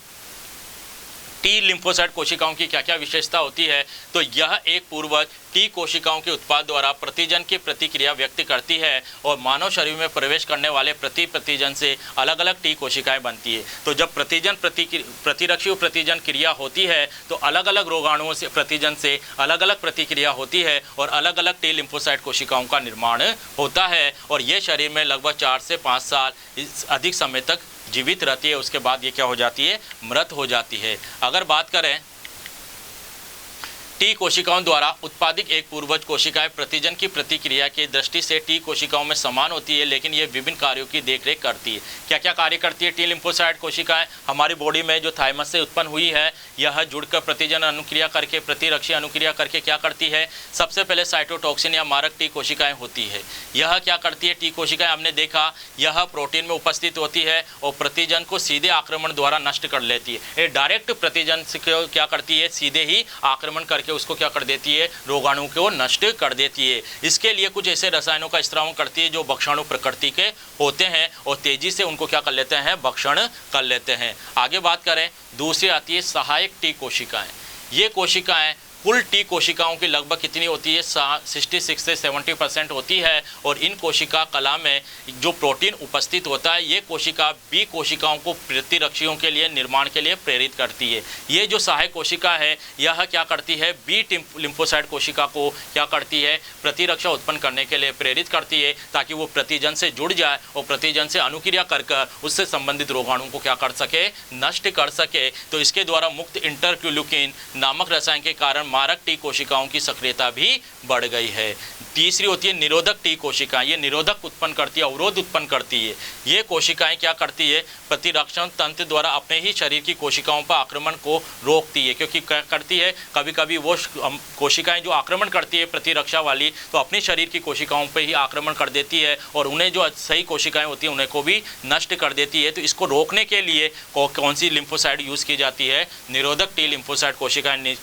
टी लिम्फोसाइट कोशिकाओं की क्या क्या विशेषता होती है, तो यह एक पूर्वज टी कोशिकाओं के उत्पाद द्वारा प्रतिजन की प्रतिक्रिया व्यक्त करती है और मानव शरीर में प्रवेश करने वाले प्रतिजन से अलग अलग टी कोशिकाएं बनती है। तो जब प्रतिरक्षी प्रतिजन क्रिया होती है तो अलग अलग रोगाणुओं से प्रतिजन से अलग अलग प्रतिक्रिया होती है और अलग अलग टी लिम्फोसाइट कोशिकाओं का निर्माण होता है। और ये शरीर में लगभग 4 से 5 साल अधिक समय तक जीवित रहती है, उसके बाद ये क्या हो जाती है, मृत हो जाती है। अगर बात करें टी कोशिकाओं द्वारा उत्पादित एक पूर्वज कोशिकाएं प्रतिजन की प्रतिक्रिया की दृष्टि से टी कोशिकाओं में समान होती है, लेकिन ये विभिन्न कार्यों की देखरेख करती है। क्या क्या कार्य करती है टी लिम्फोसाइट कोशिकाएं, हमारी बॉडी में जो थाइमस से उत्पन्न हुई है यह जुड़कर प्रतिजन अनुक्रिया करके प्रतिरक्षी अनुक्रिया करके क्या करती है, सबसे पहले साइटोटॉक्सिन या मारक टी कोशिकाएं होती है। यह क्या करती है, टी कोशिकाएं हमने देखा यह प्रोटीन में उपस्थित होती है और प्रतिजन को सीधे आक्रमण द्वारा नष्ट कर लेती है। ये डायरेक्ट प्रतिजन से क्या करती है, सीधे ही आक्रमण करके उसको क्या कर देती है, रोगाणु को नष्ट कर देती है। इसके लिए कुछ ऐसे रसायनों का स्त्राव करती है जो भक्षाणु प्रकृति के होते हैं और तेजी से उनको क्या कर लेते हैं, भक्षण कर लेते हैं। आगे बात करें दूसरी आती है सहायक टी कोशिकाएं। ये कोशिकाएं कुल टी कोशिकाओं की लगभग कितनी होती है, 66 से 70% होती है। और इन कोशिका कला में जो प्रोटीन उपस्थित होता है, ये कोशिका बी कोशिकाओं को प्रतिरक्षियों के लिए निर्माण के लिए प्रेरित करती है। ये जो सहायक कोशिका है, यह क्या करती है, बी लिम्फोसाइट कोशिका को क्या करती है, प्रतिरक्षा उत्पन्न करने के लिए प्रेरित करती है, ताकि वो प्रतिजन से जुड़ जाए और प्रतिजन से अनुक्रिया कर उससे संबंधित रोगाणु को क्या कर सके, नष्ट कर सके। तो इसके द्वारा मुक्त इंटरक्यूल्यूकिन नामक रसायन के कारण मारक टी कोशिकाओं की सक्रियता भी बढ़ गई है। तीसरी होती है निरोधक टी कोशिकाएं। ये निरोधक उत्पन्न करती है, अवरोध उत्पन्न करती है। ये कोशिकाएं क्या करती है, प्रतिरक्षण तंत्र द्वारा अपने ही शरीर की कोशिकाओं पर आक्रमण को रोकती है। क्योंकि क्या करती है, कभी कभी वो कोशिकाएं जो आक्रमण करती है प्रतिरक्षा वाली, तो अपने शरीर की कोशिकाओं पर ही आक्रमण कर देती है और उन्हें जो सही कोशिकाएं होती हैं उन्हें को भी नष्ट कर देती है। तो इसको रोकने के लिए कौन सी लिम्फोसाइट यूज़ की जाती है, निरोधक टी लिम्फोसाइट कोशिकाएं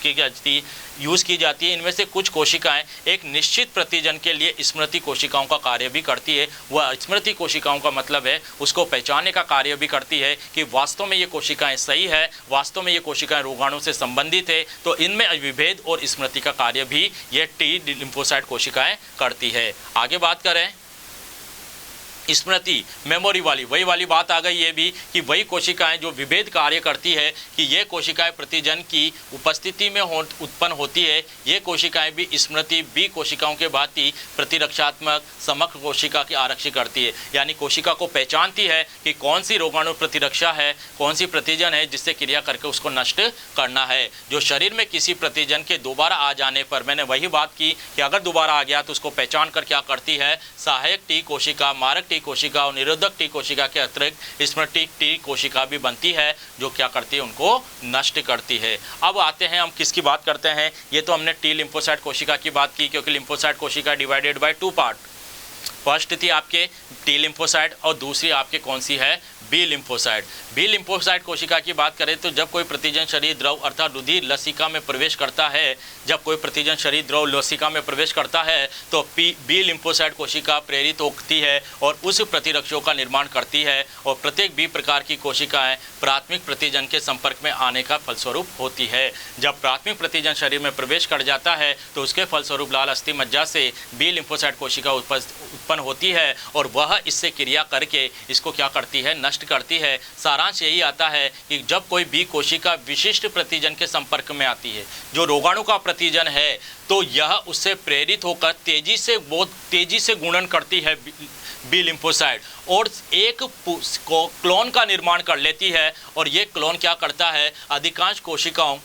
यूज़ की जाती है। इनमें से कुछ कोशिकाएं एक निश्चित प्रतिजन के लिए स्मृति कोशिकाओं का कार्य भी करती है। वह स्मृति कोशिकाओं का मतलब है उसको पहचानने का कार्य भी करती है कि वास्तव में ये कोशिकाएं सही है, वास्तव में ये कोशिकाएं रोगाणु से संबंधित है। तो इनमें विभेद और स्मृति का कार्य भी ये टी लिम्फोसाइट कोशिकाएं करती है। आगे बात करें स्मृति मेमोरी वाली, वही वाली बात आ गई ये भी कि वही कोशिकाएं जो विभेद कार्य करती है कि ये कोशिकाएं प्रतिजन की उपस्थिति में उत्पन्न होती है। ये कोशिकाएं भी स्मृति बी कोशिकाओं के भांति प्रतिरक्षात्मक समग्र कोशिका की आरक्षी करती है। यानी कोशिका को पहचानती है कि कौन सी रोगाणु प्रतिरक्षा है, कौन सी प्रतिजन है जिससे क्रिया करके उसको नष्ट करना है। जो शरीर में किसी प्रतिजन के दोबारा आ जाने पर, मैंने वही बात की कि अगर दोबारा आ गया तो उसको पहचान कर क्या करती है, सहायक टी कोशिका, मारक टी कोशिका और निरोधक टी कोशिका के अतिरिक्त स्मृति टी कोशिका भी बनती है जो क्या करती है, उनको नष्ट करती है। अब आते हैं हम किसकी बात करते हैं, ये तो हमने टी लिम्फोसाइट कोशिका की बात की, क्योंकि लिम्फोसाइट कोशिका डिवाइडेड बाय 2 पार्ट। फर्स्ट थी आपके टी लिम्फोसाइट और दूसरी आपके कौन सी है, बी लिम्फोसाइट। बी लिम्फोसाइट कोशिका की बात करें तो जब कोई प्रतिजन शरीर द्रव अर्थात रुधिर लसिका में प्रवेश करता है, जब कोई प्रतिजन शरीर द्रव लसिका में प्रवेश करता है तो बी लिम्फोसाइट कोशिका प्रेरित होती है और उस प्रतिरक्षों का निर्माण करती है। और प्रत्येक बी प्रकार की कोशिकाएं प्राथमिक प्रतिजन के संपर्क में आने का फलस्वरूप होती है। जब प्राथमिक प्रतिजन शरीर में प्रवेश कर जाता है तो उसके फलस्वरूप लाल अस्थि मज्जा से बी लिम्फोसाइट कोशिका उत्पन्न होती है और वह इससे क्रिया करके इसको क्या करती है, नष्ट करती है। सारांश यही आता है कि जब कोई बी कोशिका विशिष्ट प्रतिजन के संपर्क में आती है, जो रोगाणु का प्रतिजन है, तो यह उससे प्रेरित होकर बहुत तेजी से गुणन करती है बी लिम्फोसाइट और एक क्लोन का निर्माण कर लेती है। और ये क्लोन क्या करता है, अधिकांश कोशिकाओं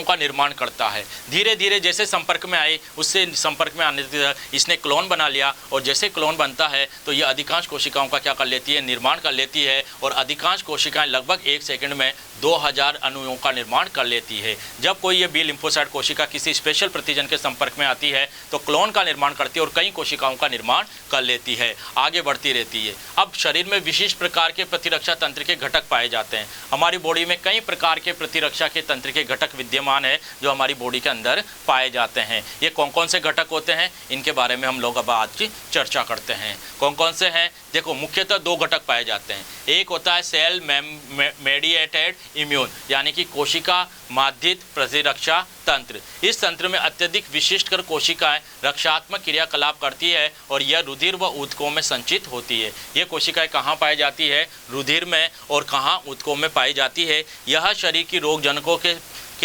का निर्माण करता है। धीरे धीरे जैसे संपर्क में आए, उससे संपर्क में आने से इसने क्लोन बना लिया और जैसे क्लोन बनता है तो यह अधिकांश कोशिकाओं का क्या कर लेती है, निर्माण कर लेती है। और अधिकांश कोशिकाएं लगभग 1 सेकंड में 2000 अणुओं का निर्माण कर लेती है। जब कोई ये बी लिम्फोसाइट कोशिका किसी स्पेशल प्रतिजन के संपर्क में आती है तो क्लोन का निर्माण करती है और कई कोशिकाओं का निर्माण कर लेती है, आगे बढ़ती रहती है। अब शरीर में विशिष्ट प्रकार के प्रतिरक्षा तंत्र के घटक पाए जाते हैं। हमारी बॉडी में कई प्रकार के प्रतिरक्षा के तंत्र के घटक विद्यमान है जो हमारी बॉडी के अंदर पाए जाते हैं। ये कौन कौन से घटक होते हैं, इनके बारे में हम लोग अब आज चर्चा करते हैं। कौन कौन से हैं, देखो मुख्यतः 2 घटक पाए जाते हैं। एक होता है सेल मेडिएटेड इम्यून, यानी कि कोशिका माध्यित प्रतिरक्षा तंत्र। इस तंत्र में अत्यधिक विशिष्ट कर कोशिकाएं रक्षात्मक क्रियाकलाप करती है और यह रुधिर व ऊतकों में संचित होती है। यह कोशिकाएं कहाँ पाई जाती है, रुधिर में, और कहाँ ऊतकों में पाई जाती है। यह शरीर की रोगजनकों के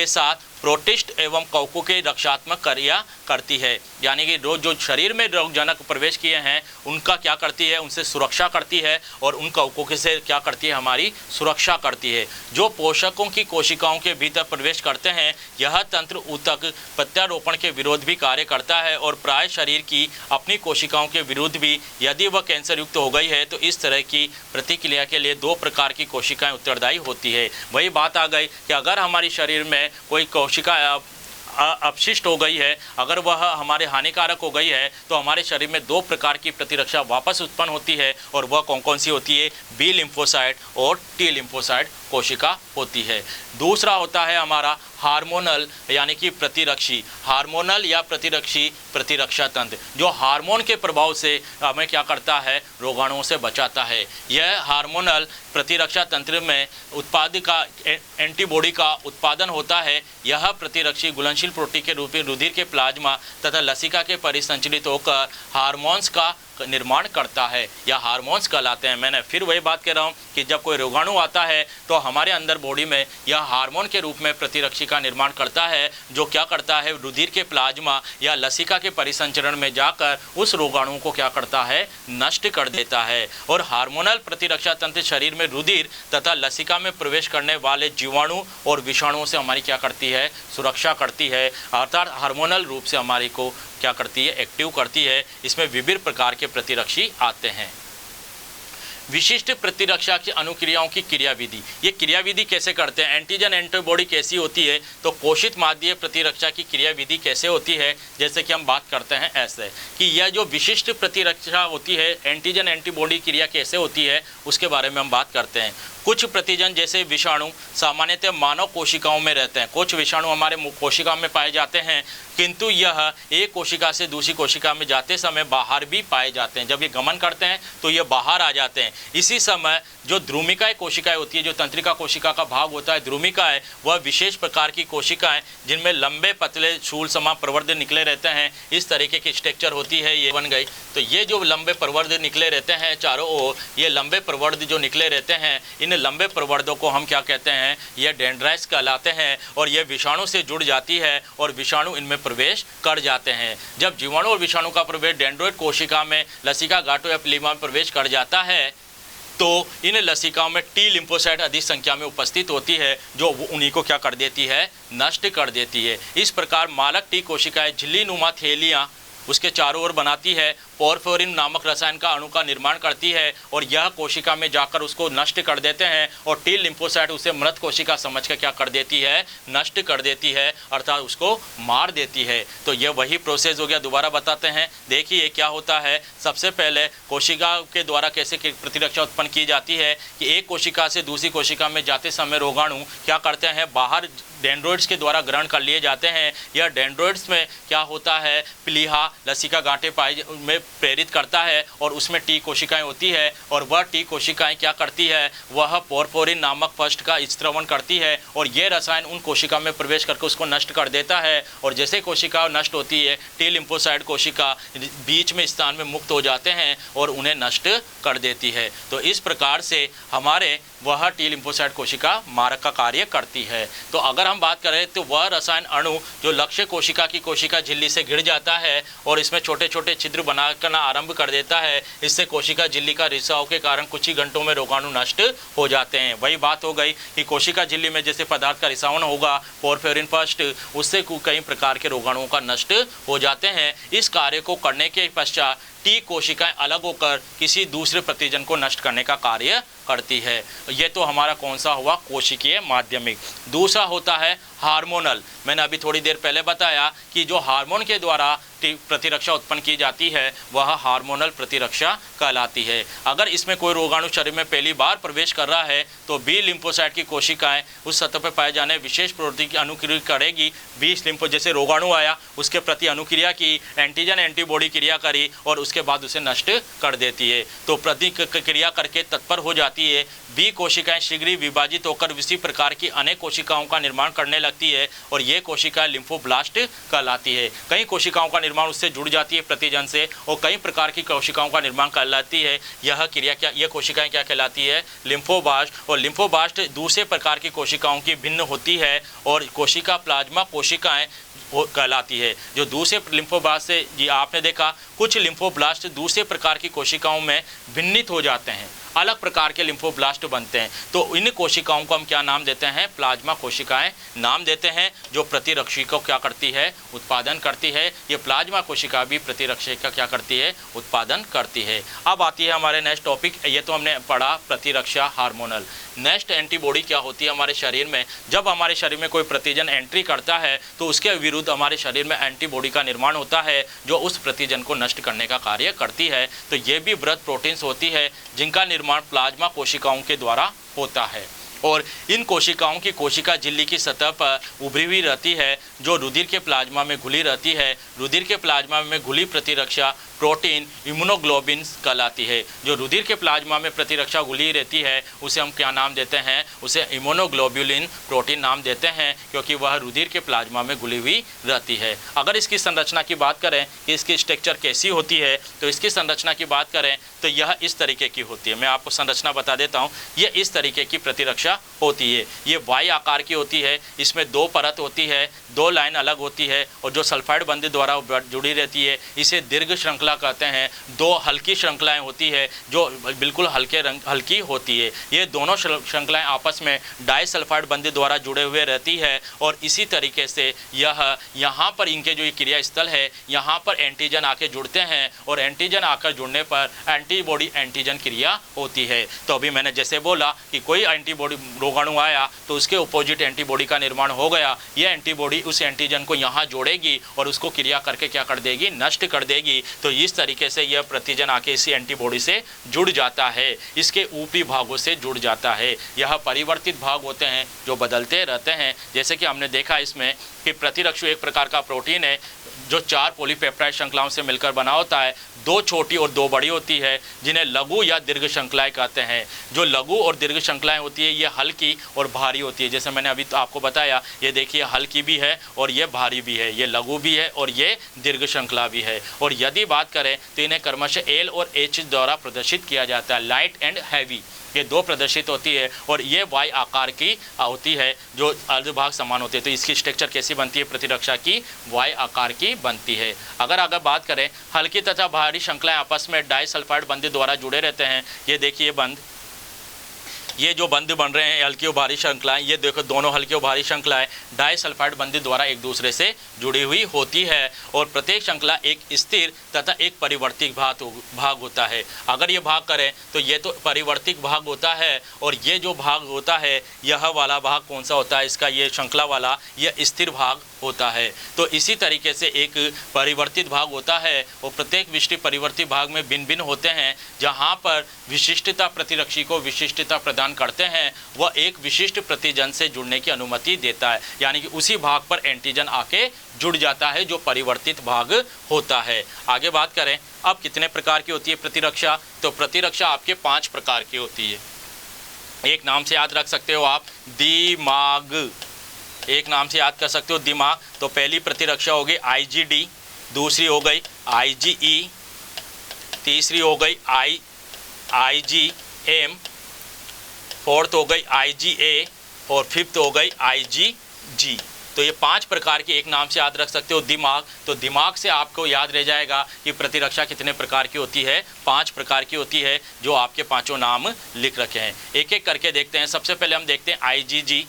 साथ प्रोटिस्ट एवं कवकों के रक्षात्मक क्रिया करती है। यानी कि जो शरीर में रोगजनक प्रवेश किए हैं उनका क्या करती है, उनसे सुरक्षा करती है और उन कवकों से क्या करती है, हमारी सुरक्षा करती है। जो पोषकों की कोशिकाओं के भीतर प्रवेश करते हैं, यह तंत्र ऊतक प्रत्यारोपण के विरोध भी कार्य करता है और प्राय शरीर की अपनी कोशिकाओं के विरुद्ध भी, यदि वह कैंसर युक्त हो गई है तो इस तरह की प्रतिक्रिया के लिए 2 प्रकार की कोशिकाएं उत्तरदायी होती है। वही बात आ गई कि अगर हमारी शरीर में कोई कोशिका अपशिष्ट हो गई है, अगर वह हमारे हानिकारक हो गई है, तो हमारे शरीर में दो प्रकार की प्रतिरक्षा वापस उत्पन्न होती है, और वह कौन कौन सी होती है? बी लिम्फोसाइट और टी लिम्फोसाइट कोशिका होती है। दूसरा होता है हमारा हार्मोनल यानी कि प्रतिरक्षी, हार्मोनल या प्रतिरक्षी प्रतिरक्षा तंत्र, जो हार्मोन के प्रभाव से हमें क्या करता है? रोगाणुओं से बचाता है। यह हार्मोनल प्रतिरक्षा तंत्र में उत्पाद का एंटीबॉडी का उत्पादन होता है। यह प्रतिरक्षी घुलनशील प्रोटीन के रूप में रुधिर के प्लाज्मा तथा लसिका के परिसंचलित होकर हार्मोन्स का निर्माण करता है, या हार्मोन्स कहलाते हैं। मैंने फिर वही बात कह रहा हूँ कि जब कोई रोगाणु आता है तो हमारे अंदर बॉडी में यह हार्मोन के रूप में प्रतिरक्षी का निर्माण करता है, जो क्या करता है? रुधिर के प्लाज्मा या लसिका के परिसंचरण में जाकर उस रोगाणु को क्या करता है? नष्ट कर देता है। और हार्मोनल प्रतिरक्षा तंत्र शरीर में रुधिर तथा लसिका में प्रवेश करने वाले जीवाणु और विषाणुओं से हमारी क्या करती है? सुरक्षा करती है, अर्थात हार्मोनल रूप से हमारी को क्या करती है? एक्टिव करती है। इसमें विभिन्न प्रकार के प्रतिरक्षी आते हैं। विशिष्ट प्रतिरक्षा की अनुक्रियाओं की क्रियाविधि, ये क्रियाविधि कैसे करते हैं? एंटीजन एंटीबॉडी कैसी होती है? तो कोशित माध्यम प्रतिरक्षा की क्रियाविधि कैसे होती है? जैसे कि हम बात करते हैं ऐसे कि यह जो विशिष्ट प्रतिरक्षा होती है, एंटीजन एंटीबॉडी क्रिया कैसे होती है, उसके बारे में हम बात करते हैं। कुछ प्रतिजन जैसे विषाणु सामान्यतः मानव कोशिकाओं में रहते हैं। कुछ विषाणु हमारे कोशिका में पाए जाते हैं, किंतु यह एक कोशिका से दूसरी कोशिका में जाते समय बाहर भी पाए जाते हैं। जब ये गमन करते हैं तो ये बाहर आ जाते हैं। इसी समय जो ध्रुमिकाएं कोशिकाएं होती है, जो तंत्रिका कोशिका का भाग होता है ध्रुमिकाएं, वह विशेष प्रकार की कोशिकाएं जिनमें लंबे पतले शूल समान प्रवर्ध निकले रहते हैं। इस तरीके की स्ट्रक्चर होती है, ये बन गई। तो ये जो लंबे प्रवर्ध निकले रहते हैं चारों ओर, ये लंबे प्रवर्ध जो निकले रहते हैं, इन लंबे प्रवर्धों को हम क्या कहते हैं? ये डेंड्राइट्स कहलाते हैं। और ये विषाणु से जुड़ जाती है और विषाणु इनमें प्रवेश कर जाते हैं। जब जीवाणु और विषाणु का प्रवेश डेंड्रोइड कोशिका में लसिका गांठों या प्लीमा में प्रवेश कर जाता है, तो इन लसिकाओं में टी लिम्फोसाइट अधिक संख्या में उपस्थित होती है, जो उन्हीं को क्या कर देती है? नष्ट कर देती है। इस प्रकार मालक टी कोशिकाएं झिल्ली नुमा थैलियां उसके चारों ओर बनाती है, पोरफोरिन नामक रसायन का अणु का निर्माण करती है, और यह कोशिका में जाकर उसको नष्ट कर देते हैं। और टी लिम्फोसाइट उसे मृत कोशिका समझकर क्या कर देती है? नष्ट कर देती है, अर्थात उसको मार देती है। तो यह वही प्रोसेस हो गया। दोबारा बताते हैं, देखिए क्या होता है। सबसे पहले कोशिका के द्वारा कैसे प्रतिरक्षा उत्पन्न की जाती है कि एक कोशिका से दूसरी कोशिका में जाते समय रोगाणु क्या करते हैं? बाहर डेंड्रोइड्स के द्वारा ग्रहण कर लिए जाते हैं। यह डेंड्रोइड्स में क्या होता है? प्लीहा लसिका गांठें पाई में प्रेरित करता है, और उसमें टी कोशिकाएं होती है, और वह टी कोशिकाएं क्या करती है? वह पोरफोरिन नामक पष्ट का स्त्रवण करती है, और ये रसायन उन कोशिका में प्रवेश करके उसको नष्ट कर देता है। और जैसे कोशिका नष्ट होती है, टी लिम्फोसाइट कोशिका बीच में स्थान में मुक्त हो जाते हैं और उन्हें नष्ट कर देती है। तो इस प्रकार से हमारे वह टी लिम्फोसाइट कोशिका मारक का कार्य करती है। तो अगर हम बात करें तो वह रसायन अणु जो लक्ष्य कोशिका की कोशिका झिल्ली से घिर जाता है और इसमें छोटे छोटे छिद्र बना करना आरंभ कर देता है, इससे कोशिका झिल्ली का रिसाव के कारण कुछ ही घंटों में रोगाणु नष्ट हो जाते हैं। वही बात हो गई कि कोशिका झिल्ली में जैसे पदार्थ का रिसावन होगा पोरफोरिन पष्ट, उससे कई प्रकार के रोगाणुओं का नष्ट हो जाते हैं। इस कार्य को करने के पश्चात टी कोशिकाएं अलग होकर किसी दूसरे प्रतिजन को नष्ट करने का कार्य करती है। ये तो हमारा कौन सा हुआ? कोशिकीय माध्यमिक। दूसरा होता है हार्मोनल। मैंने अभी थोड़ी देर पहले बताया कि जो हार्मोन के द्वारा प्रतिरक्षा उत्पन्न की जाती है वह हार्मोनल प्रतिरक्षा कहलाती है। अगर इसमें कोई रोगाणु शरीर में पहली बार प्रवेश कर रहा है तो बी लिम्फोसाइट की कोशिकाएं उस सतह पर पाए जाने विशेष प्रोटीन की अनुक्रिया करेगी। बी लिम्फो जैसे रोगाणु आया उसके प्रति अनुक्रिया की, एंटीजन एंटीबॉडी क्रिया करी और उसके बाद उसे नष्ट कर देती है। तो प्रतिक्रिया करके तत्पर हो जाती है। बी कोशिकाएं शीघ्र ही विभाजित होकर इसी प्रकार की अनेक कोशिकाओं का निर्माण करने लगती है और ये कोशिकाएं लिम्फोब्लास्ट कहलाती है। कई कोशिकाओं का निर्माण उससे जुड़ जाती है प्रतिजन से और कई प्रकार की कोशिकाओं का निर्माण कहलाती है। यह क्रिया क्या, यह कोशिकाएं क्या कहलाती है? लिम्फोब्लास्ट। और लिम्फोब्लास्ट दूसरे प्रकार की कोशिकाओं की भिन्न होती है और कोशिका प्लाज्मा कोशिकाएं कहलाती है। जो दूसरे लिम्फोब्लास्ट से, जी आपने देखा कुछ लिम्फोब्लास्ट दूसरे प्रकार की कोशिकाओं में भिन्नित हो जाते हैं। अलग प्रकार के लिम्फोब्लास्ट बनते हैं। तो इन कोशिकाओं को हम क्या नाम देते हैं? प्लाज्मा कोशिकाएं नाम देते हैं, जो प्रतिरक्षी को क्या करती है? उत्पादन करती है। ये प्लाज्मा कोशिका भी प्रतिरक्षी का क्या करती है? उत्पादन करती है। अब आती है हमारे नेक्स्ट टॉपिक, ये तो हमने पढ़ा प्रतिरक्षा हार्मोनल। नेक्स्ट एंटीबॉडी क्या होती है हमारे शरीर में? जब हमारे शरीर में कोई प्रतिजन एंट्री करता है तो उसके विरुद्ध हमारे शरीर में एंटीबॉडी का निर्माण होता है, जो उस प्रतिजन को नष्ट करने का कार्य करती है। तो ये भी ब्लड प्रोटीन्स होती है जिनका निर्माण प्लाज्मा कोशिकाओं के द्वारा होता है। और इन कोशिकाओं की कोशिका झिल्ली की सतह पर उभरी हुई रहती है, जो रुधिर के प्लाज्मा में घुली रहती है। रुधिर के प्लाज्मा में घुली प्रतिरक्षा प्रोटीन इम्यूनोग्लोबिन कहलाती है। जो रुधिर के प्लाज्मा में प्रतिरक्षा घुली रहती है उसे हम क्या नाम देते हैं? उसे इम्यूनोग्लोबुलिन प्रोटीन नाम देते हैं, क्योंकि वह रुधिर के प्लाज्मा में घुली हुई रहती है। अगर इसकी संरचना की बात करें कि इसकी स्ट्रक्चर कैसी होती है, तो इसकी संरचना की बात करें तो यह इस तरीके की होती है। मैं आपको संरचना बता देता हूँ। यह इस तरीके की प्रतिरक्षा होती है। ये वाई आकार की होती है। इसमें 2 परत होती है, 2 लाइन अलग होती है, और जो सल्फाइड बंधी द्वारा जुड़ी रहती है इसे दीर्घ श्रृंखला कहते हैं। 2 हल्की श्रृंखलाएं होती है जो बिल्कुल हल्की होती है। ये दोनों श्रृंखलाएं आपस में डाइसल्फाइड बंधी द्वारा जुड़े हुए रहती है, और इसी तरीके से यहाँ पर इनके जो ये क्रिया स्थल है, यहाँ पर एंटीजन आके जुड़ते हैं, और एंटीजन आकर जुड़ने पर एंटीबॉडी एंटीजन क्रिया होती है। तो अभी मैंने जैसे बोला कि कोई एंटीबॉडी रोगाणु आया तो उसके अपोजिट एंटीबॉडी का निर्माण हो गया। यह एंटीबॉडी उस एंटीजन को यहाँ जोड़ेगी और उसको क्रिया करके क्या कर देगी? नष्ट कर देगी। तो इस तरीके से यह प्रतिजन आके इसी एंटीबॉडी से जुड़ जाता है, इसके ऊपरी भागों से जुड़ जाता है। यह परिवर्तित भाग होते हैं जो बदलते रहते हैं। जैसे कि हमने देखा इसमें कि प्रतिरक्षु एक प्रकार का प्रोटीन है जो 4 पॉलीपेप्टाइड श्रृंखलाओं से मिलकर बना होता है। 2 छोटी और 2 बड़ी होती है, जिन्हें लघु या दीर्घ श्रृंखलाएं कहते हैं। जो लघु और दीर्घ श्रृंखलाएं होती है ये हल्की और भारी होती है। जैसे मैंने अभी तो आपको बताया, ये देखिए हल्की भी है और ये भारी भी है, ये लघु भी है और ये दीर्घ श्रृंखला भी है। और यदि बात करें तो इन्हें क्रमशः एल और एच द्वारा प्रदर्शित किया जाता है। लाइट एंड हैवी ये 2 प्रदर्शित होती है, और ये वाई आकार की होती है जो अर्धभाग समान होते हैं। तो इसकी स्ट्रक्चर कैसी बनती है? प्रतिरक्षा की वाई आकार की बनती है। अगर बात करें हल्की तथा भारी श्रृंखलाएं आपस में डाइसल्फाइड बंधी द्वारा जुड़े रहते हैं। ये देखिए बंध, ये जो बंध बन रहे हैं हल्की और भारी श्रृंखलाएं, ये देखो दोनों हल्की और भारी श्रृंखलाएं डाइसल्फाइड बंधी द्वारा एक दूसरे से जुड़ी हुई होती है, और प्रत्येक श्रृंखला एक स्थिर तथा एक परिवर्तित भाग होता है। अगर ये भाग करें तो ये तो परिवर्तित भाग होता है, और ये जो भाग होता है यह वाला भाग कौन सा होता है? इसका ये श्रृंखला वाला यह स्थिर भाग होता है। तो इसी तरीके से एक परिवर्तित भाग होता है, और प्रत्येक विशिष्ट परिवर्तित भाग में भिन्न भिन्न होते हैं। जहाँ पर विशिष्टता प्रतिरक्षी को विशिष्टता प्रदान करते हैं, वह एक विशिष्ट प्रतिजन से जुड़ने की अनुमति देता है, यानी कि उसी भाग पर एंटीजन आके जुड़ जाता है जो परिवर्तित भाग होता है। आगे बात करें अब कितने प्रकार की होती है प्रतिरक्षा? तो प्रतिरक्षा आपके 5 प्रकार की होती है। एक नाम से याद रख सकते हो आप, दिमाग। एक नाम से याद कर सकते हो, दिमाग। तो पहली प्रतिरक्षा हो गई IgD, दूसरी हो गई IgE, तीसरी हो गई IgM, फोर्थ हो गई IgA, और फिफ्थ हो गई IgG। तो ये 5 प्रकार की एक नाम से याद रख सकते हो, दिमाग। तो दिमाग से आपको याद रह जाएगा कि प्रतिरक्षा कितने प्रकार की होती है? 5 प्रकार की होती है, जो आपके 5 नाम लिख रखे हैं। एक एक करके देखते हैं। सबसे पहले हम देखते हैं IgG।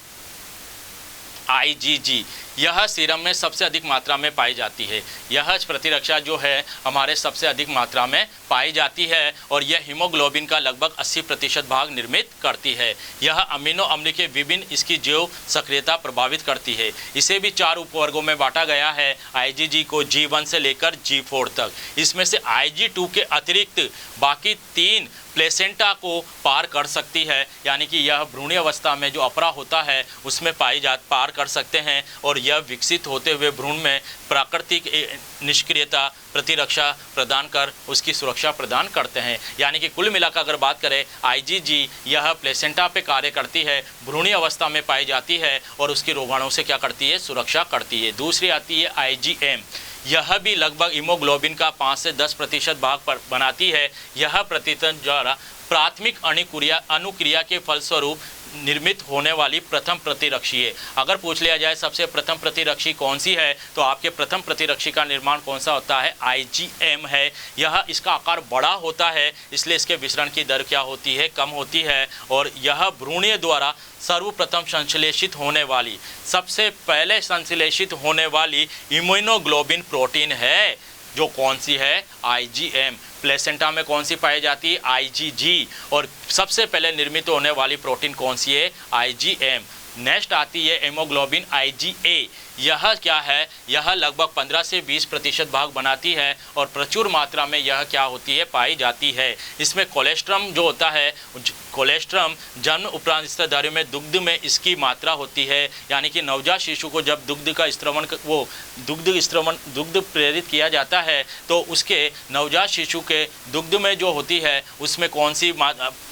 यह सीरम में सबसे अधिक मात्रा में पाई जाती है। यह प्रतिरक्षा जो है हमारे सबसे अधिक मात्रा में पाई जाती है, और यह हीमोग्लोबिन का लगभग 80% भाग निर्मित करती है। यह अमीनो अम्ल के विभिन्न इसकी जैव सक्रियता प्रभावित करती है। इसे भी 4 उपवर्गों में बांटा गया है। IgG को G1 से लेकर G4 तक। इसमें से Ig2 के अतिरिक्त बाकी 3 प्लेसेंटा को पार कर सकती है, यानी कि यह भ्रूणीय अवस्था में जो अपरा होता है उसमें पार कर सकते हैं, और यह विकसित होते हुए भ्रूण में प्राकृतिक निष्क्रियता प्रतिरक्षा प्रदान कर उसकी सुरक्षा प्रदान करते हैं। यानी कि कुल मिलाकर अगर बात करें IgG यह प्लेसेंटा पे कार्य करती है, भ्रूणीय अवस्था में पाई जाती है, और उसकी रोगाणुओं से क्या करती है? सुरक्षा करती है। दूसरी आती है IgM। यह भी लगभग हीमोग्लोबिन का 5 से 10% भाग पर बनाती है। यह प्रतितन द्वारा प्राथमिक अनुक्रिया के फलस्वरूप निर्मित होने वाली प्रथम प्रतिरक्षी है। अगर पूछ लिया जाए सबसे प्रथम प्रतिरक्षी कौन सी है, तो आपके प्रथम प्रतिरक्षी का निर्माण कौन सा होता है, IgM है। यह इसका आकार बड़ा होता है, इसलिए इसके विसरण की दर क्या होती है, कम होती है। और यह भ्रूणीय द्वारा सर्वप्रथम संश्लेषित होने वाली, सबसे पहले संश्लेषित होने वाली इम्यूनोग्लोबिन प्रोटीन है, जो कौन सी है, IgM। प्लेसेंटा में कौन सी पाई जाती है, IgG। और सबसे पहले निर्मित होने वाली प्रोटीन कौन सी है, IgM। नेक्स्ट आती है हेमोग्लोबिन IgA। यह क्या है, यह लगभग 15 से 20% भाग बनाती है और प्रचुर मात्रा में यह क्या होती है, पाई जाती है। इसमें कोलेस्ट्रम जो होता है, कोलेस्ट्रम जन्म उपरांत स्तनधारियों में दुग्ध में इसकी मात्रा होती है, यानी कि नवजात शिशु को जब दुग्ध का स्त्रवण दुग्ध प्रेरित किया जाता है, तो उसके नवजात शिशु के दुग्ध में जो होती है उसमें कौन सी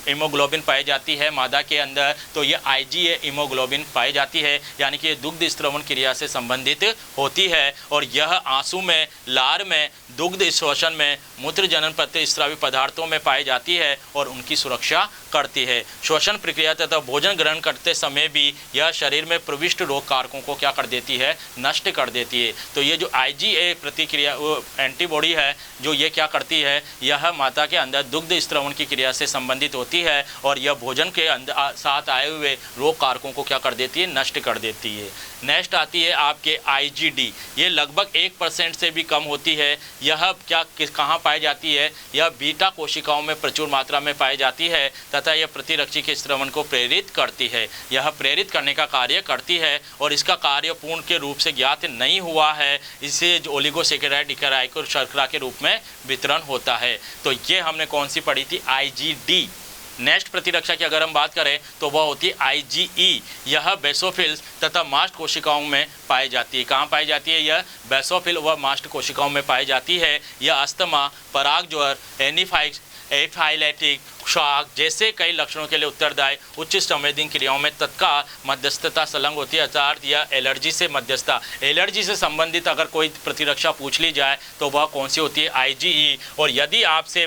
हीमोग्लोबिन पाई जाती है मादा के अंदर, तो ये IgA हीमोग्लोबिन पाई जाती है, यानी कि दुग्ध स्त्रवण क्रिया से संबंधित होती है। और यह आंसू में, लार में, दुग्ध श्वसन में, मूत्र जनन प्रतिस्रावी पदार्थों में पाई जाती है और उनकी सुरक्षा करती है। श्वसन प्रक्रिया तथा भोजन ग्रहण करते समय भी यह शरीर में प्रविष्ट रोग कारकों को क्या कर देती है, नष्ट कर देती है। तो ये जो IgA प्रतिक्रिया एंटीबॉडी है, जो ये क्या करती है, यह माता के अंदर दुग्ध स्त्रवण की क्रिया से संबंधित होती है और यह भोजन के अंदर साथ आए हुए रोग कारकों को क्या कर देती है, नष्ट कर देती है। नेक्स्ट आती है आपके IgD। ये लगभग 1% से भी कम होती है। यह कहाँ पाई जाती है, यह बीटा कोशिकाओं में प्रचुर मात्रा में पाई जाती है तथा यह प्रतिरक्षी के स्त्रवण को प्रेरित करती है। यह प्रेरित करने का कार्य करती है और इसका कार्य पूर्ण के रूप से ज्ञात नहीं हुआ है। इसे जो ओलिगोसेकेराइड डिकराइको शर्करा के रूप में वितरण होता है। तो ये हमने कौन सी पढ़ी थी, IgD। नेक्स्ट प्रतिरक्षा की अगर हम बात करें तो वह होती है IgE। यह बेसोफिल्स तथा मास्ट कोशिकाओं में पाई जाती है। कहाँ पाई जाती है, यह बेसोफिल व मास्ट कोशिकाओं में पाई जाती है। यह अस्थमा, पराग ज्वर, एनाफाइलेटिक शॉक जैसे कई लक्षणों के लिए उत्तरदायी उच्च संवेदन क्रियाओं में तत्काल मध्यस्थता संलग्न होती है, अर्थात यह एलर्जी से मध्यस्थता। एलर्जी से संबंधित अगर कोई प्रतिरक्षा पूछ ली जाए तो वह कौन सी होती है, IgE। और यदि आपसे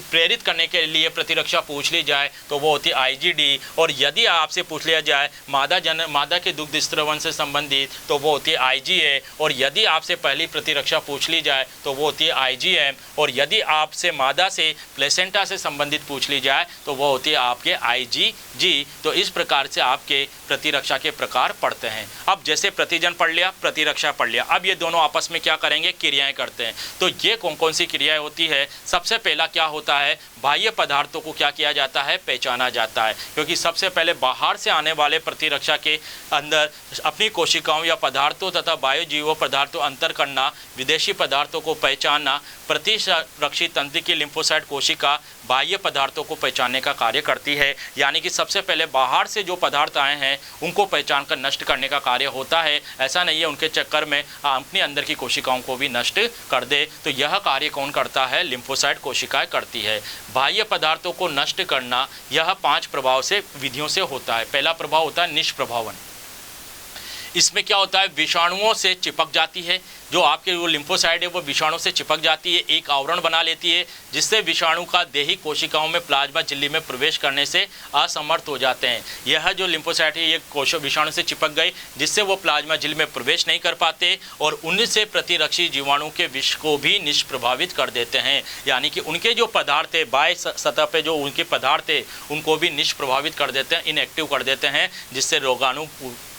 प्रेरित करने के लिए प्रतिरक्षा पूछ ली जाए तो वो होती है IgD। और यदि आपसे पूछ लिया जाए मादा के दुग्ध स्त्रवण से संबंधित तो वो होती है IgA। और यदि आपसे पहली प्रतिरक्षा पूछ ली जाए तो वो होती है IgM। और यदि आपसे मादा से प्लेसेंटा से संबंधित पूछ ली जाए तो वो होती है आपके IgG। तो इस प्रकार से आपके प्रतिरक्षा के प्रकार पढ़ते हैं। अब जैसे प्रतिजन पढ़ लिया, प्रतिरक्षा पढ़ लिया, अब ये दोनों आपस में क्या करेंगे, क्रियाएं करते हैं। तो ये कौन कौन सी क्रियाएं होती है, सबसे पहला क्या होता है, बाह्य पदार्थों को क्या किया जाता है, पहचाना जाता है। क्योंकि सबसे पहले बाहर से आने वाले प्रतिरक्षा के अंदर अपनी कोशिकाओं या पदार्थों तथा बायोजीवो पदार्थों अंतर करना, विदेशी पदार्थों को पहचानना, प्रतिरक्षी तंत्र की लिम्फोसाइट कोशिका बाह्य पदार्थों को पहचानने का कार्य करती है। यानी कि सबसे पहले बाहर से जो पदार्थ आए हैं उनको पहचान कर नष्ट करने का कार्य होता है। ऐसा नहीं है उनके चक्कर में अपने अंदर की कोशिकाओं को भी नष्ट कर दे। तो यह कार्य कौन करता है, लिम्फोसाइट कोशिकाएं करती है। बाह्य पदार्थों को नष्ट करना यह 5 प्रभाव से विधियों से होता है। पहला प्रभाव होता है निष्प्रभावन। इसमें क्या होता है, विषाणुओं से चिपक जाती है। जो आपके वो लिम्फोसाइट है वो विषाणु से चिपक जाती है, एक आवरण बना लेती है, जिससे विषाणु का देही कोशिकाओं में प्लाज्मा झिल्ली में प्रवेश करने से असमर्थ हो जाते हैं। यह जो लिम्फोसाइट है ये विषाणु से चिपक गई, जिससे वो प्लाज्मा झिल्ली में प्रवेश नहीं कर पाते और उनसे प्रतिरक्षी जीवाणु के विष को भी निष्प्रभावित कर देते हैं। यानी कि उनके जो पदार्थ है, बाह्य सतह पे जो उनके पदार्थ है उनको भी निष्प्रभावित कर देते हैं, इनएक्टिव कर देते हैं, जिससे रोगाणु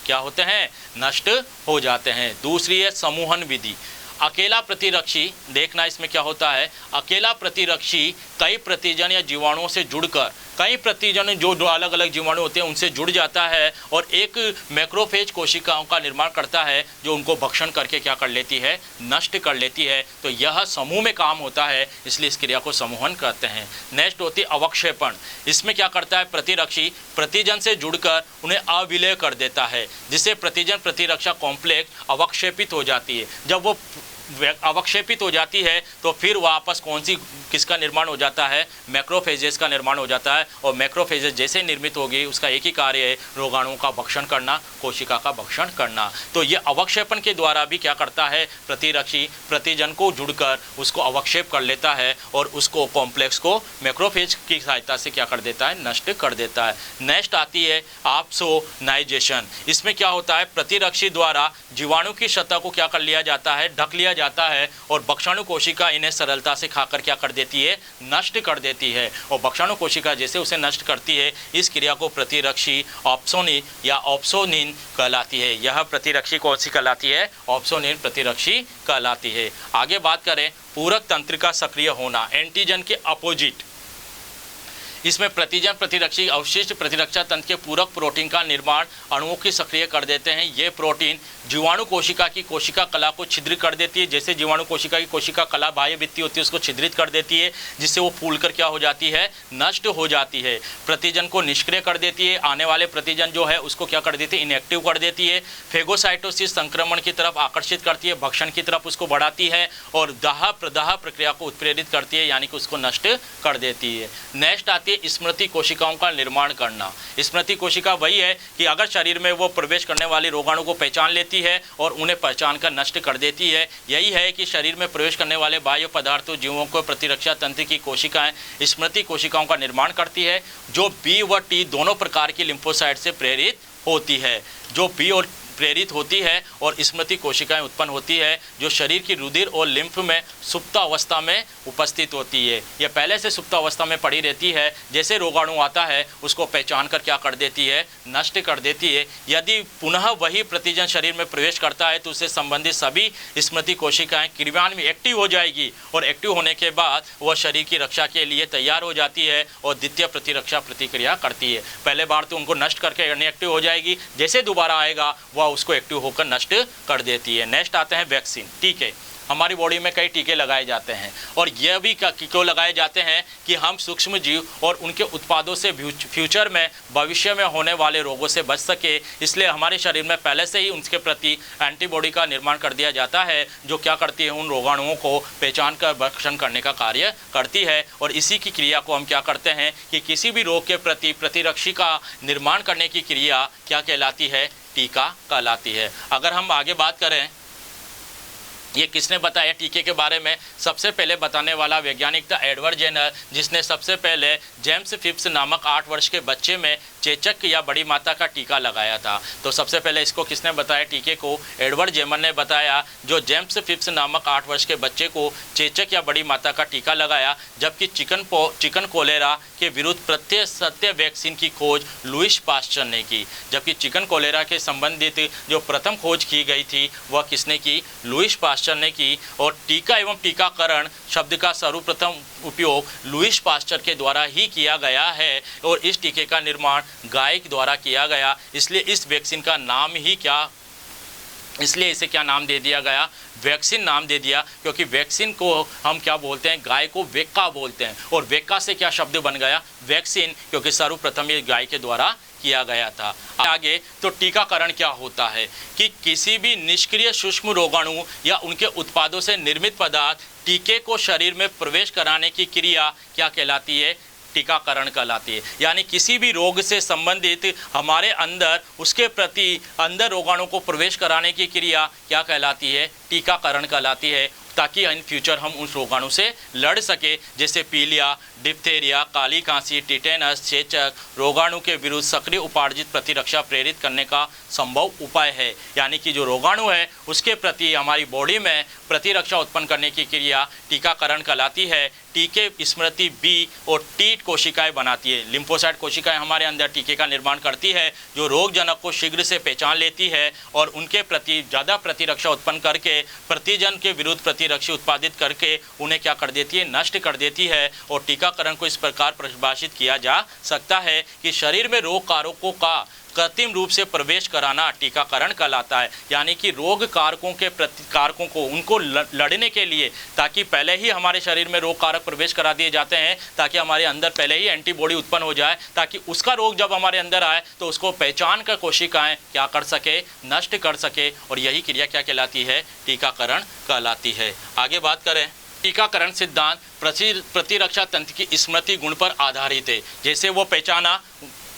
क्या होते हैं, नष्ट हो जाते हैं। दूसरी है समूहन विधि। अकेला प्रतिरक्षी, देखना इसमें क्या होता है, अकेला प्रतिरक्षी कई प्रतिजन या जीवाणुओं से जुड़कर, कई प्रतिजन जो अलग अलग जीवाणु होते हैं उनसे जुड़ जाता है और एक मैक्रोफेज कोशिकाओं का निर्माण करता है, जो उनको भक्षण करके क्या कर लेती है, नष्ट कर लेती है। तो यह समूह में काम होता है, इसलिए इस क्रिया को समूहन कहते हैं। नेक्स्ट होती है अवक्षेपण। इसमें क्या करता है, प्रतिरक्षी प्रतिजन से जुड़कर उन्हें अविलय कर देता है, जिससे प्रतिजन प्रतिरक्षा कॉम्प्लेक्स अवक्षेपित हो जाती है। जब वो अवक्षेपित हो जाती है तो फिर वापस कौन सी किसका निर्माण हो जाता है, मैक्रोफेजेस का निर्माण हो जाता है। और मैक्रोफेजेस जैसे निर्मित होगी उसका एक ही कार्य है, रोगाणुओं का भक्षण करना, कोशिका का भक्षण करना। तो ये अवक्षेपण के द्वारा भी क्या करता है, प्रतिरक्षी प्रतिजन को जुड़कर उसको अवक्षेप कर लेता है और उसको कॉम्प्लेक्स को मैक्रोफेज की सहायता से क्या कर देता है, नष्ट कर देता है। नेक्स्ट आती है ऑप्सोनाइजेशन। इसमें क्या होता है, प्रतिरक्षी द्वारा जीवाणु की सतह को क्या कर लिया जाता है, ढक लिया जाता है और भक्षणु कोशिका इन्हें सरलता से खाकर क्या कर देती है, नष्ट कर देती है। और भक्षणु कोशिका जैसे उसे नष्ट करती है, इस क्रिया को प्रतिरक्षी ऑप्सोनिन या ऑप्सोनिन कहलाती है। यह प्रतिरक्षी कौन सी कहलाती है, ऑप्सोनिन प्रतिरक्षी कहलाती है। आगे बात करें पूरक तंत्रिका सक्रिय होना, एंटीजन के अपोजिट। इसमें प्रतिजन प्रतिरक्षी अवशिष्ट प्रतिरक्षा तंत्र के पूरक प्रोटीन का निर्माण अणुओं की सक्रिय कर देते हैं। ये प्रोटीन जीवाणु कोशिका की कोशिका कला को छिद्रित कर देती है। जैसे जीवाणु कोशिका की कोशिका कला बाह्य भित्ति होती है उसको छिद्रित कर देती है, जिससे वो फूलकर क्या हो जाती है, नष्ट हो जाती है। प्रतिजन को निष्क्रिय कर देती है, आने वाले प्रतिजन जो है उसको क्या कर देती है, इनएक्टिव कर देती है। फेगोसाइटोसिस संक्रमण की तरफ आकर्षित करती है, भक्षण की तरफ उसको बढ़ाती है और दाह प्रदाह प्रक्रिया को उत्प्रेरित करती है, यानी कि उसको नष्ट कर देती है। नेक्स्ट आती है स्मृति कोशिकाओं का निर्माण करना। स्मृति कोशिका वही है कि अगर शरीर में वो प्रवेश करने वाले रोगाणु को पहचान लेती है और उन्हें पहचान कर नष्ट कर देती है। यही है कि शरीर में प्रवेश करने वाले बाह्य पदार्थों जीवों को प्रतिरक्षा तंत्र की कोशिकाएं स्मृति कोशिकाओं का निर्माण करती है, जो बी व टी दोनों प्रकार की लिम्फोसाइट से प्रेरित होती है। जो बी और प्रेरित होती है और स्मृति कोशिकाएं उत्पन्न होती है, जो शरीर की रुधिर और लिम्फ में सुप्त अवस्था में उपस्थित होती है। यह पहले से सुप्त अवस्था में पड़ी रहती है, जैसे रोगाणु आता है उसको पहचान कर क्या कर देती है, नष्ट कर देती है। यदि पुनः वही प्रतिजन शरीर में प्रवेश करता है तो उससे संबंधित सभी स्मृति कोशिकाएं क्रियान्वयन में एक्टिव हो जाएगी और एक्टिव होने के बाद वह शरीर की रक्षा के लिए तैयार हो जाती है और द्वितीय प्रतिरक्षा प्रतिक्रिया करती है। पहले बार तो उनको नष्ट करके इनएक्टिव हो जाएगी, जैसे दोबारा आएगा वह उसको एक्टिव होकर नष्ट कर देती है। नेक्स्ट आते हैं वैक्सीन। टीके, हमारी बॉडी में कई टीके लगाए जाते हैं और यह भी क्यों लगाए जाते हैं कि हम सूक्ष्म जीव और उनके उत्पादों से फ्यूचर में भविष्य में होने वाले रोगों से बच सके। इसलिए हमारे शरीर में पहले से ही उनके प्रति एंटीबॉडी का निर्माण कर दिया जाता है, जो क्या करती है, उन रोगाणुओं को पहचान कर भक्षण करने का कार्य करती है। और इसी की क्रिया को हम क्या करते हैं कि किसी भी रोग के प्रति प्रतिरक्षी का निर्माण करने की क्रिया क्या कहलाती है, टीका कहलाती है। अगर हम आगे बात करें ये किसने बताया टीके के बारे में, सबसे पहले बताने वाला वैज्ञानिक था एडवर्ड जेनर, जिसने सबसे पहले जेम्स फिप्स नामक 8 वर्ष के बच्चे में चेचक या बड़ी माता का टीका लगाया था। तो सबसे पहले इसको किसने बताया, टीके को एडवर्ड जेनर ने बताया, जो जेम्स फिप्स नामक 8 वर्ष के बच्चे को चेचक या बड़ी माता का टीका लगाया। जबकि चिकन कोलेरा के विरुद्ध प्रत्यय सत्य वैक्सीन की खोज लुईस पास्चर ने की। जबकि चिकन कोलेरा के संबंधित जो प्रथम खोज की गई थी वह किसने की, लुईस पास्चर ने की। और टीका एवं टीकाकरण शब्द का सर्वप्रथम उपयोग लुईस पास्चर के द्वारा ही किया गया है और इस टीके का निर्माण गाय द्वारा किया गया। इसलिए इस वैक्सीन का नाम ही क्या, इसलिए इसे क्या नाम दे दिया गया, वैक्सीन नाम दे दिया, क्योंकि वैक्सीन को हम क्या बोलते हैं, गाय को वेक्का बोलते हैं और वेक्का से क्या शब्द बन गया, वैक्सीन, क्योंकि सर्वप्रथम ये गाय के द्वारा किया गया था। आगे तो टीकाकरण क्या होता है कि किसी भी निष्क्रिय सूक्ष्म रोगाणु या उनके उत्पादों से निर्मित पदार्थ टीके को शरीर में प्रवेश कराने की क्रिया क्या कहलाती है, टीकाकरण कहलाती है। यानी किसी भी रोग से संबंधित हमारे अंदर उसके प्रति अंदर रोगाणु को प्रवेश कराने की क्रिया क्या कहलाती है, टीकाकरण कहलाती है, ताकि इन फ्यूचर हम उस रोगाणु से लड़ सके। जैसे पीलिया, डिप्थेरिया, काली खांसी, टिटेनस, चेचक रोगाणु के विरुद्ध सक्रिय उपार्जित प्रतिरक्षा प्रेरित करने का संभव उपाय है। यानी कि जो रोगाणु है उसके प्रति हमारी बॉडी में प्रतिरक्षा उत्पन्न करने की क्रिया टीकाकरण कहलाती है। टीके स्मृति बी और टी कोशिकाएं बनाती है। लिम्फोसाइट कोशिकाएं हमारे अंदर टीके का निर्माण करती है, जो रोगजनक को शीघ्र से पहचान लेती है और उनके प्रति ज़्यादा प्रतिरक्षा उत्पन्न करके प्रतिजन के विरुद्ध प्रतिरक्षा उत्पादित करके उन्हें क्या कर देती है, नष्ट कर देती है। और टीकाकरण को इस प्रकार परिभाषित किया जा सकता है कि शरीर में रोग कारकों का कृत्रिम रूप से प्रवेश कराना टीकाकरण कहलाता है। यानी कि रोग कारकों को उनको लड़ने के लिए, ताकि पहले ही हमारे शरीर में रोग कारक प्रवेश करा दिए जाते हैं, ताकि हमारे अंदर पहले ही एंटीबॉडी उत्पन्न हो जाए, ताकि उसका रोग जब हमारे अंदर आए तो उसको पहचान कर कोशिकाएं क्या कर सके, नष्ट कर सके। और यही क्रिया क्या कहलाती है, टीकाकरण कहलाती है। आगे बात करें, टीकाकरण सिद्धांत प्रतिरक्षा तंत्र की स्मृति गुण पर आधारित है। जैसे वो पहचाना,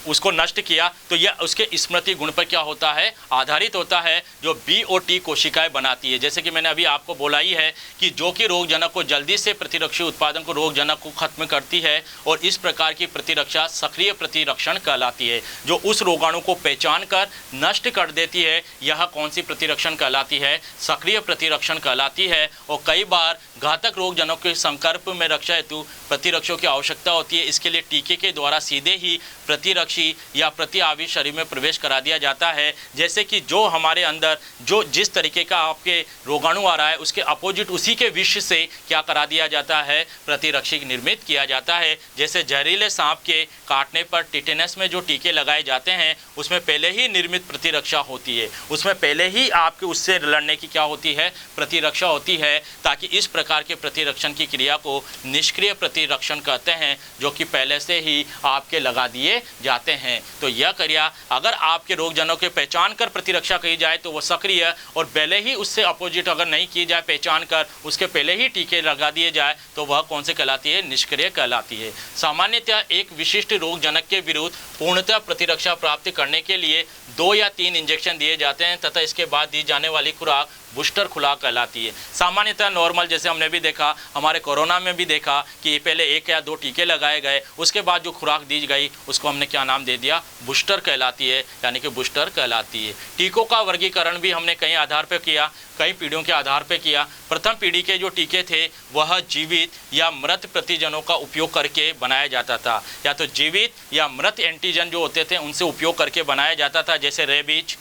उसको नष्ट किया, तो यह उसके स्मृति गुण पर क्या होता है, आधारित होता है, जो बी और टी कोशिकाएं बनाती है। जैसे कि मैंने अभी आपको बोला ही है कि जो कि रोगजनक को जल्दी से प्रतिरक्षी उत्पादन को रोगजनक को खत्म करती है, और इस प्रकार की प्रतिरक्षा सक्रिय प्रतिरक्षण कहलाती है। जो उस रोगाणु को पहचान कर नष्ट कर देती है, यह कौन सी प्रतिरक्षण कहलाती है, सक्रिय प्रतिरक्षण कहलाती है। और कई बार घातक रोगजनक के संपर्क में रक्षा हेतु प्रतिरक्षों की आवश्यकता होती है। इसके लिए टीके के द्वारा सीधे ही प्रतिरक्षी या प्रति आविष शरीर में प्रवेश करा दिया जाता है। जैसे कि जो हमारे अंदर जो जिस तरीके का आपके रोगाणु आ रहा है, उसके अपोजिट उसी के विष से क्या करा दिया जाता है, प्रतिरक्षी निर्मित किया जाता है। जैसे जहरीले सांप के काटने पर टिटेनस में जो टीके लगाए जाते हैं, उसमें पहले ही निर्मित प्रतिरक्षा होती है, उसमें पहले ही आपके उससे लड़ने की क्या होती है, प्रतिरक्षा होती है, ताकि इस प्रकार के प्रतिरक्षण की क्रिया को निष्क्रिय प्रतिरक्षण कहते हैं, जो कि पहले से ही आपके लगा दिए जाते हैं। तो यह क्रिया अगर आपके रोगजनों के पहचान कर प्रतिरक्षा की जाए तो वह सक्रिय, और पहले ही उससे अपोजिट अगर नहीं की जाए, पहचान कर उसके पहले ही टीके लगा दिए जाए, तो वह कौन से कहलाती है, निष्क्रिय कहलाती है। सामान्यतः एक विशिष्ट रोगजनक के विरुद्ध पूर्णतः प्रतिरक्षा प्राप्त करने के लिए 2 या 3 इंजेक्शन दिए जाते हैं, तथा इसके बाद दी जाने वाली खुराक बूस्टर खुराक कहलाती है। सामान्यतः नॉर्मल, जैसे हमने भी देखा, हमारे कोरोना में भी देखा कि पहले 1 या 2 टीके लगाए गए, उसके बाद जो खुराक दी गई उसको हमने क्या नाम दे दिया, बूस्टर कहलाती है, यानी कि बूस्टर कहलाती है। टीकों का वर्गीकरण भी हमने कई आधार पर किया, कई पीढ़ियों के आधार पर किया। प्रथम पीढ़ी के जो टीके थे वह जीवित या मृत प्रतिजनों का उपयोग करके बनाया जाता था, या तो जीवित या मृत एंटीजन जो होते थे उनसे उपयोग करके बनाया जाता था, जैसे rabies,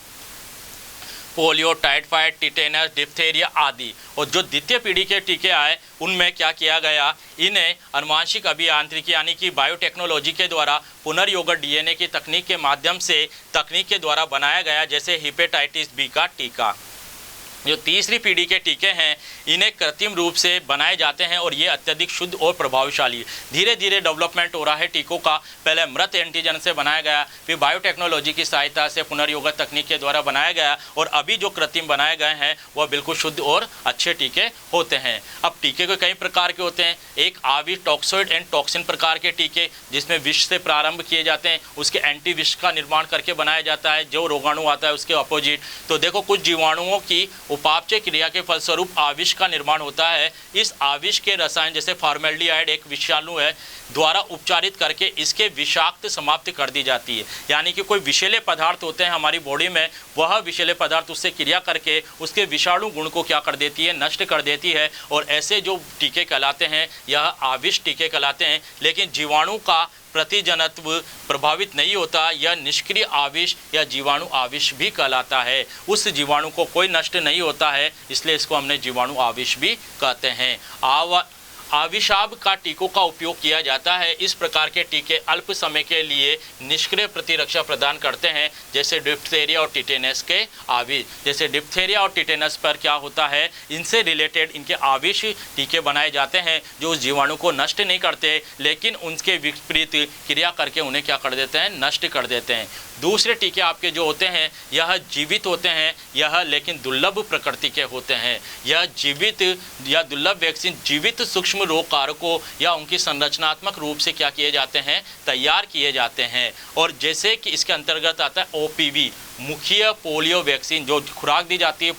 polio, typhoid, tetanus, diphtheria आदि। और जो द्वितीय पीढ़ी के टीके आए उनमें क्या किया गया, इन्हें आनुवांशिक अभियांत्रिकी यानी कि बायोटेक्नोलॉजी के द्वारा पुनर्योगट डीएनए की तकनीक के माध्यम से तकनीक के द्वारा बनाया गया, जैसे हेपेटाइटिस बी का टीका। जो तीसरी पीढ़ी के टीके हैं इन्हें कृत्रिम रूप से बनाए जाते हैं, और ये अत्यधिक शुद्ध और प्रभावशाली। धीरे धीरे डेवलपमेंट हो रहा है टीकों का, पहले मृत एंटीजन से बनाया गया, फिर बायोटेक्नोलॉजी की सहायता से पुनर्योगत तकनीक के द्वारा बनाया गया, और अभी जो कृत्रिम बनाए गए हैं वह बिल्कुल शुद्ध और अच्छे टीके होते हैं। अब टीके के कई प्रकार के होते हैं, एक आविष टॉक्सोइड एंड टॉक्सिन प्रकार के टीके, जिसमें विष से प्रारंभ किए जाते हैं, उसके एंटी विष का निर्माण करके बनाया जाता है, जो रोगाणु आता है उसके अपोजिट। तो देखो, कुछ जीवाणुओं की उपापचय क्रिया के फलस्वरूप आविष का निर्माण होता है। इस आविष के रसायन, जैसे फॉर्मेल्डिहाइड एक विषाणु है, द्वारा उपचारित करके इसके विषाक्त समाप्त कर दी जाती है। यानी कि कोई विषैले पदार्थ होते हैं हमारी बॉडी में, वह विषैले पदार्थ उससे क्रिया करके उसके विषाणु गुण को क्या कर देती है, नष्ट कर देती है। और ऐसे जो टीके कहलाते हैं यह आविष टीके कहलाते हैं। लेकिन जीवाणु का प्रतिजनत्व प्रभावित नहीं होता, यह निष्क्रिय आविष या जीवाणु आविष भी कहलाता है। उस जीवाणु को कोई नष्ट नहीं होता है, इसलिए इसको हमने जीवाणु आविष भी कहते हैं। आविषाभ का टीकों का उपयोग किया जाता है। इस प्रकार के टीके अल्प समय के लिए निष्क्रिय प्रतिरक्षा प्रदान करते हैं, जैसे डिप्थेरिया और टिटेनस के आविष। जैसे डिप्थेरिया और टिटेनस पर क्या होता है, इनसे रिलेटेड इनके आविष टीके बनाए जाते हैं, जो उस जीवाणु को नष्ट नहीं करते, लेकिन उनके विपरीत क्रिया करके उन्हें क्या कर देते हैं, नष्ट कर देते हैं। दूसरे टीके आपके जो होते हैं यह जीवित होते हैं, यह लेकिन दुर्लभ प्रकृति के होते हैं। यह जीवित या दुर्लभ वैक्सीन जीवित सूक्ष्म रोग कारकों या उनकी संरचनात्मक रूप से क्या किए जाते हैं, तैयार किए जाते हैं। और जैसे कि इसके अंतर्गत आता है ओपीवी, मुख्य पोलियो वैक्सीन, जो खुराक दी जाती है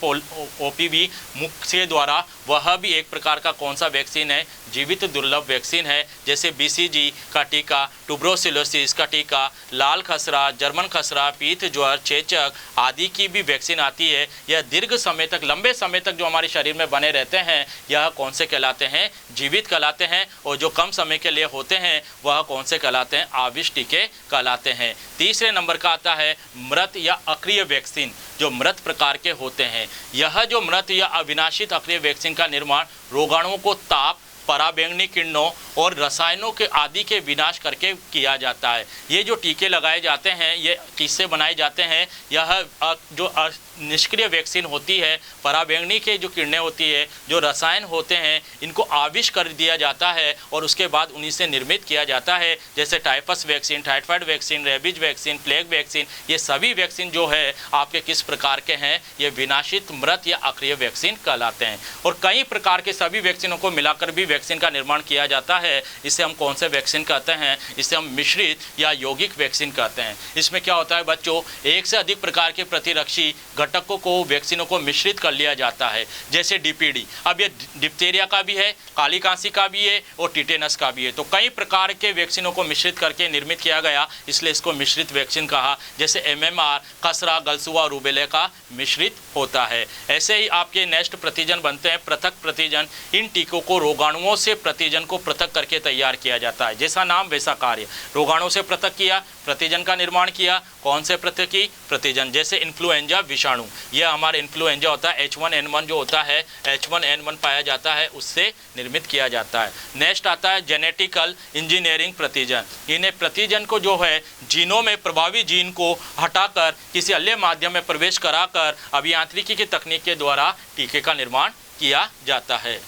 ओपीवी मुख्य द्वारा, वह भी एक प्रकार का कौन सा वैक्सीन है, जीवित दुर्लभ वैक्सीन है। जैसे बीसीजी का टीका, ट्यूबरोसिलोसिस का टीका, लाल खसरा, जर्मन खसरा, पीत ज्वर, चेचक आदि की भी वैक्सीन आती है। यह दीर्घ समय तक, लंबे समय तक जो हमारे शरीर में बने रहते हैं, यह कौन से कहलाते हैं, जीवित कहलाते हैं। और जो कम समय के लिए होते हैं वह कौन से कहलाते हैं, आविष टीके कहलाते हैं। तीसरे नंबर का आता है मृत या अक्रिय वैक्सीन, जो मृत प्रकार के होते हैं। यह जो मृत या अविनाशित अक्रिय वैक्सीन का निर्माण रोगाणुओं को ताप, पराबैंगनी किरणों और रसायनों के आदि के विनाश करके किया जाता है। ये जो टीके लगाए जाते हैं ये किससे बनाए जाते हैं? यह जो निष्क्रिय वैक्सीन होती है, पराबैंगनी के जो किरणें होती है, जो रसायन होते हैं, इनको आविष कर दिया जाता है और उसके बाद उन्हीं से निर्मित किया जाता है। जैसे typhus vaccine, typhoid vaccine, rabies vaccine, plague vaccine, ये सभी वैक्सीन जो है आपके किस प्रकार के हैं? ये विनाशित, मृत या अक्रिय वैक्सीन कहलाते हैं। और कई प्रकार के सभी वैक्सीनों को मिलाकर भी वैक्सीन का निर्माण किया जाता है। इसे हम कौन से वैक्सीन कहते हैं? इसे हम मिश्रित या यौगिक वैक्सीन कहते हैं। इसमें क्या होता है बच्चों? एक से अधिक प्रकार के प्रतिरक्षी घटकों को, वैक्सीनों को मिश्रित कर लिया जाता है। जैसे डीपीडी, अब ये डिप्थीरिया का भी है, काली कांसी का भी है और टिटेनस का भी है। तो कई प्रकार के वैक्सीनों को मिश्रित करके निर्मित किया गया, इसलिए इसको मिश्रित वैक्सीन कहा। जैसे एमएमआर, खसरा, गलसुआ और रूबेला का मिश्रित होता है। ऐसे ही आपके नेक्स्ट प्रतिजन बनते हैं पृथक प्रतिजन। इन टीकों को रोगाणुओं से प्रतिजन को पृथक करके तैयार किया जाता है। जैसा नाम वैसा कार्य, रोगाणु से पृथक किया, प्रतिजन का निर्माण किया। कौन से पृथकी? प्रतिजन। जैसे इन्फ्लुएंजा विषाणु, यह हमारा इन्फ्लुएंजा होता है, H1N1 जो होता है, H1N1 पाया जाता है, उससे निर्मित किया जाता है। नेक्स्ट आता है जेनेटिकल इंजीनियरिंग प्रतिजन। इन्हें प्रतिजन को जो है जीनों में प्रभावी जीन को हटाकर किसी अन्य माध्यम में प्रवेश कराकर अभियांत्रिकी की तकनीक के द्वारा टीके का निर्माण किया जाता है।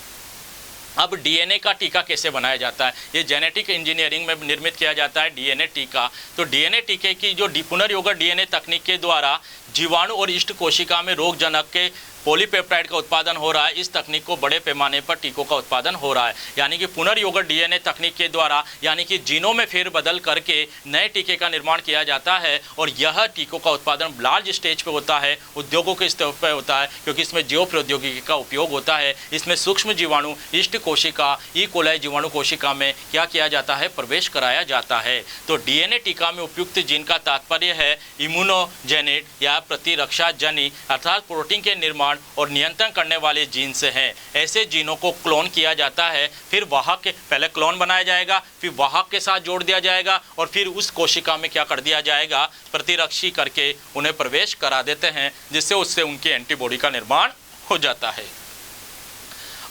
अब डीएनए का टीका कैसे बनाया जाता है? ये जेनेटिक इंजीनियरिंग में निर्मित किया जाता है डीएनए टीका। तो डीएनए टीके की जो पुनर्योगक डीएनए तकनीक के द्वारा जीवाणु और इष्ट कोशिका में रोगजनक के पॉलीपेप्टाइड का उत्पादन हो रहा है। इस तकनीक को बड़े पैमाने पर टीकों का उत्पादन हो रहा है, यानी कि पुनर्योगक डीएनए तकनीक के द्वारा, यानी कि जीनों में फेरबदल करके नए टीके का निर्माण किया जाता है। और यह टीकों का उत्पादन लार्ज स्टेज पे होता है, उद्योगों के स्तर पर होता है, क्योंकि इसमें जैव प्रौद्योगिकी का उपयोग होता है। इसमें सूक्ष्म जीवाणु, इष्ट कोशिका, ई कोलाई जीवाणु कोशिका में क्या किया जाता है? प्रवेश कराया जाता है। तो डीएनए टीका में उपयुक्त जीन का तात्पर्य है इम्यूनोजेनिट या प्रतिरक्षा जनी, अर्थात प्रोटीन के निर्माण और नियंत्रण करने वाले जीन से हैं। ऐसे जीनों को क्लोन किया जाता है, फिर वाहक के पहले क्लोन बनाया जाएगा, फिर वाहक के साथ जोड़ दिया जाएगा और फिर उस कोशिका में क्या कर दिया जाएगा? प्रतिरक्षी करके उन्हें प्रवेश करा देते हैं, जिससे उससे उनकी एंटीबॉडी का निर्माण हो जाता है।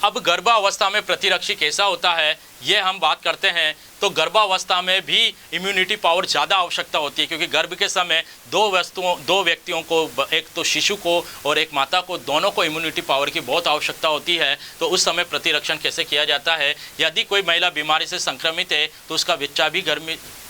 अब गर्भावस्था में प्रतिरक्षी कैसा होता है, ये हम बात करते हैं। तो गर्भावस्था में भी इम्यूनिटी पावर ज़्यादा आवश्यकता होती है, क्योंकि गर्भ के समय दो व्यक्तियों को, एक तो शिशु को और एक माता को, दोनों को इम्यूनिटी पावर की बहुत आवश्यकता होती है। तो उस समय प्रतिरक्षण कैसे किया जाता है? यदि कोई महिला बीमारी से संक्रमित है तो उसका बच्चा भी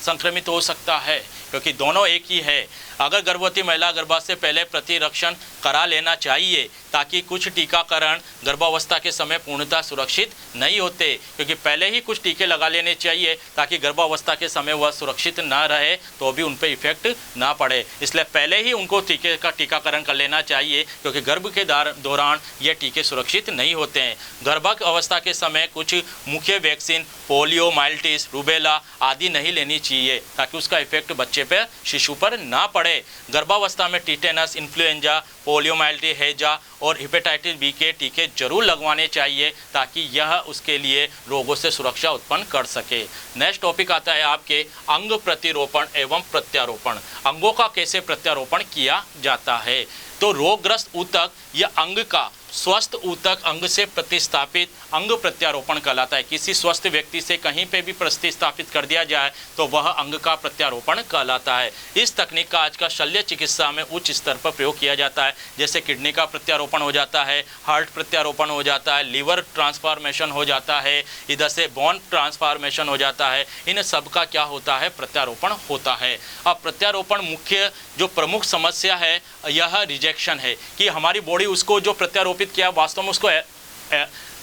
संक्रमित हो सकता है, क्योंकि दोनों एक ही है। अगर गर्भवती महिला गर्भावस्था से पहले प्रतिरक्षण करा लेना चाहिए, ताकि कुछ टीकाकरण गर्भावस्था के समय पूर्णतः सुरक्षित नहीं होते, क्योंकि पहले ही कुछ टीके लगा लेने चाहिए ताकि गर्भावस्था के समय वह सुरक्षित ना रहे तो भी उन पर इफेक्ट ना पड़े। इसलिए पहले ही उनको टीके का टीकाकरण कर लेना चाहिए, क्योंकि गर्भ के दौरान ये टीके सुरक्षित नहीं होते हैं। गर्भावस्था के समय कुछ मुख्य वैक्सीन, पोलियो, माइल्टिस, रूबेला आदि नहीं लेनी चाहिए, ताकि उसका इफेक्ट बच्चे पर, शिशु पर ना पड़े। गर्भावस्था में टिटेनस, इन्फ्लुएंजा, पोलियोमाइलिटी, हैजा और हेपेटाइटिस बी के टीके जरूर लगवाने चाहिए, ताकि यह उसके लिए रोगों से सुरक्षा उत्पन्न कर सके। नेक्स्ट टॉपिक आता है आपके अंग प्रतिरोपण एवं प्रत्यारोपण। अंगों का कैसे प्रत्यारोपण किया जाता है? तो रोगग्रस्त ऊतक या अंग का स्वस्थ ऊतक अंग से प्रतिस्थापित अंग प्रत्यारोपण कहलाता है। किसी स्वस्थ व्यक्ति से कहीं पे भी प्रतिस्थापित कर दिया जाए तो वह अंग का प्रत्यारोपण कहलाता है। इस तकनीक का आज का शल्य चिकित्सा में उच्च स्तर पर प्रयोग किया जाता है। जैसे किडनी का प्रत्यारोपण हो जाता है, हार्ट प्रत्यारोपण हो जाता है, लिवर ट्रांसफॉर्मेशन हो जाता है, इधर से बोन ट्रांसफॉर्मेशन हो जाता है। इन सब का क्या होता है? प्रत्यारोपण होता है। अब प्रत्यारोपण मुख्य जो प्रमुख समस्या है यह रिजेक्शन है, कि हमारी बॉडी उसको जो प्रत्यारोपित किया वास्तव में उसको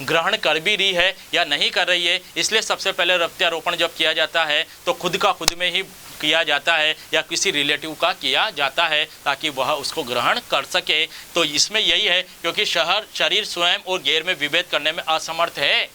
ग्रहण कर भी रही है या नहीं कर रही है। इसलिए सबसे पहले प्रत्यारोपण जब किया जाता है तो खुद का खुद में ही किया जाता है या किसी रिलेटिव का किया जाता है, ताकि वह उसको ग्रहण कर सके। तो इसमें यही है, क्योंकि शरीर स्वयं और गैर में विभेद करने में असमर्थ है।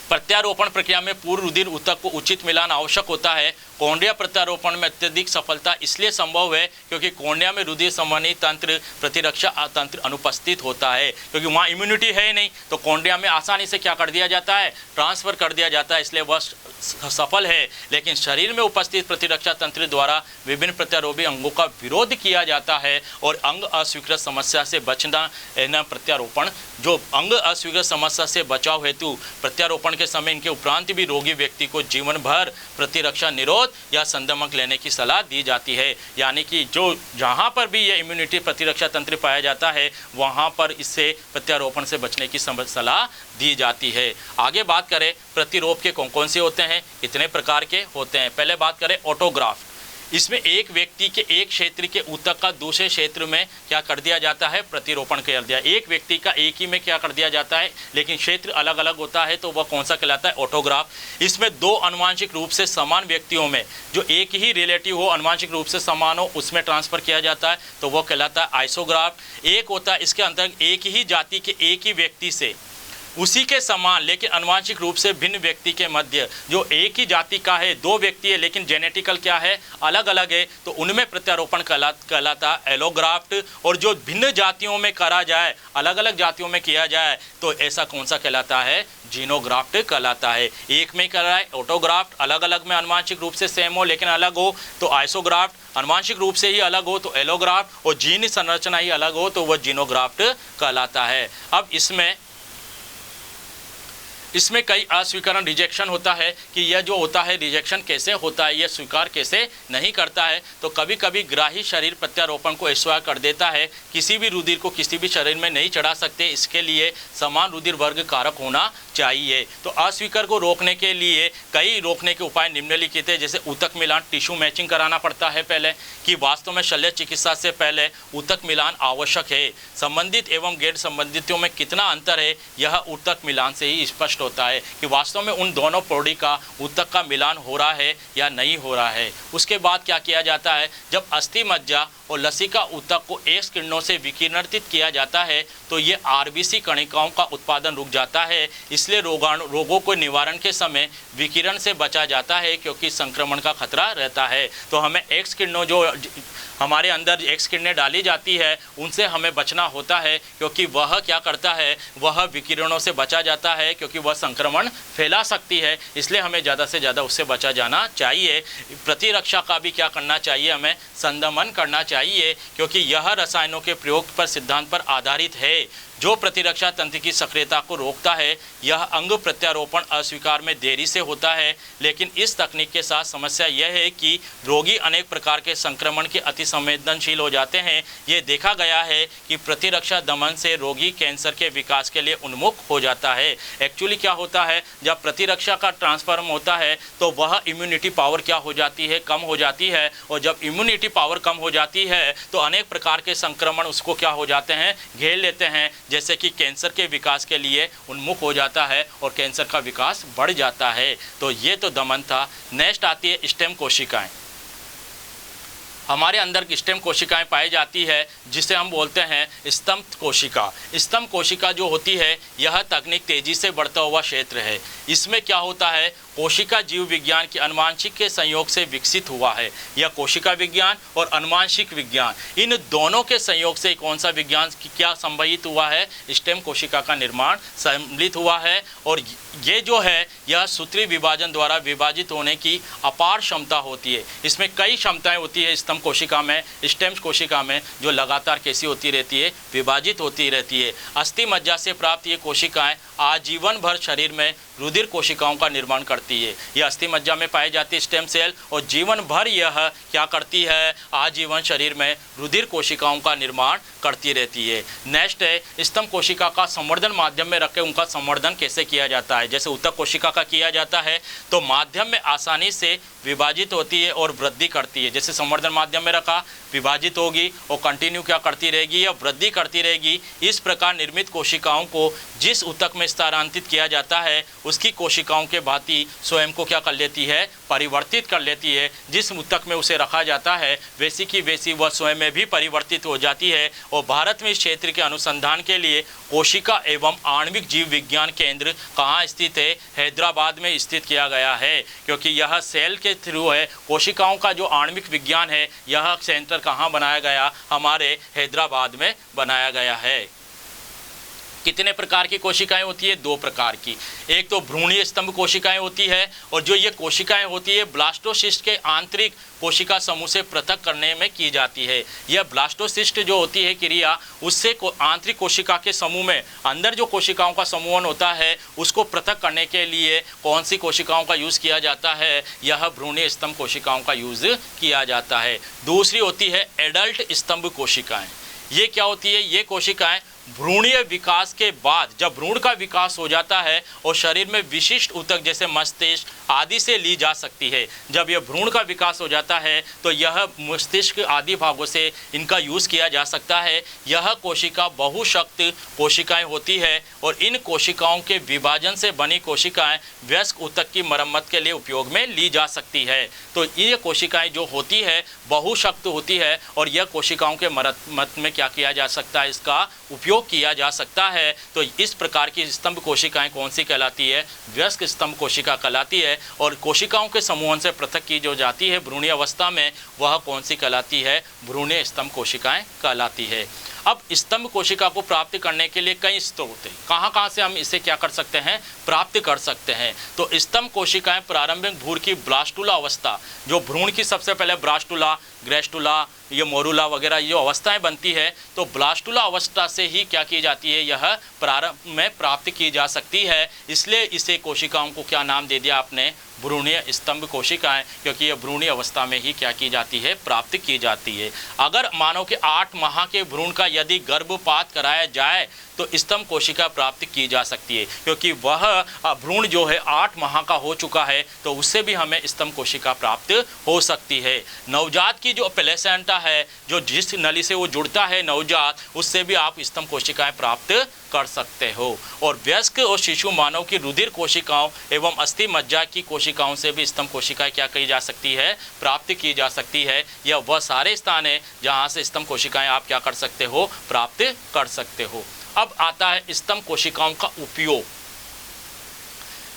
प्रत्यारोपण प्रक्रिया में पूर्व रुधिर ऊतक को उचित मिलान आवश्यक होता है। कॉर्निया प्रत्यारोपण में अत्यधिक सफलता इसलिए संभव है क्योंकि कॉर्निया में रुधिर संवहनी तंत्र, प्रतिरक्षा तंत्र अनुपस्थित होता है, क्योंकि वहाँ इम्यूनिटी है ही नहीं, तो कॉर्निया में आसानी से क्या कर दिया जाता है, ट्रांसफर कर दिया जाता है, इसलिए वह सफल है। लेकिन शरीर में उपस्थित प्रतिरक्षा तंत्र द्वारा विभिन्न प्रत्यारोपी अंगों का विरोध किया जाता है और अंग अस्वीकृत समस्या से बचना न प्रत्यारोपण, जो अंग अस्वीकृत समस्या से बचाव हेतु प्रत्यारोपण के समय इनके उपरांत भी रोगी व्यक्ति को जीवन भर प्रतिरक्षा निरोध या संदमक लेने की सलाह दी जाती है। यानी कि जो जहाँ पर भी ये इम्यूनिटी प्रतिरक्षा तंत्र पाया जाता है वहाँ पर इससे प्रत्यारोपण से बचने की सलाह दी जाती है। आगे बात करें प्रतिरोप के कौन कौन से होते हैं, इतने प्रकार के होते हैं। पहले बात करें ऑटोग्राफ। इसमें एक व्यक्ति के एक क्षेत्र के ऊतक का दूसरे क्षेत्र में क्या कर दिया जाता है, प्रतिरोपण कर दिया। एक व्यक्ति का एक ही में क्या कर दिया जाता है, लेकिन क्षेत्र अलग अलग होता है, तो वह कौन सा कहलाता है, ऑटोग्राफ। इसमें दो अनुवांशिक रूप से समान व्यक्तियों में जो एक ही रिलेटिव हो, अनुवांशिक रूप से समान हो, उसमें ट्रांसफर किया जाता है, तो वह कहलाता है आइसोग्राफ। एक होता है इसके अंतर्गत एक ही जाति के एक ही व्यक्ति से उसी के समान लेकिन अनुवांशिक रूप से भिन्न व्यक्ति के मध्य, जो एक ही जाति का है, दो व्यक्ति है लेकिन जेनेटिकल क्या है, अलग अलग है, तो उनमें प्रत्यारोपण कहलाता एलोग्राफ्ट। और जो भिन्न जातियों में करा जाए, अलग अलग जातियों में किया जाए, तो ऐसा कौन सा कहलाता है, जीनोग्राफ्ट कहलाता है। एक में कराए ऑटोग्राफ्ट, अलग अलग में अनुवांशिक रूप से सेम हो लेकिन अलग हो तो आइसोग्राफ्ट, अनुवांशिक रूप से ही अलग हो तो एलोग्राफ्ट, और जीन संरचना ही अलग हो तो वह जीनोग्राफ्ट कहलाता है। अब इसमें कई अस्वीकरण, रिजेक्शन होता है कि यह जो होता है रिजेक्शन कैसे होता है, यह स्वीकार कैसे नहीं करता है। तो कभी कभी ग्राही शरीर प्रत्यारोपण को अस्वीकार कर देता है, किसी भी रुधिर को किसी भी शरीर में नहीं चढ़ा सकते, इसके लिए समान रुधिर वर्ग कारक होना चाहिए। तो अस्वीकार को रोकने के लिए कई रोकने के उपाय निम्नलिखित है, जैसे ऊतक मिलान, टिश्यू मैचिंग कराना पड़ता है पहले, कि वास्तव में शल्य चिकित्सा से पहले ऊतक मिलान आवश्यक है। संबंधित एवं गैर संबंधितों में कितना अंतर है, यह ऊतक मिलान से ही स्पष्ट होता है कि वास्तव में उन दोनों बॉडी का ऊतक का मिलान हो रहा है या नहीं हो रहा है। उसके बाद क्या किया जाता है, जब अस्थि मज्जा और लसिका ऊतक को एक्स किरणों से विकिरणित किया जाता है तो ये आरबीसी कणिकाओं का उत्पादन रुक जाता है। इसलिए रोगों को निवारण के समय विकिरण से बचा जाता है क्योंकि संक्रमण का खतरा रहता है। तो हमें एक्स किरणों जो हमारे अंदर एक्स किरणें डाली जाती है उनसे हमें बचना होता है, क्योंकि वह क्या करता है, वह विकिरणों से बचा जाता है क्योंकि वह संक्रमण फैला सकती है, इसलिए हमें ज़्यादा से ज़्यादा उससे बचा जाना चाहिए। प्रतिरक्षा का भी क्या करना चाहिए, हमें संदमन करना चाहिए, क्योंकि यह रसायनों के प्रयोग पर सिद्धांत पर आधारित है जो प्रतिरक्षा तंत्र की सक्रियता को रोकता है। यह अंग प्रत्यारोपण अस्वीकार में देरी से होता है, लेकिन इस तकनीक के साथ समस्या यह है कि रोगी अनेक प्रकार के संक्रमण के अति संवेदनशील हो जाते हैं। ये देखा गया है कि प्रतिरक्षा दमन से रोगी कैंसर के विकास के लिए उन्मुख हो जाता है। एक्चुअली क्या होता है, जब प्रतिरक्षा का ट्रांसफॉर्म होता है तो वह इम्यूनिटी पावर क्या हो जाती है, कम हो जाती है, और जब इम्यूनिटी पावर कम हो जाती है तो अनेक प्रकार के संक्रमण उसको क्या हो जाते हैं, घेर लेते हैं, जैसे कि कैंसर के विकास के लिए उन्मुख हो जाता है और कैंसर का विकास बढ़ जाता है। तो ये तो दमन था। नेक्स्ट आती है स्टेम कोशिकाएं। हमारे अंदर स्टेम कोशिकाएं पाई जाती है जिसे हम बोलते हैं स्तंभ कोशिका। स्तंभ कोशिका जो होती है यह तकनीक तेजी से बढ़ता हुआ क्षेत्र है। इसमें क्या होता है, कोशिका जीव विज्ञान के अनुवांशिक के संयोग से विकसित हुआ है। यह कोशिका विज्ञान और अनुवांशिक विज्ञान, इन दोनों के संयोग से कौन सा विज्ञान क्या संभवित हुआ है, स्टेम कोशिका का निर्माण सम्मिलित हुआ है। और ये जो है यह सूत्री विभाजन द्वारा विभाजित होने की अपार क्षमता होती है। इसमें कई क्षमताएं होती है स्तंभ कोशिका में, स्टेम कोशिका में, जो लगातार कैसी होती रहती है, विभाजित होती रहती है। अस्थि मज्जा से प्राप्त ये कोशिकाएं आजीवन भर शरीर में रुधिर कोशिकाओं का निर्माण करती है। यह अस्थि मज्जा में पाई जाती है स्टेम सेल, और जीवन भर यह क्या करती है, आजीवन शरीर में रुधिर कोशिकाओं का निर्माण करती रहती है। नेक्स्ट है स्तंभ कोशिका का संवर्धन माध्यम में रख के उनका संवर्धन कैसे किया जाता है। जैसे ऊतक कोशिका का किया जाता है तो माध्यम में आसानी से विभाजित होती है और वृद्धि करती है। जैसे संवर्धन माध्यम में रखा, विभाजित होगी और कंटिन्यू क्या करती रहेगी, या वृद्धि करती रहेगी। इस प्रकार निर्मित कोशिकाओं को जिस ऊतक में स्थानांतरित किया जाता है उसकी कोशिकाओं के भांति स्वयं को क्या कर लेती है, परिवर्तित कर लेती है। जिस ऊतक में उसे रखा जाता है वैसी की वैसी वह स्वयं में भी परिवर्तित हो जाती है। और भारत में इस क्षेत्र के अनुसंधान के लिए कोशिका एवं आणविक जीव विज्ञान केंद्र कहाँ स्थित है? हैदराबाद में स्थित किया गया है, क्योंकि यह सेल के थ्रू है। कोशिकाओं का जो आणविक विज्ञान है यह सेंटर कहाँ बनाया गया? हमारे हैदराबाद में बनाया गया है। कितने प्रकार की कोशिकाएं होती है? 2 प्रकार की। एक तो भ्रूणीय स्तंभ कोशिकाएं होती है, और जो ये कोशिकाएं होती है ब्लास्टोसिस्ट के आंतरिक कोशिका समूह से पृथक करने में की जाती है। यह ब्लास्टोसिस्ट जो होती है क्रिया, उससे आंतरिक कोशिका के समूह में अंदर जो कोशिकाओं का समूहन होता है उसको पृथक करने के लिए कौन सी कोशिकाओं का यूज़ किया जाता है? यह भ्रूणीय स्तंभ कोशिकाओं का यूज़ किया जाता है। दूसरी होती है एडल्ट स्तंभ कोशिकाएँ। ये क्या होती है? ये कोशिकाएं भ्रूणीय विकास के बाद, जब भ्रूण का विकास हो जाता है और शरीर में विशिष्ट ऊतक जैसे मस्तिष्क आदि से ली जा सकती है। जब यह भ्रूण का विकास हो जाता है तो यह मस्तिष्क आदि भागों से इनका यूज़ किया जा सकता है। यह कोशिका बहुशक्त कोशिकाएं होती है, और इन कोशिकाओं के विभाजन से बनी कोशिकाएं वयस्क ऊतक की मरम्मत के लिए उपयोग में ली जा सकती है। तो ये कोशिकाएं जो होती है बहुशक्त होती है, और यह कोशिकाओं के मरम्मत में क्या किया जा सकता है? इसका उपयोग किया जा सकता है। तो इस प्रकार की स्तंभ कोशिकाएं कौन सी कहलाती है? वयस्क स्तंभ कोशिका कहलाती है। और कोशिकाओं के समूहन से पृथक की जो जाती है भ्रूणीय अवस्था में, वह कौन सी कहलाती है? भ्रूणीय स्तंभ कोशिकाएं कहलाती है। अब स्तंभ कोशिका को प्राप्त करने के लिए कई स्रोत हैं। कहाँ से हम इसे क्या कर सकते हैं? प्राप्त कर सकते हैं। तो स्तंभ कोशिकाएं प्रारंभिक भ्रूण की ब्लास्टुला अवस्था, जो भ्रूण की सबसे पहले ब्लास्टुला, ग्रेस्टुला, ये मोरुला वगैरह जो अवस्थाएं बनती है, तो ब्लास्टुला अवस्था से ही क्या की जाती है? यह प्रारंभ में प्राप्त की जा सकती है। इसलिए इसे कोशिकाओं को क्या नाम दे दिया आपने? भ्रूणीय स्तंभ कोशिकाएं, क्योंकि यह भ्रूणीय अवस्था में ही क्या की जाती है? प्राप्त की जाती है। अगर मानो कि 8 माह के भ्रूण का यदि गर्भपात कराया जाए तो स्तंभ कोशिका प्राप्त की जा सकती है, क्योंकि वह भ्रूण जो है 8 माह का हो चुका है, तो उससे भी हमें स्तंभ कोशिका प्राप्त हो सकती है। नवजात की जो प्लेसेंटा है, जो जिस नली से वो जुड़ता है नवजात, उससे भी आप स्तंभ कोशिकाएं प्राप्त कर सकते हो। और वयस्क और शिशु मानव की रुधिर कोशिकाओं एवं अस्थि मज्जा की कोशिकाओं से भी स्तंभ कोशिकाएं क्या की जा सकती है? प्राप्त की जा सकती है। यह वह सारे स्थान है जहाँ से स्तंभ कोशिकाएं आप क्या कर सकते हो? प्राप्त कर सकते हो। अब आता है स्तंभ कोशिकाओं का उपयोग।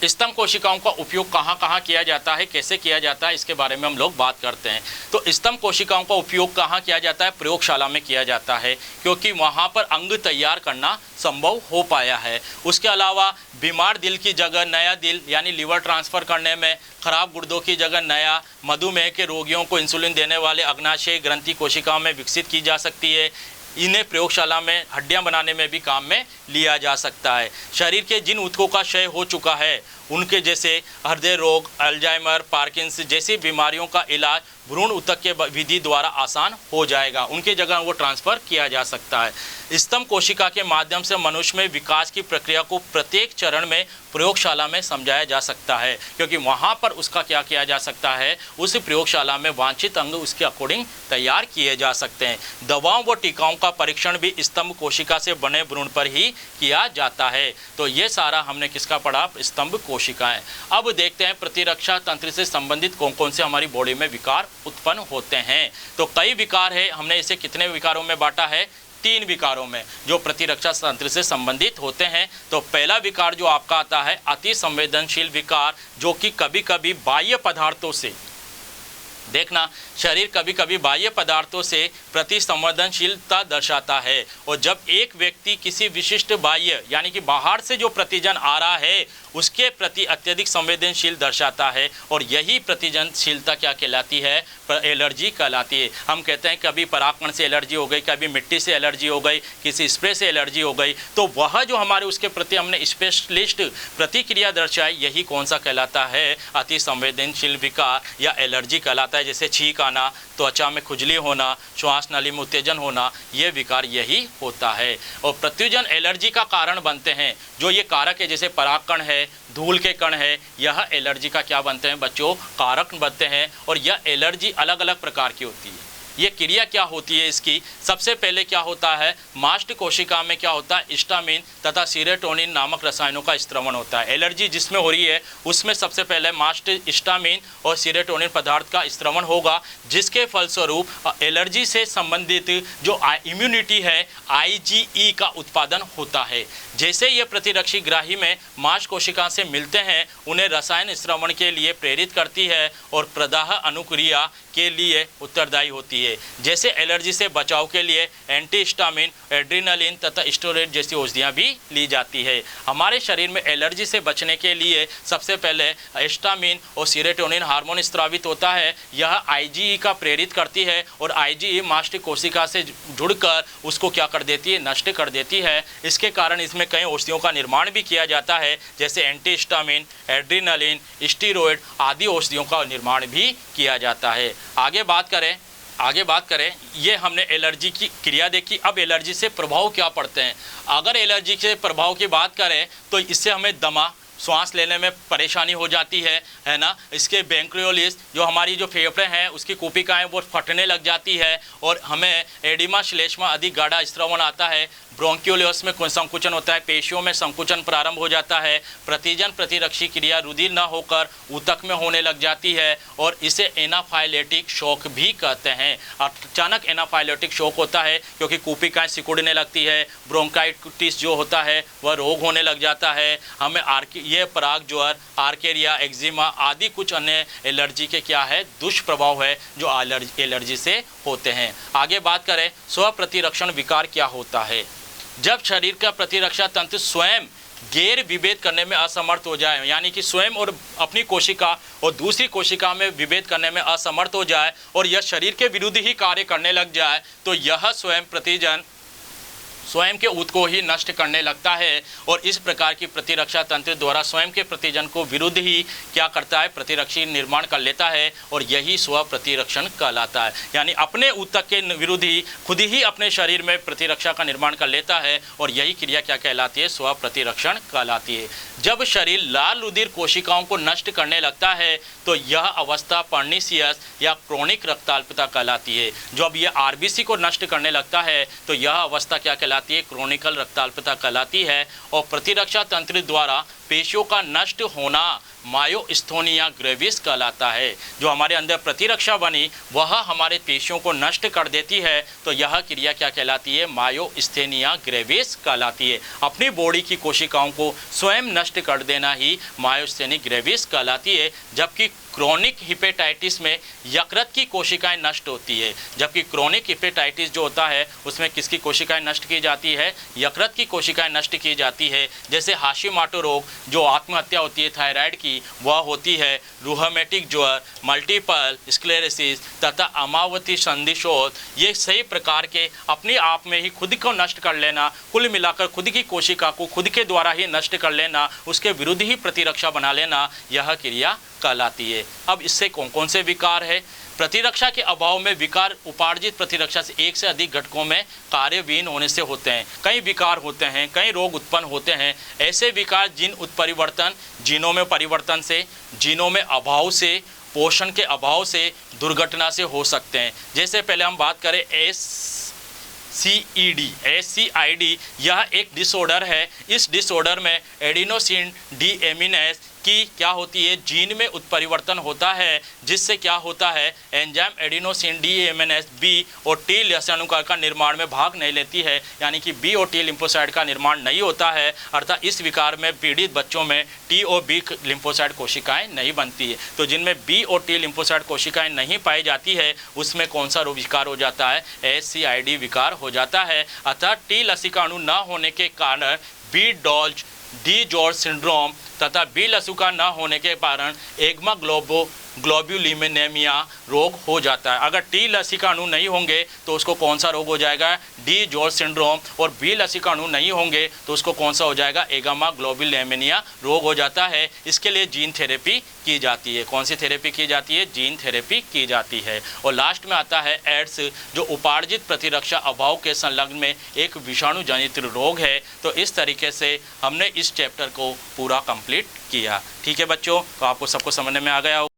स्तंभ कोशिकाओं का उपयोग कहाँ किया जाता है, कैसे किया जाता है, इसके बारे में हम लोग बात करते हैं। तो स्तंभ कोशिकाओं का उपयोग कहाँ किया जाता है? प्रयोगशाला में किया जाता है, क्योंकि वहाँ पर अंग तैयार करना संभव हो पाया है। उसके अलावा बीमार दिल की जगह नया दिल यानी लीवर ट्रांसफ़र करने में, खराब गुर्दों की जगह नया, मधुमेह के रोगियों को इंसुलिन देने वाले अग्नाशय ग्रंथि कोशिकाओं में विकसित की जा सकती है। इन्हें प्रयोगशाला में हड्डियां बनाने में भी काम में लिया जा सकता है। शरीर के जिन ऊतकों का क्षय हो चुका है, उनके जैसे हृदय रोग, अल्जाइमर, पार्किंसन जैसी बीमारियों का इलाज भ्रूण ऊतक के विधि द्वारा आसान हो जाएगा, उनके जगह वो ट्रांसफ़र किया जा सकता है। स्तंभ कोशिका के माध्यम से मनुष्य में विकास की प्रक्रिया को प्रत्येक चरण में प्रयोगशाला में समझाया जा सकता है, क्योंकि वहाँ पर उसका क्या किया जा सकता है? उस प्रयोगशाला में वांछित अंग उसके अकॉर्डिंग तैयार किए जा सकते हैं। दवाओं व टीकाओं का परीक्षण भी स्तंभ कोशिका से बने भ्रूण पर ही किया जाता है। तो ये सारा हमने किसका पढ़ा? स्तंभ कोशिकाएं। अब देखते हैं प्रतिरक्षा तंत्र से संबंधित कौन कौन से हमारी बॉडी में विकार उत्पन्न होते हैं। तो कई विकार है, हमने इसे कितने विकारों में बांटा है? 3 विकारों में, जो प्रतिरक्षा तंत्र से संबंधित होते हैं। तो पहला विकार जो आपका आता है अति संवेदनशील विकार, जो कि कभी कभी बाह्य पदार्थों से, देखना शरीर कभी कभी बाह्य पदार्थों से प्रति संवेदनशीलता दर्शाता है। और जब एक व्यक्ति किसी विशिष्ट बाह्य यानी कि बाहर से जो प्रतिजन आ रहा है उसके प्रति अत्यधिक संवेदनशील दर्शाता है, और यही प्रतिजनशीलता क्या कहलाती है? एलर्जी कहलाती है। हम कहते हैं कभी परागकण से एलर्जी हो गई, कभी मिट्टी से एलर्जी हो गई, किसी स्प्रे से एलर्जी हो गई, तो वह जो हमारे उसके प्रति हमने स्पेशलिस्ट प्रतिक्रिया दर्शाई, यही कौन सा कहलाता है? अति संवेदनशील विकार या एलर्जी कहलाता है। जैसे छींक आना, त्वचा में खुजली होना, श्वास नली में उत्तेजन होना, ये विकार यही होता है। और प्रत्युजन एलर्जी का कारण बनते हैं। जो ये कारक है, जैसे परागकण है, धूल के कण है, यह एलर्जी का क्या बनते हैं बच्चों? कारक बनते हैं। और यह एलर्जी अलग अलग प्रकार की होती है। ये क्रिया क्या होती है इसकी, सबसे पहले क्या होता है, मास्ट कोशिका में क्या होता है, हिस्टामिन तथा सीरोटोनिन नामक रसायनों का स्त्रवण होता है। एलर्जी जिसमें हो रही है उसमें सबसे पहले मास्ट, हिस्टामिन और सीरोटोनिन पदार्थ का स्त्रवण होगा, जिसके फलस्वरूप एलर्जी से संबंधित जो इम्यूनिटी है IgE का उत्पादन होता है। जैसे ये प्रतिरक्षी ग्राही में मांस कोशिका से मिलते हैं, उन्हें रसायन स्त्रवण के लिए प्रेरित करती है और प्रदाह अनुक्रिया के लिए उत्तरदायी होती है। जैसे एलर्जी से बचाव के लिए एंटीहिस्टामिन, एड्रेनालिन तथा स्टेरॉइड जैसी औषधियाँ भी ली जाती है। हमारे शरीर में एलर्जी से बचने के लिए सबसे पहले हिस्टामिन और सीरोटोनिन हार्मोन स्रावित होता है। यह IgE का प्रेरित करती है और IgE मास्ट कोशिका से जुड़कर उसको क्या कर देती है, नष्ट कर देती है। इसके कारण इसमें कई औषधियों का निर्माण भी किया जाता है, जैसे एंटीहिस्टामिन, एड्रेनालिन, स्टेरॉइड आदि औषधियों का निर्माण भी किया जाता है। आगे बात करें ये हमने एलर्जी की क्रिया देखी। अब एलर्जी से प्रभाव क्या पड़ते हैं। अगर एलर्जी के प्रभाव की बात करें तो इससे हमें दमा, सांस लेने में परेशानी हो जाती है ना। इसके ब्रोंकियोलिस, जो हमारी जो फेफड़े हैं उसकी कुपिकाएँ वो फटने लग जाती है और हमें एडिमा, श्लेष्मा आदि गाढ़ा स्त्रवण आता है। ब्रोंकियोलिस में संकुचन होता है, पेशियों में संकुचन प्रारंभ हो जाता है। प्रतिजन प्रतिरक्षी क्रिया रुधिर न होकर ऊतक में होने लग जाती है और इसे एनाफाइलेटिक शॉक भी कहते हैं। अचानक एनाफाइलेटिक शॉक होता है क्योंकि कुपिकाएँ सिकुड़ने लगती है, ब्रोंकाइटिस जो होता है वह रोग होने लग जाता है। हमें ये पराग ज्वर, आर्केरिया, एक्जिमा आदि कुछ अन्य एलर्जी के क्या है, दुष्प्रभाव है जो एलर्जी से होते हैं। आगे बात करें स्व प्रतिरक्षण विकार क्या होता है। जब शरीर का प्रतिरक्षा तंत्र स्वयं गैर विभेद करने में असमर्थ हो जाए, यानी कि स्वयं और अपनी कोशिका और दूसरी कोशिका में विभेद करने में असमर्थ हो जाए और यह शरीर के विरुद्ध ही कार्य करने लग जाए, तो यह स्वयं के ऊत को ही नष्ट करने लगता है और इस प्रकार की प्रतिरक्षा तंत्र द्वारा स्वयं के प्रतिजन को विरुद्ध ही क्या करता है, प्रतिरक्षी निर्माण कर लेता है और यही स्व प्रतिरक्षण कहलाता है। यानी अपने ऊतक के विरुद्ध ही खुद ही अपने शरीर में प्रतिरक्षा का निर्माण कर लेता है और यही क्रिया क्या कहलाती है, स्व प्रतिरक्षण कहलाती है। जब शरीर लाल रुधिर कोशिकाओं को नष्ट करने लगता है तो यह अवस्था पर्निशियस या क्रोनिक रक्ताल्पता कहलाती है। जब यह RBC को नष्ट करने लगता है तो यह अवस्था क्या कहलाती है, क्रोनिकल रक्ताल्पता कहलाती है। और प्रतिरक्षा तंत्र द्वारा पेशियों का नष्ट होना मायोस्थेनिया ग्रेविस कहलाता है। जो हमारे अंदर प्रतिरक्षा बनी वह हमारे पेशियों को नष्ट कर देती है, तो यह क्रिया क्या कहलाती है, मायोस्थेनिया ग्रेविस कहलाती है। अपनी बॉडी की कोशिकाओं को स्वयं नष्ट कर देना ही मायोस्थेनिक ग्रेविस कहलाती है। जबकि क्रोनिक हिपेटाइटिस में यकृत की कोशिकाएं नष्ट होती है। जबकि क्रोनिक हिपेटाइटिस जो होता है उसमें किसकी कोशिकाएं नष्ट की जाती है, यकृत की कोशिकाएं नष्ट की जाती है। जैसे हाशिमाटो रोग जो आत्महत्या होती है थायराइड की वह होती है, रूमेटिक ज्वर, मल्टीपल स्क्लेरोसिस तथा अमावती संधिशोथ, ये सही प्रकार के अपने आप में ही खुद को नष्ट कर लेना, कुल मिलाकर खुद की कोशिका को खुद के द्वारा ही नष्ट कर लेना, उसके विरुद्ध ही प्रतिरक्षा बना लेना, यह क्रिया कहलाती है। अब इससे कौन कौन से विकार है। प्रतिरक्षा के अभाव में विकार उपार्जित प्रतिरक्षा से एक से अधिक घटकों में कार्यविहीन होने से होते हैं। कई विकार होते हैं, कई रोग उत्पन्न होते हैं। ऐसे विकार जीन उत्परिवर्तन, जीनों में परिवर्तन से, जीनों में अभाव से, पोषण के अभाव से, दुर्घटना से हो सकते हैं। जैसे पहले हम बात करें SCID, यह एक डिसऑर्डर है। इस डिसऑर्डर में एडिनोसिन डीएमिनेज की क्या होती है, जीन में उत्परिवर्तन होता है, जिससे क्या होता है, एंजाइम एडिनोसिन डीएमिनेज बी और टी लक्षणुका का निर्माण में भाग नहीं लेती है, यानी कि बी और टी लिम्फोसाइट का निर्माण नहीं होता है। अर्थात इस विकार में पीड़ित बच्चों में टी और बी लिम्फोसाइट कोशिकाएं नहीं बनती है। तो जिनमें बी और टी लिम्फोसाइट कोशिकाएं नहीं पाई जाती है उसमें कौन सा रोग विकार हो जाता है, SCID विकार हो जाता है। अर्थात टी लसिकाणु न होने के कारण डी जॉर्ज सिंड्रोम तथा बी लसिका न होने के कारण एग्मा ग्लोब्यूलिनेमिया रोग हो जाता है। अगर टी लसिकाणु नहीं होंगे तो उसको कौन सा रोग हो जाएगा, डी जॉर्ज सिंड्रोम, और बी लसिकाणु नहीं होंगे तो उसको कौन सा हो जाएगा, एगामा ग्लोब्यूलिनेमिया रोग हो जाता है। इसके लिए जीन थेरेपी की जाती है। कौन सी थेरेपी की जाती है, जीन थेरेपी की जाती है। और लास्ट में आता है एड्स, जो उपार्जित प्रतिरक्षा अभाव के संलग्न में एक विषाणु जनित रोग है। तो इस तरीके से हमने इस चैप्टर को पूरा कंप्लीट किया। ठीक है बच्चों, तो आपको सबको समझने में आ गया हो।